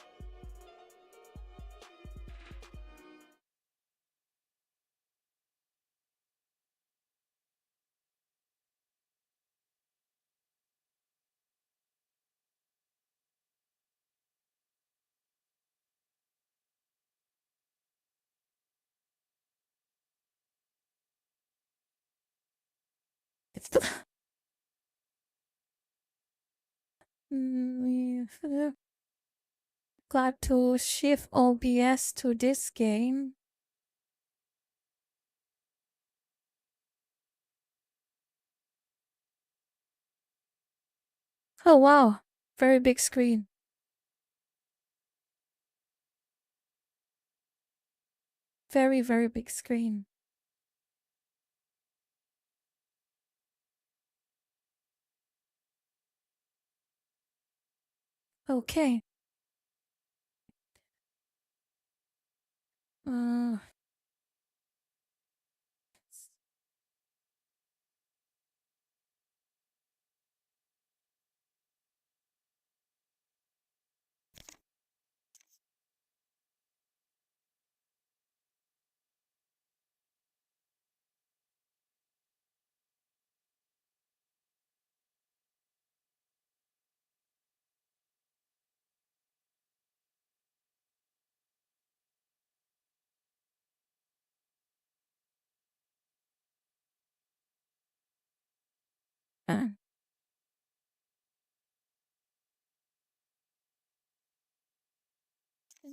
Glad to shift OBS to this game. Oh wow, very big screen. Very, very big screen. Okay.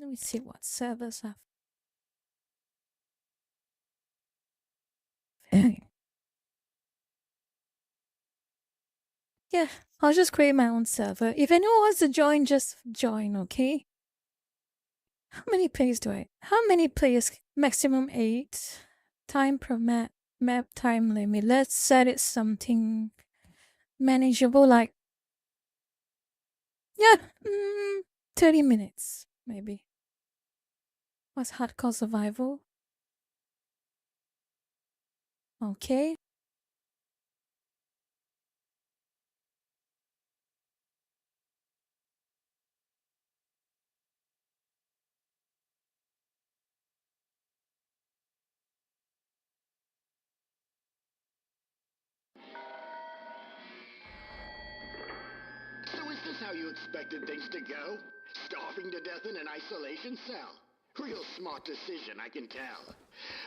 Let me see what servers have. Yeah, I'll just create my own server. If anyone wants to join, just join, okay? How many players do I? How many players? Maximum 8. Time per map time limit. Let's set it something manageable, like 30 minutes maybe. What's hardcore survival? Okay. So is this how you expected things to go? Starving to death in an isolation cell? Real smart decision, I can tell.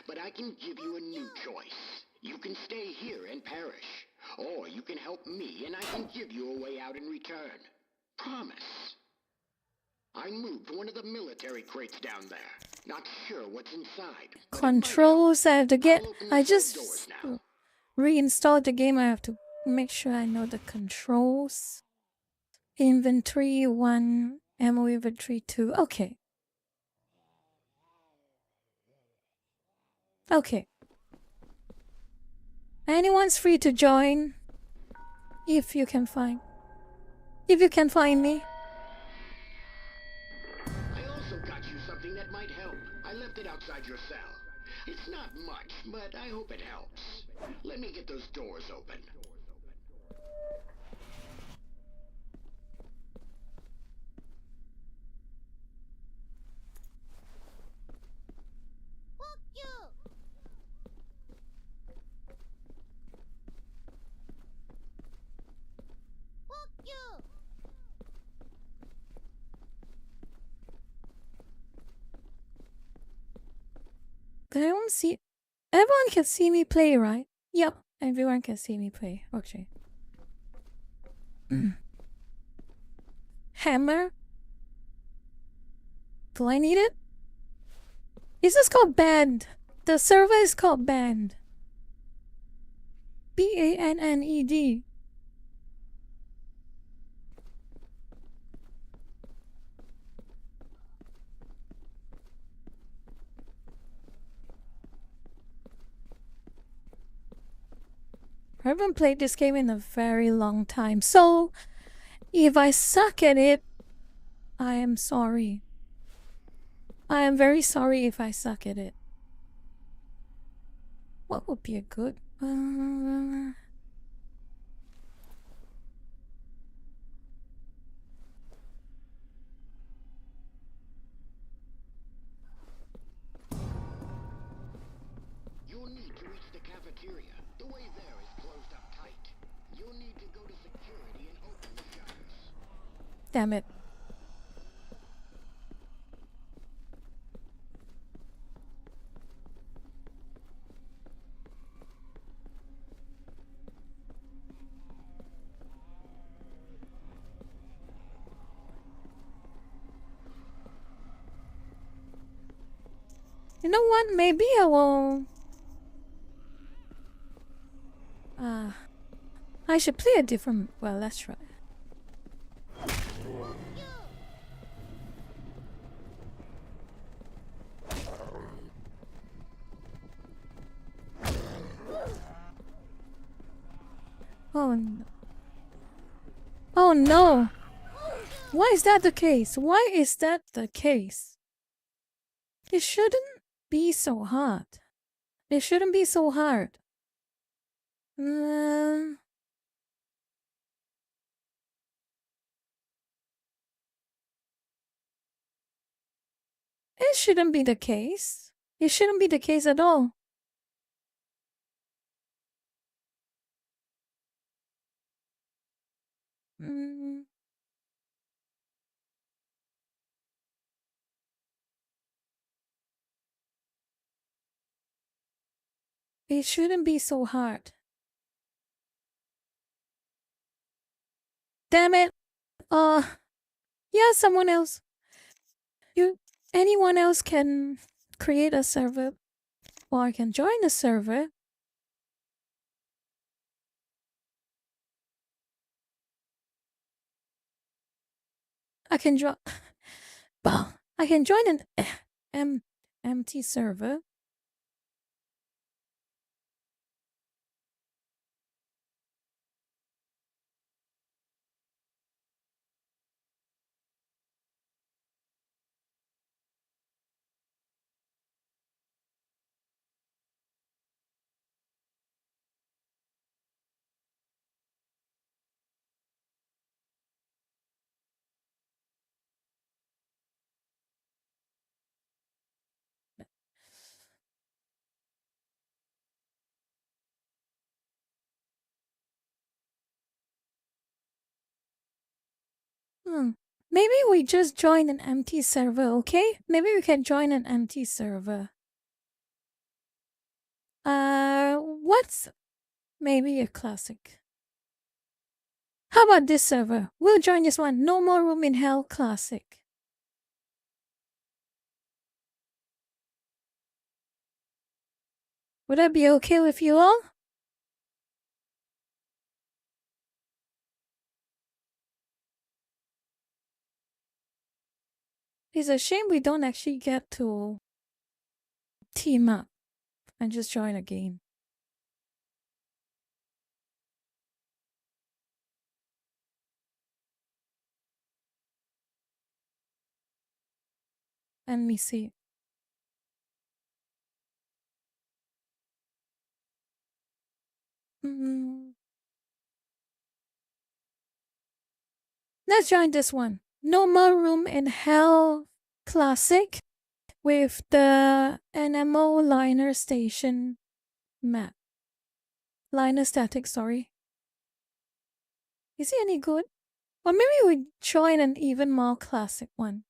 But I can give you a new choice. You can stay here and perish. Or you can help me and I can give you a way out in return. Promise. I moved one of the military crates down there. Not sure what's inside. Controls I have to get. I just reinstalled the game. I have to make sure I know the controls. Inventory 1, ammo inventory 2. Okay. Okay. Anyone's free to join. If you can find me. I also got you something that might help. I left it outside your cell. It's not much, but I hope it helps. Let me get those doors open. But I don't see. Everyone can see me play, right? Yep, everyone can see me play. Okay. Hammer? Do I need it? Is this called banned? The server is called banned. BANNED. I haven't played this game in a very long time, so if I suck at it, I am sorry. I am very sorry if I suck at it. What would be a good... You'll need to reach the cafeteria. The way there is closed up tight. You'll need to go to security and open the shutters. Damn it. You know what? Maybe I will... I should play a different... Well, let's try. Oh no. Oh no! Why is that the case? Why is that the case? It shouldn't be so hard. It shouldn't be so hard. It shouldn't be the case. It shouldn't be the case at all. It shouldn't be so hard. Damn it. Yeah, someone else. anyone else can create a server or can join a server. I can join. I can join an empty server. Maybe we just join an empty server, okay? Maybe we can join an empty server. What's maybe a classic? How about this server? We'll join this one. No More Room in Hell Classic. Would that be okay with you all? It's a shame we don't actually get to team up and just join a game. Let me see. Let's join this one. No More Room in Hell Classic with the NMO Liner Station map. Liner Static, sorry. Is he any good? Or maybe we join an even more classic one.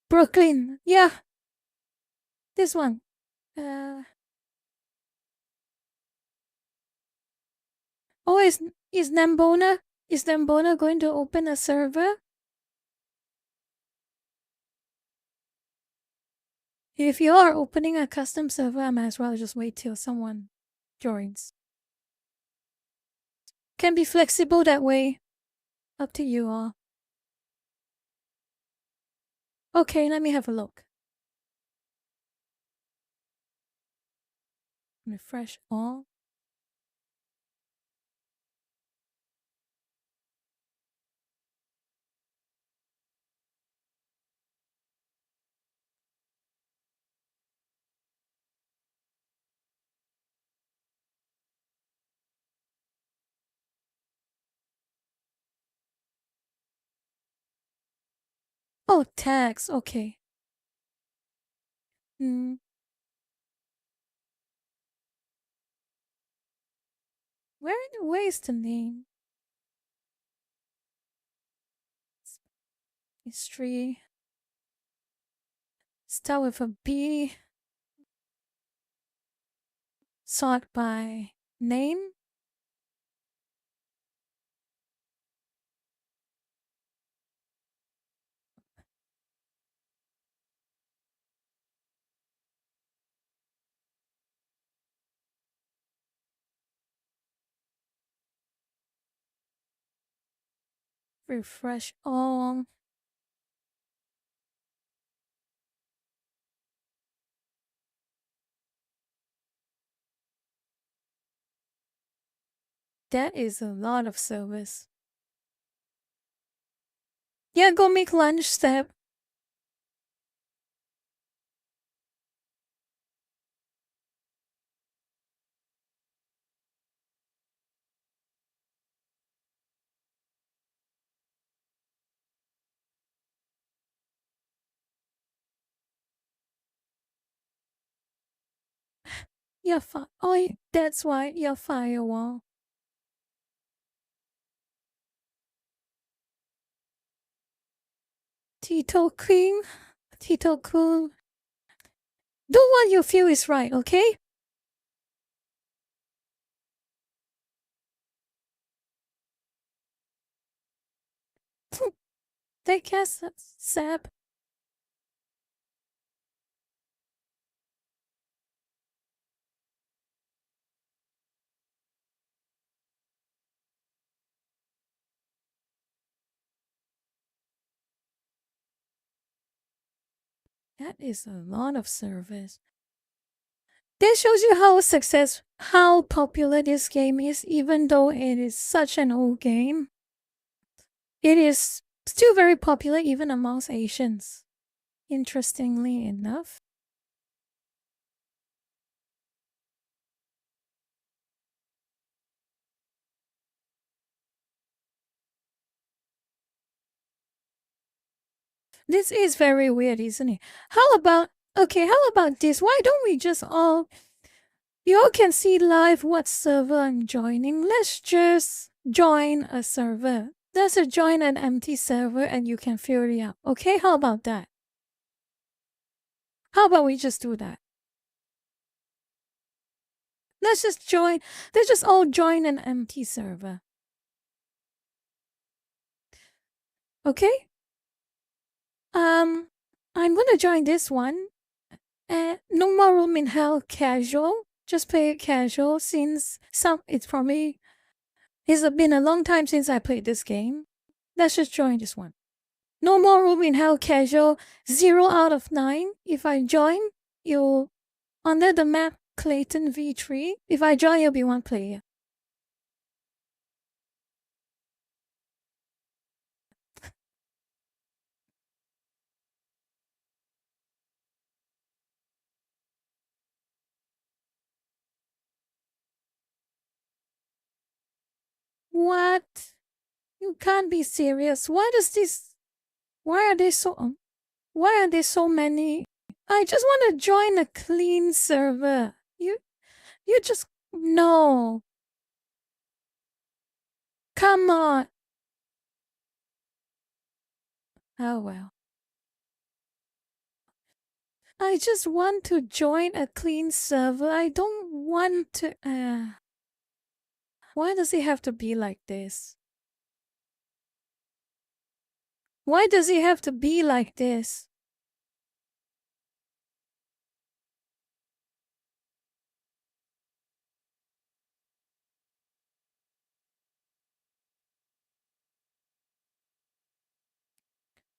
Brooklyn, yeah. This one. Oh, is Nambona going to open a server? If you are opening a custom server, I might as well just wait till someone joins. Can be flexible that way. Up to you all. Okay, let me have a look. Refresh all. Oh, tags. Okay. Where is the name? History. Start with a B. Sort by name. Refresh all. That is a lot of service. Yeah, go make lunch, Step. You're oh, that's why you're firewall. Tito Queen. Tito Queen. Do what you feel is right, okay? Take care, Sab. That is a lot of service. This shows you how popular this game is, even though it is such an old game. It is still very popular even amongst Asians, interestingly enough. This is very weird, isn't it? How about this? Why don't we just all... You all can see live what server I'm joining. Let's just join a server. Let's just join an empty server and you can fill it up. Okay, how about that? How about we just do that? Let's just all join an empty server. Okay? I'm gonna join this one. No more room in hell casual. Just play it casual since it's been a long time since I played this game. Let's just join this one. No more room in hell casual. 0 out of 9. If I join, you'll under the map Clayton V3. If I join, you'll be 1 player. What? You can't be serious. Why are there so many? I just want to join a clean server. You just... No. Come on. Oh well. I just want to join a clean server. I don't want to... Why does it have to be like this? Why does it have to be like this?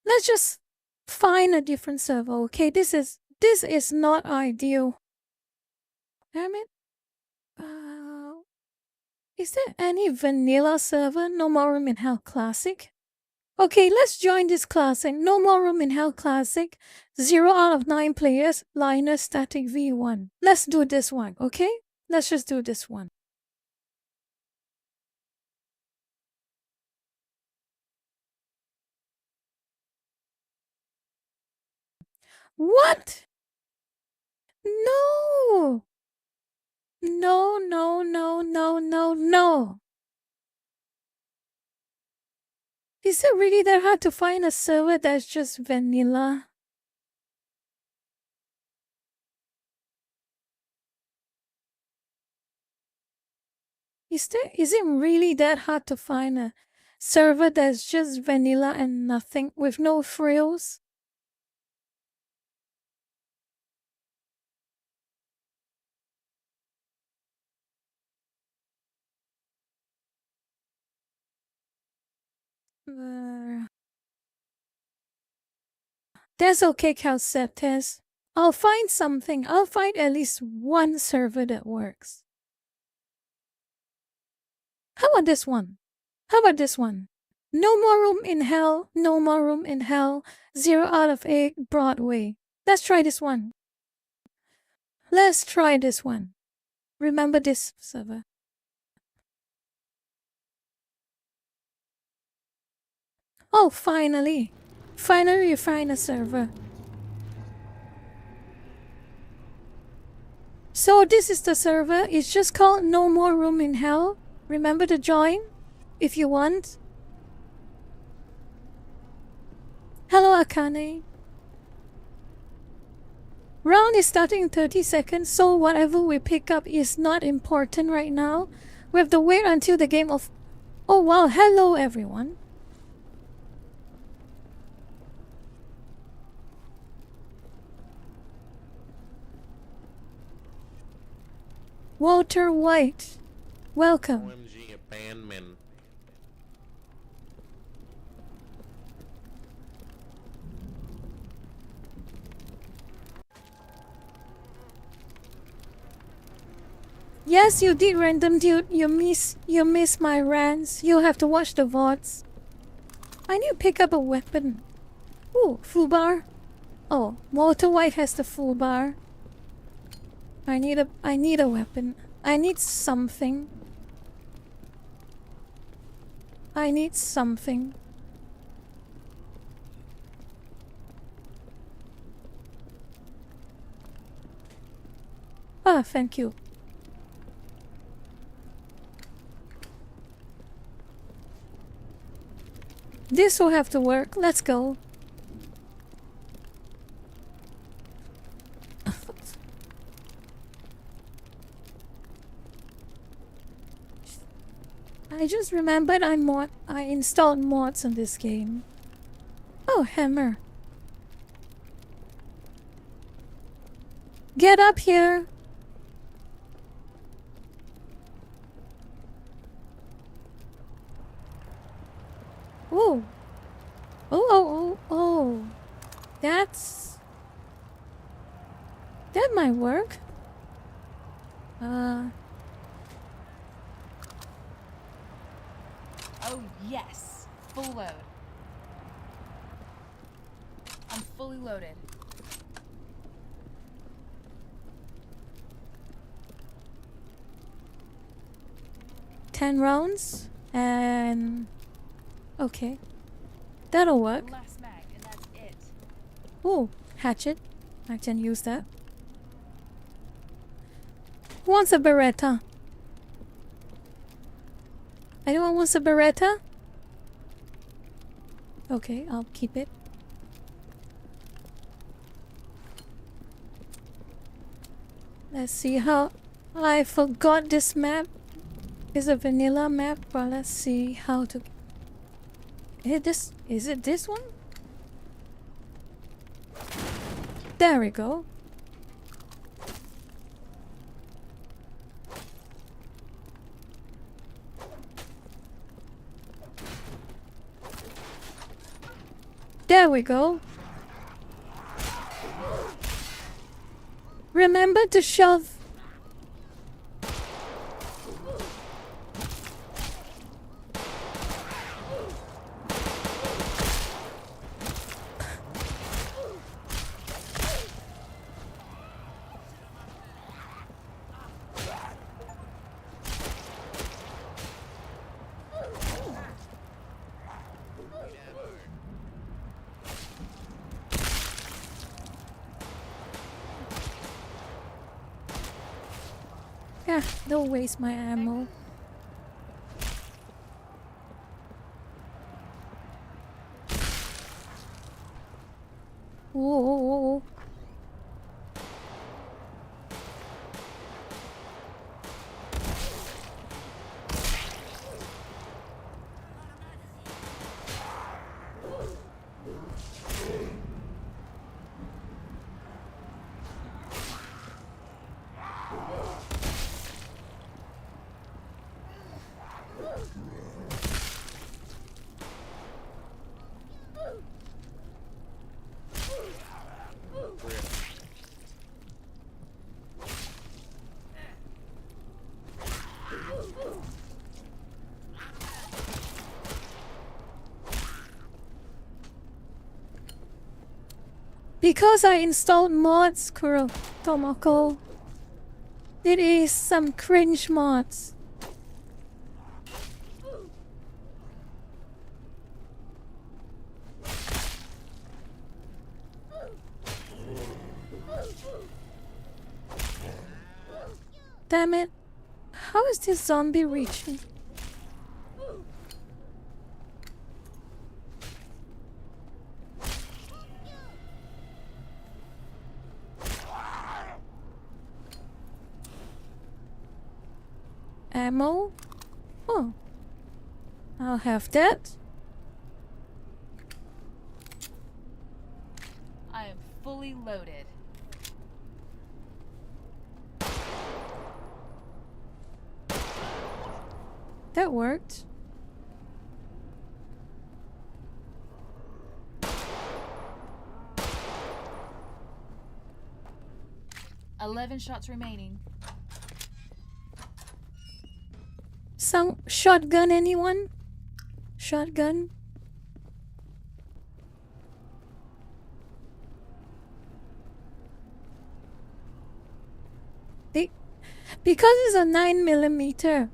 Let's just find a different server, okay? This is not ideal. Damn it. Is there any vanilla server? No more room in hell classic? Okay, let's join this classic. No more room in hell classic. 0 out of 9 players. Linus static V1. Let's do this one, okay? Let's just do this one. What? No! No, no, no, no, no, no. Is it really that hard to find a server that's just vanilla? Is it really that hard to find a server that's just vanilla and nothing, with no frills? That's okay, Calceptes. I'll find something. I'll find at least one server that works. How about this one? How about this one? No more room in hell. No more room in hell. 0 out of 8 Broadway. Let's try this one. Let's try this one. Remember this server. Oh, finally. Finally you find a server. So this is the server. It's just called No More Room in Hell. Remember to join if you want. Hello, Akane. Round is starting in 30 seconds, so whatever we pick up is not important right now. We have to wait until the game of... Oh wow, hello everyone. Walter White, welcome. OMG, Banmin. Yes, you did, random dude. You miss my rants. You'll have to watch the VODs. I need to pick up a weapon. Ooh, full bar. Oh, Walter White has the full bar. I need a weapon. I need something. I need something. Ah, thank you. This will have to work. Let's go. I just remembered I installed mods on this game. Oh, hammer. Get up here. Oh. Oh. That might work. Oh yes, full load. I'm fully loaded. $10 rounds and okay, that'll work. Last mag, and that's it. Oh, hatchet. I can use that. Who wants a Beretta? Anyone wants a Beretta? Okay, I'll keep it. Let's see how... I forgot this map. It's a vanilla map, but let's see how to... Is it this one? There we go. There we go. Remember to shove. Yeah, don't waste my ammo. Whoa. Because I installed mods, Squirrel, Tomoko. It is some cringe mods. Damn it. How is this zombie reaching? Ammo? Oh. I'll have that. I am fully loaded. That worked. $11 shots remaining. Some shotgun, anyone? Shotgun? Because it's a 9mm,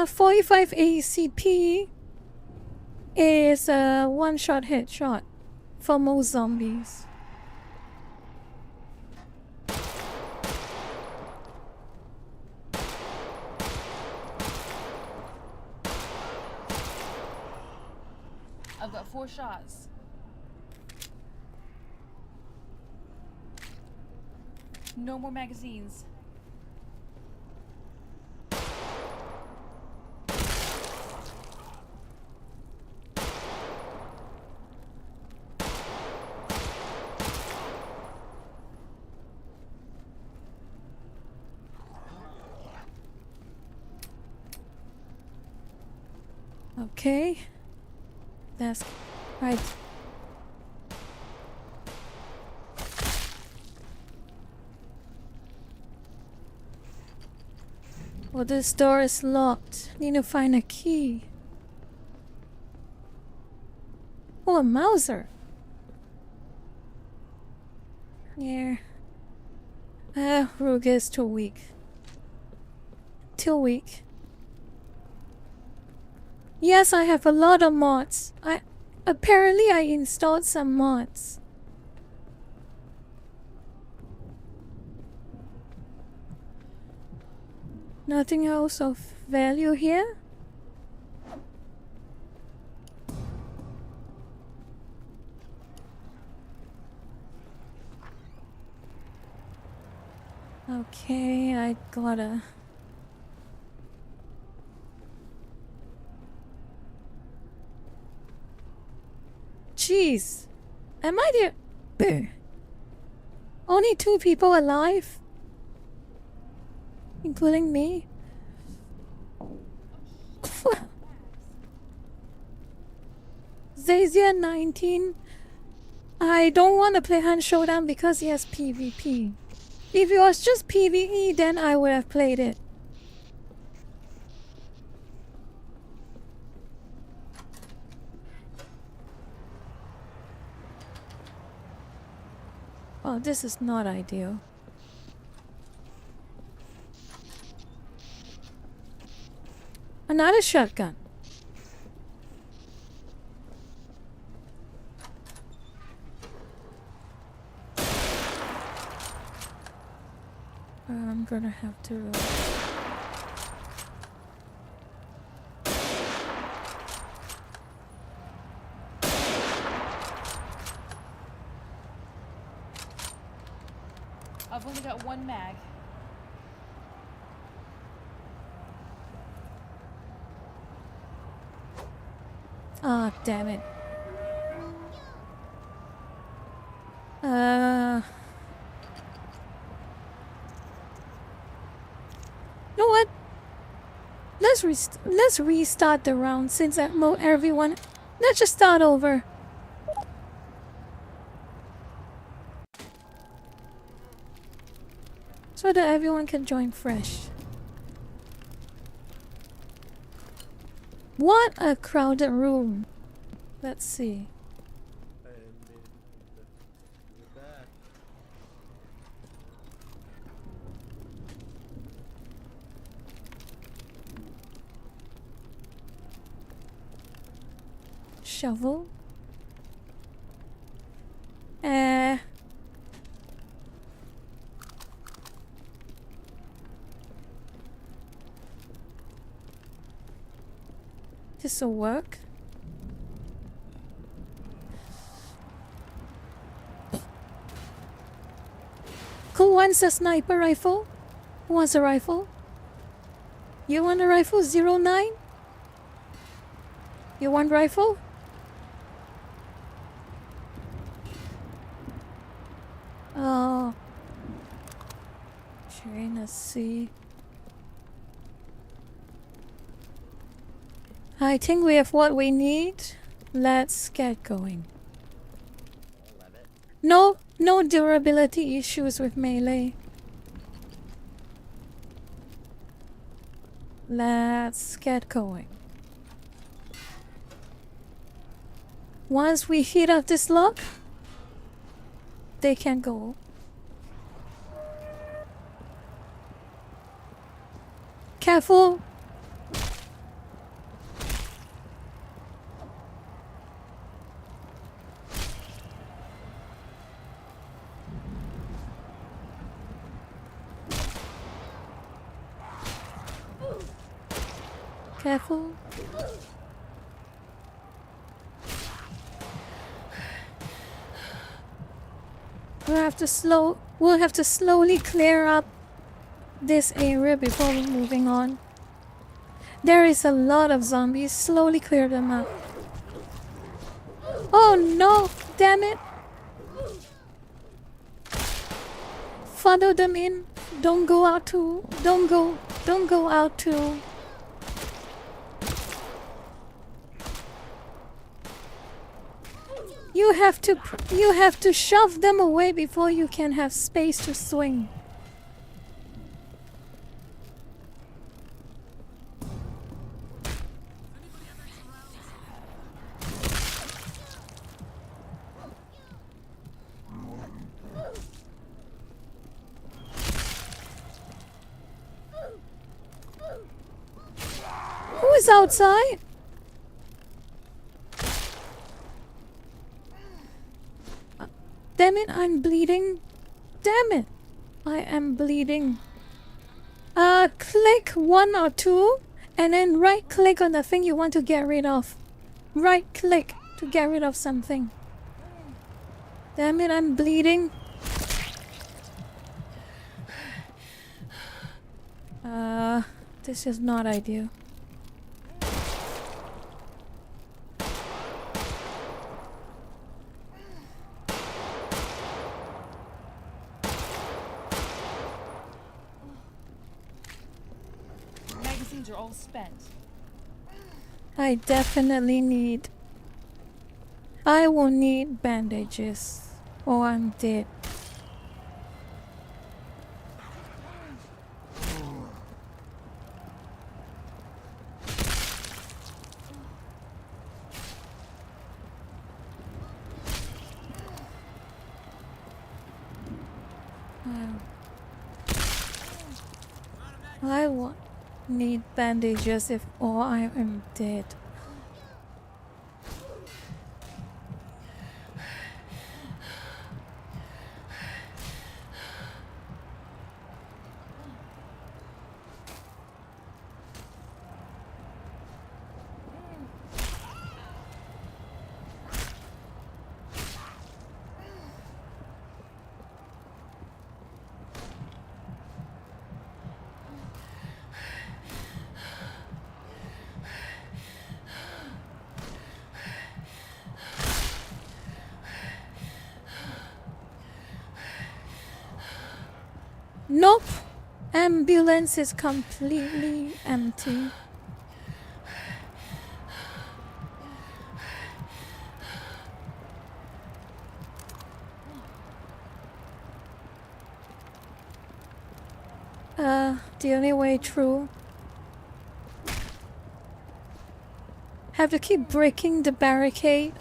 45 ACP is a one-shot headshot for most zombies. I've got 4 shots. No more magazines. Okay. That's right. Well, this door is locked. Need to find a key. Oh, a Mauser. Yeah. Ruger is too weak. Too weak. Yes, I have a lot of mods. Apparently I installed some mods. Nothing else of value here? Okay, I gotta... Jeez. Am I the... Only 2 people alive? Including me? Zazia 19. I don't want to play Hand Showdown because he has PvP. If it was just PvE, then I would have played it. Oh, this is not ideal. Another shotgun. I'm gonna have to roll. I've only got 1 mag. Ah, damn it. You know what? Let's restart the round since everyone. Let's just start over. So that everyone can join fresh. What a crowded room. Let's see. Shovel. This'll work. Who wants a sniper rifle? Who wants a rifle? You want a rifle? 09? You want rifle? Oh. Trying to see. I think we have what we need. Let's get going. No durability issues with melee. let's get going. Once we heat up this lock, they can go. Careful! Careful. We'll have to slowly clear up this area before we're moving on. There is a lot of zombies. Slowly clear them up. Oh no! Damn it! Funnel them in. Don't go out too. Don't go out too. You have to shove them away before you can have space to swing. Who is outside? Damn it, I'm bleeding. Damn it. I am bleeding. Click 1 or 2 and then right click on the thing you want to get rid of. Right click to get rid of something. Damn it, I'm bleeding. This is not ideal. Magazines are all spent. I definitely need... I will need bandages or I'm dead. I will need bandages if or I am dead. Nope! Ambulance is completely empty. The only way through. Have to keep breaking the barricade.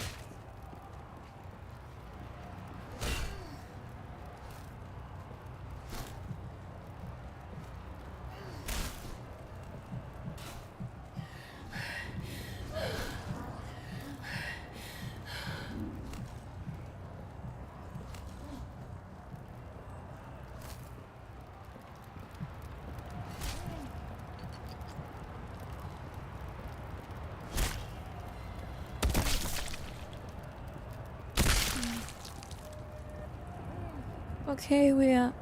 Okay, we'll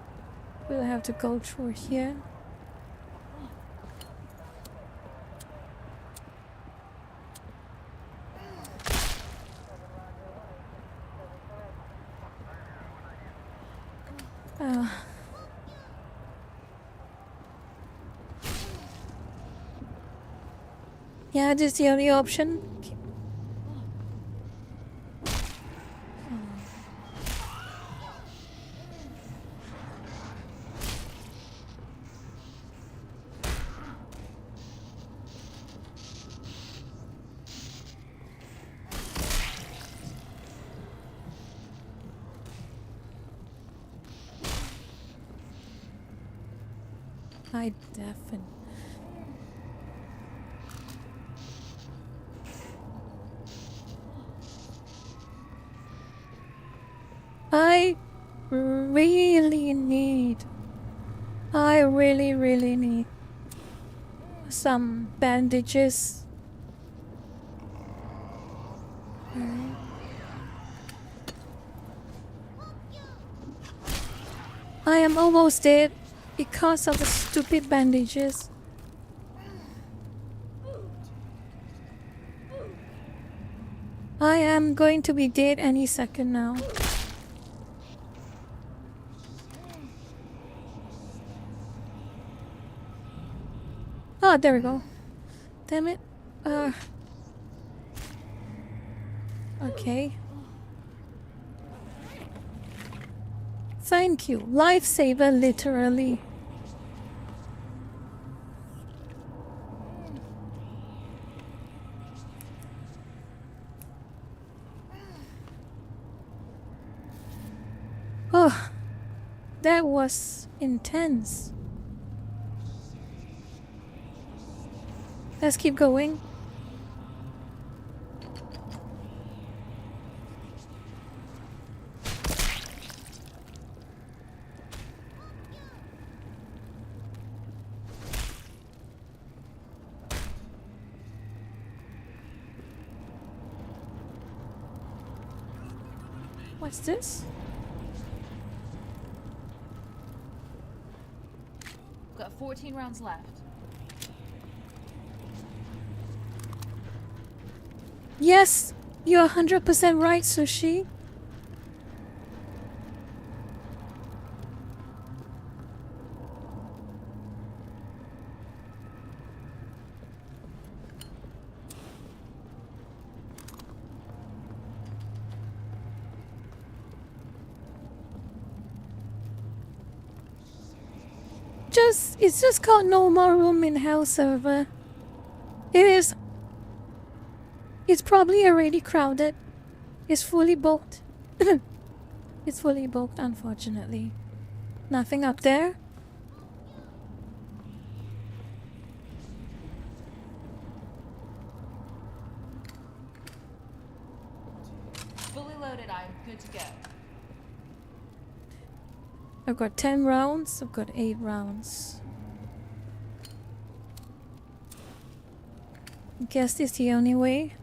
have to go through here. Yeah, this is the only option. I definitely. I really need. I really need some bandages. Alright. I am almost dead because of the stupid bandages. I am going to be dead any second now. Oh, there we go. Damn it. Okay. Thank you. Lifesaver, literally. Oh, that was intense. Let's keep going. What's this? Got 14 rounds left. Yes, you're 100% right, Sushi. It's just called no more room in hell server. It's probably already crowded. It's fully booked. It's fully booked, unfortunately. Nothing up there. Fully loaded, I'm good to go. I've got 10 rounds. I've got 8 rounds. I guess this is the only way.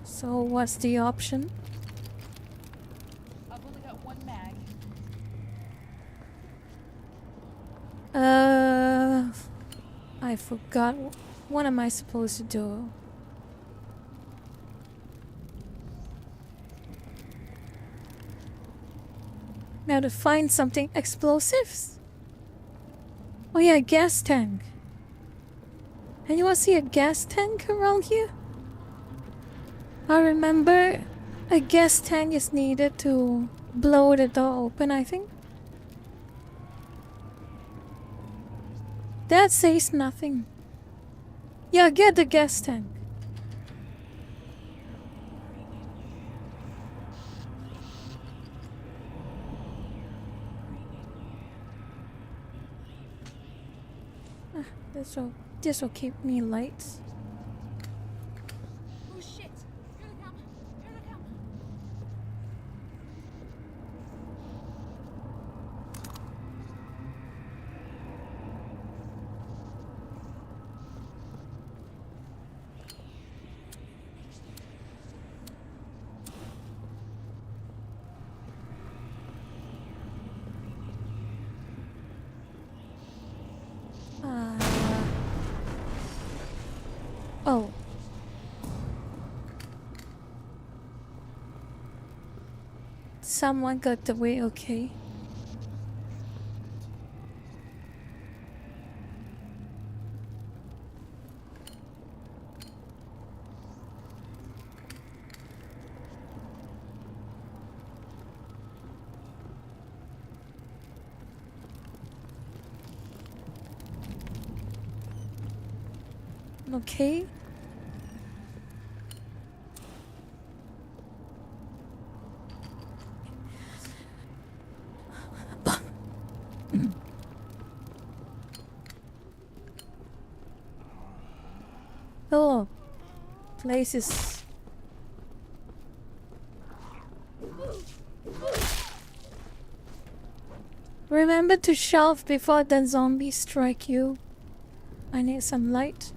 So what's the option? I've only got one mag. I forgot. What am I supposed to do? Now to find something explosives. Oh yeah, gas tank. Anyone see a gas tank around here? I remember a gas tank is needed to blow the door open, I think. That says nothing. Yeah, get the gas tank. This will keep me light. Oh shit! Here they come! Here they come! Oh. Someone got the way, okay. Okay. Oh, place is... Remember to shelf before the zombies strike you. I need some light.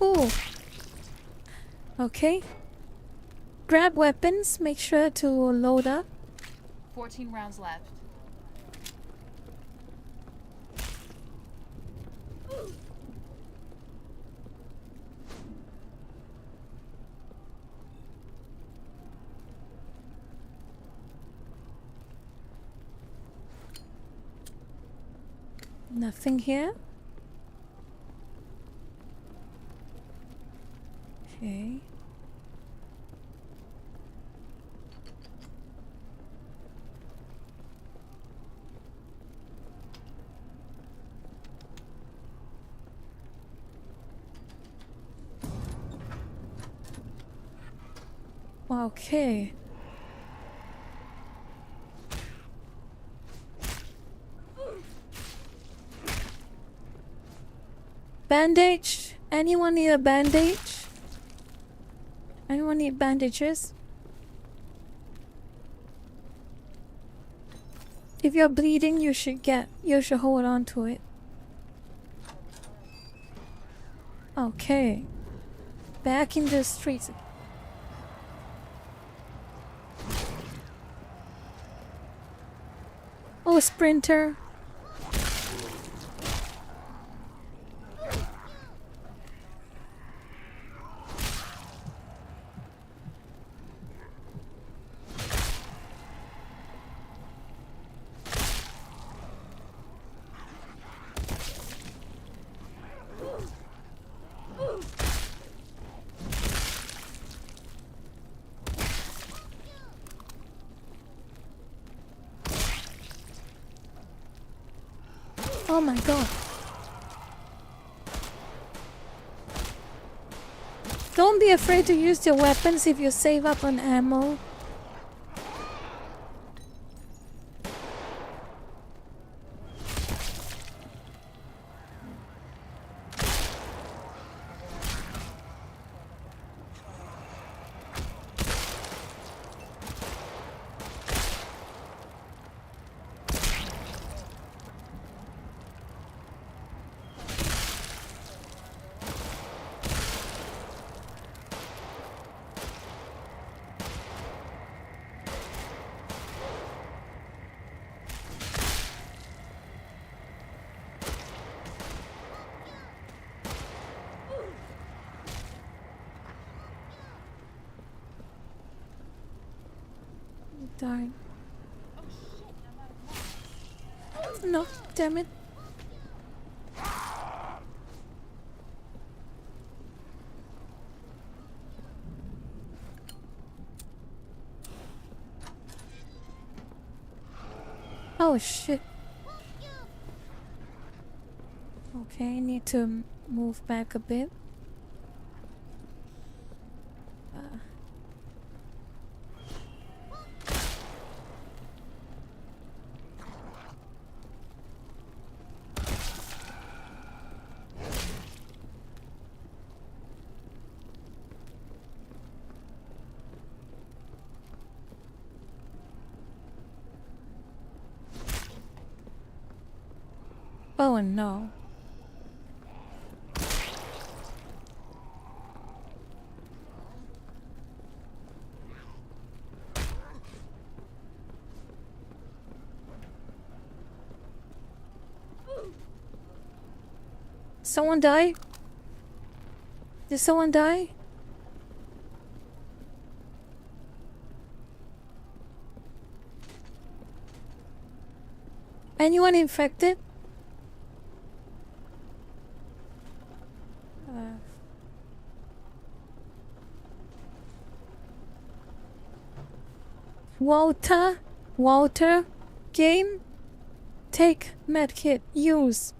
Ooh. Okay. Grab weapons, make sure to load up. 14 rounds left. Nothing here. Okay. Okay. Bandage? Anyone need a bandage? Anyone need bandages? If you're bleeding, you should hold on to it. Okay. Back in the streets. Oh, sprinter. Oh my god. Don't be afraid to use your weapons if you save up on ammo. Darn. No, damn it. Oh shit. Okay, I need to move back a bit. Oh no. Someone die? Did someone die? Anyone infected? Walter, game, take medkit, use.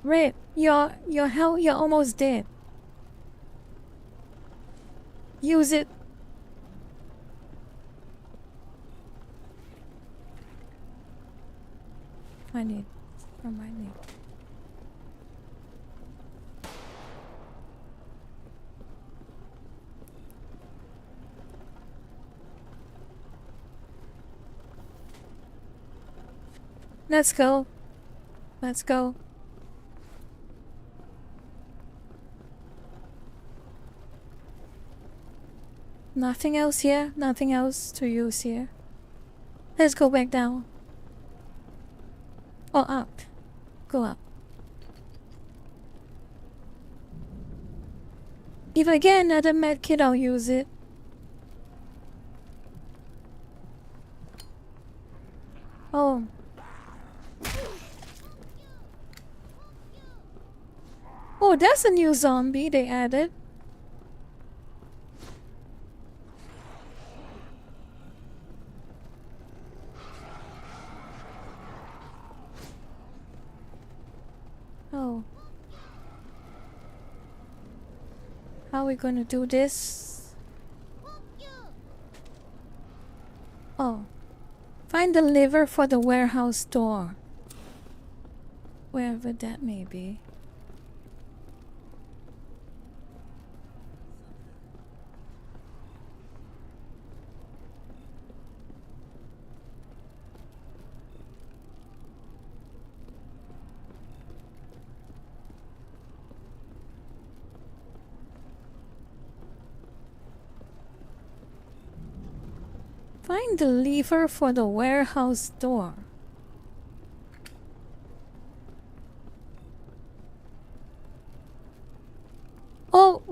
Red, you're almost dead. Use it. I need. Remind me. Let's go. Let's go. Nothing else here. Nothing else to use here. Let's go back down. Or up. Go up. If I get another medkit, I'll use it. Oh. Oh, that's a new zombie they added. Oh. How are we gonna do this? Oh. Find the lever for the warehouse door. Wherever that may be. Find the lever for the warehouse door. Oh,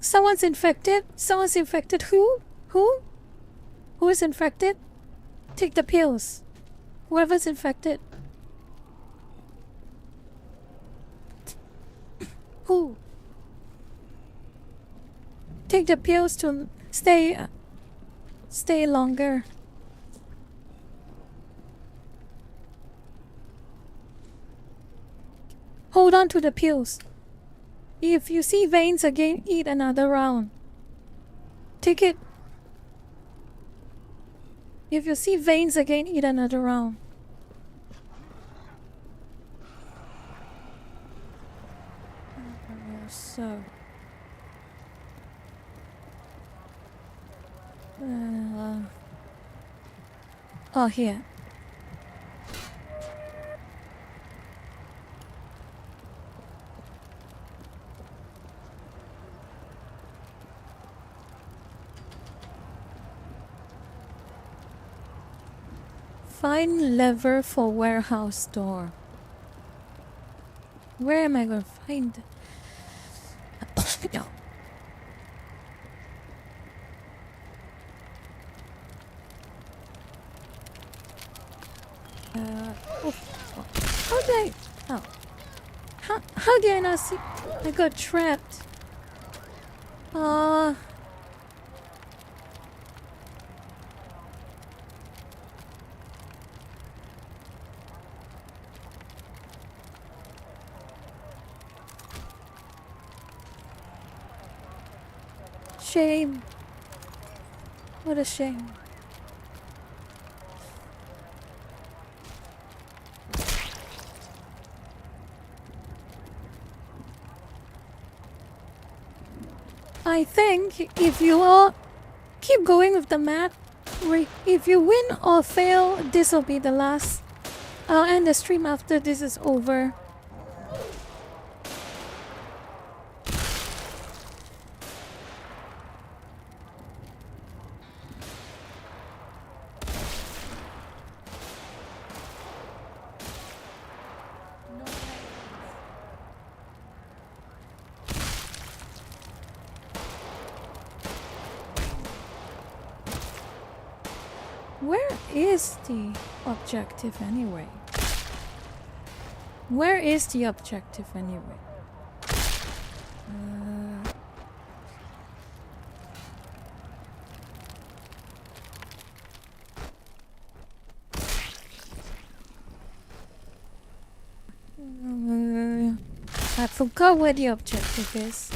someone's infected? Someone's infected. Who? Who is infected? Take the pills. Whoever's infected. Who? Take the pills to stay longer. Hold on to the pills. If you see veins again, eat another round. Take it. If you see veins again, eat another round. So. Oh, here. Find lever for warehouse door. Where am I going to find it? No. How did I... Oh. How did I not see... I got trapped. Shame. What a shame. I think if you all keep going with the map, if you win or fail, this will be the last. I'll end the stream after this is over. Where is the objective anyway? Where is the objective anyway? I forgot where the objective is.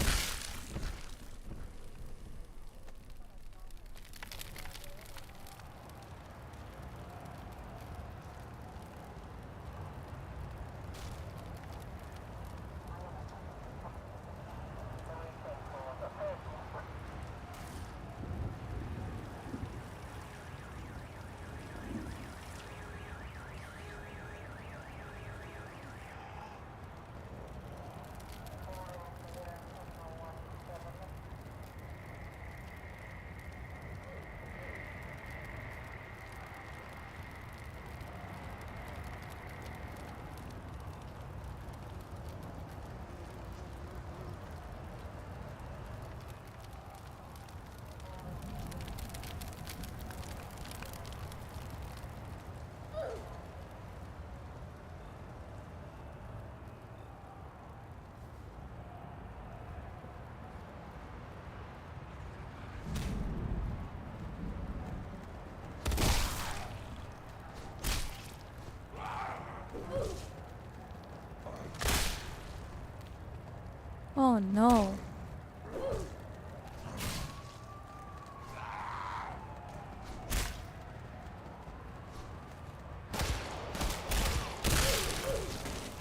Oh no.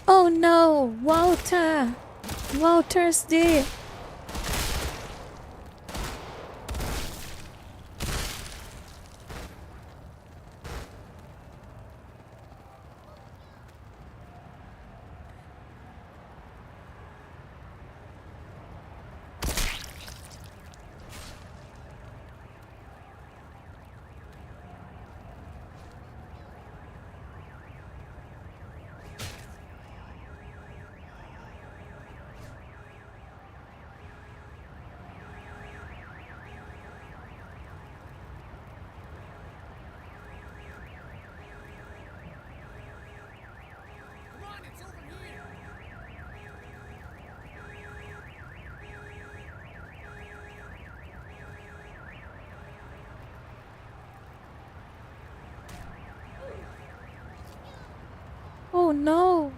Oh no, Walter! Walter's dead. Oh no.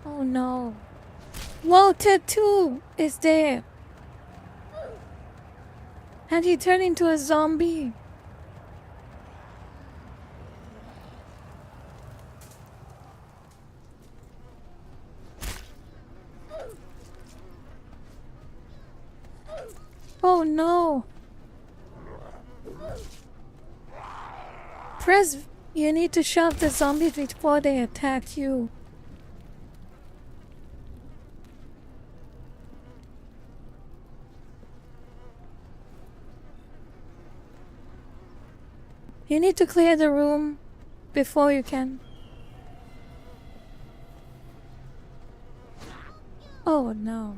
Oh no. Walter too is there. And he turned into a zombie. Oh no. Press. You need to shove the zombies before they attack you. You need to clear the room before you can. Oh no.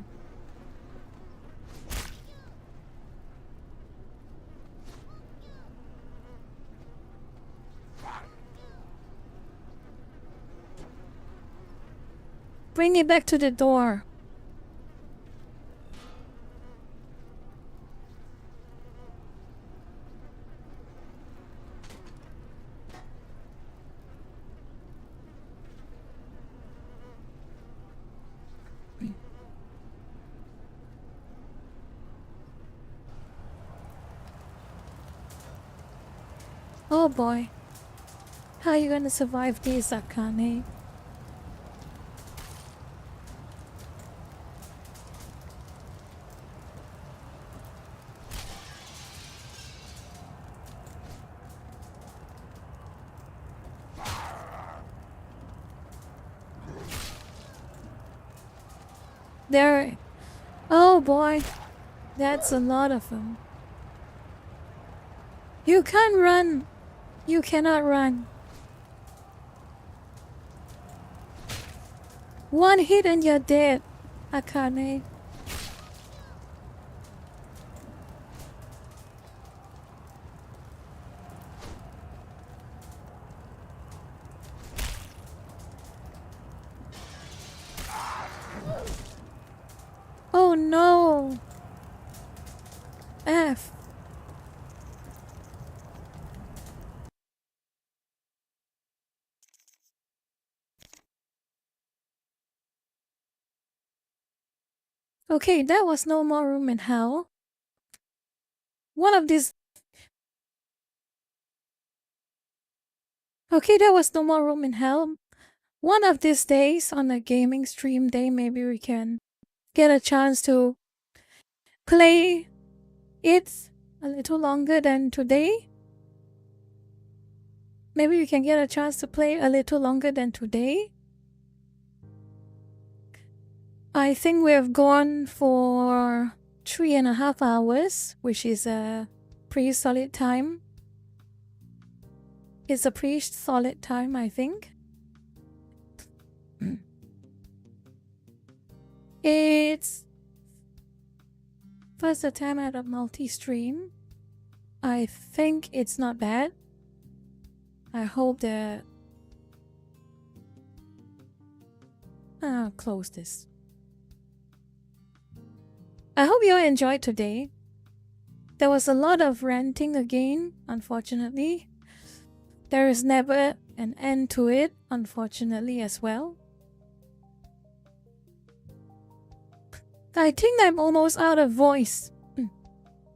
Bring it back to the door. Oh boy. How are you gonna survive this, Akane? There. Oh boy. That's a lot of them. You can't run. You cannot run. One hit and you're dead, Akane. Okay, that was No More Room in Hell. Okay, that was No More Room in Hell. One of these days on a gaming stream day, maybe we can get a chance to play it a little longer than today. Maybe we can get a chance to play a little longer than today. I think we have gone for 3.5 hours, which is a pretty solid time. It's a pretty solid time, I think. It's first attempt at a multi-stream. I think it's not bad. I hope that I'll close this. I hope you all enjoyed today. There was a lot of ranting again, unfortunately. There is never an end to it, unfortunately, as well. I think I'm almost out of voice.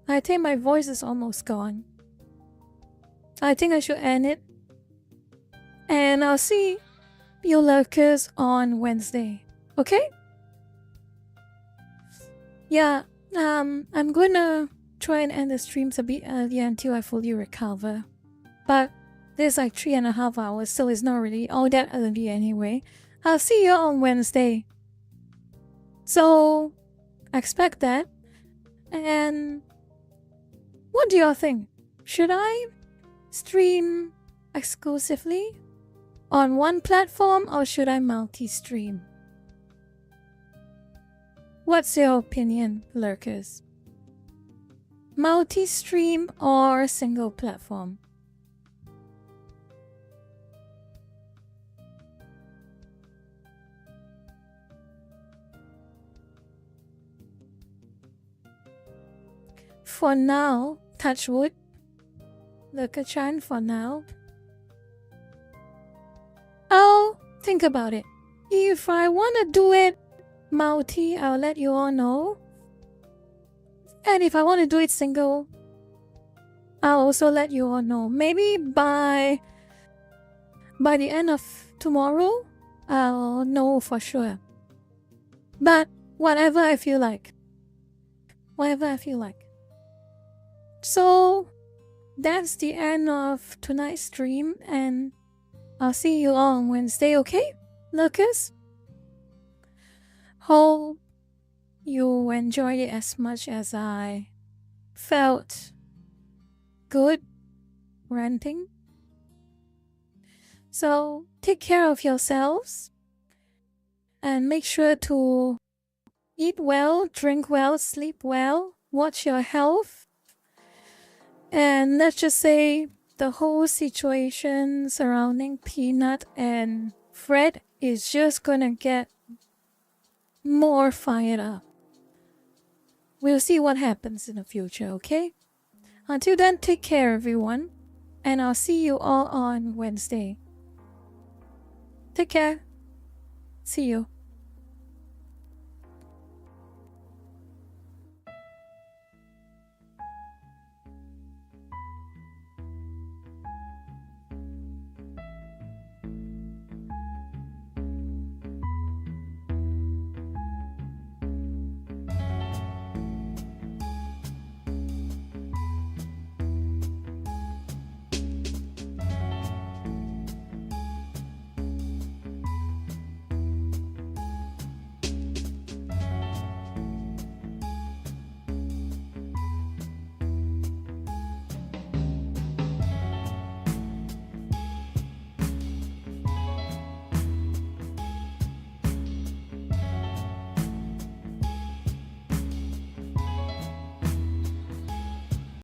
I think my voice is almost gone. I think I should end it. And I'll see you lurkers on Wednesday. Okay? Yeah, I'm gonna try and end the streams a bit earlier until I fully recover. But there's like 3.5 hours, so it's not really all that early anyway. I'll see you on Wednesday. So, expect that. And what do y'all think? Should I stream exclusively on one platform or should I multi-stream? What's your opinion, lurkers? Multi-stream or single platform? For now, touch wood, Lurker-chan, for now, I'll think about it. If I want to do it multi, I'll let you all know. And if I want to do it single, I'll also let you all know. Maybe by the end of tomorrow, I'll know for sure. But whatever I feel like. Whatever I feel like. So, that's the end of tonight's stream, and I'll see you all on Wednesday, okay, lurkers? Hope you enjoyed it as much as I felt good ranting. So, take care of yourselves, and make sure to eat well, drink well, sleep well, watch your health. And let's just say the whole situation surrounding Peanut and Fred is just gonna get more fired up. We'll see what happens in the future, okay? Until then, take care, everyone. And I'll see you all on Wednesday. Take care. See you.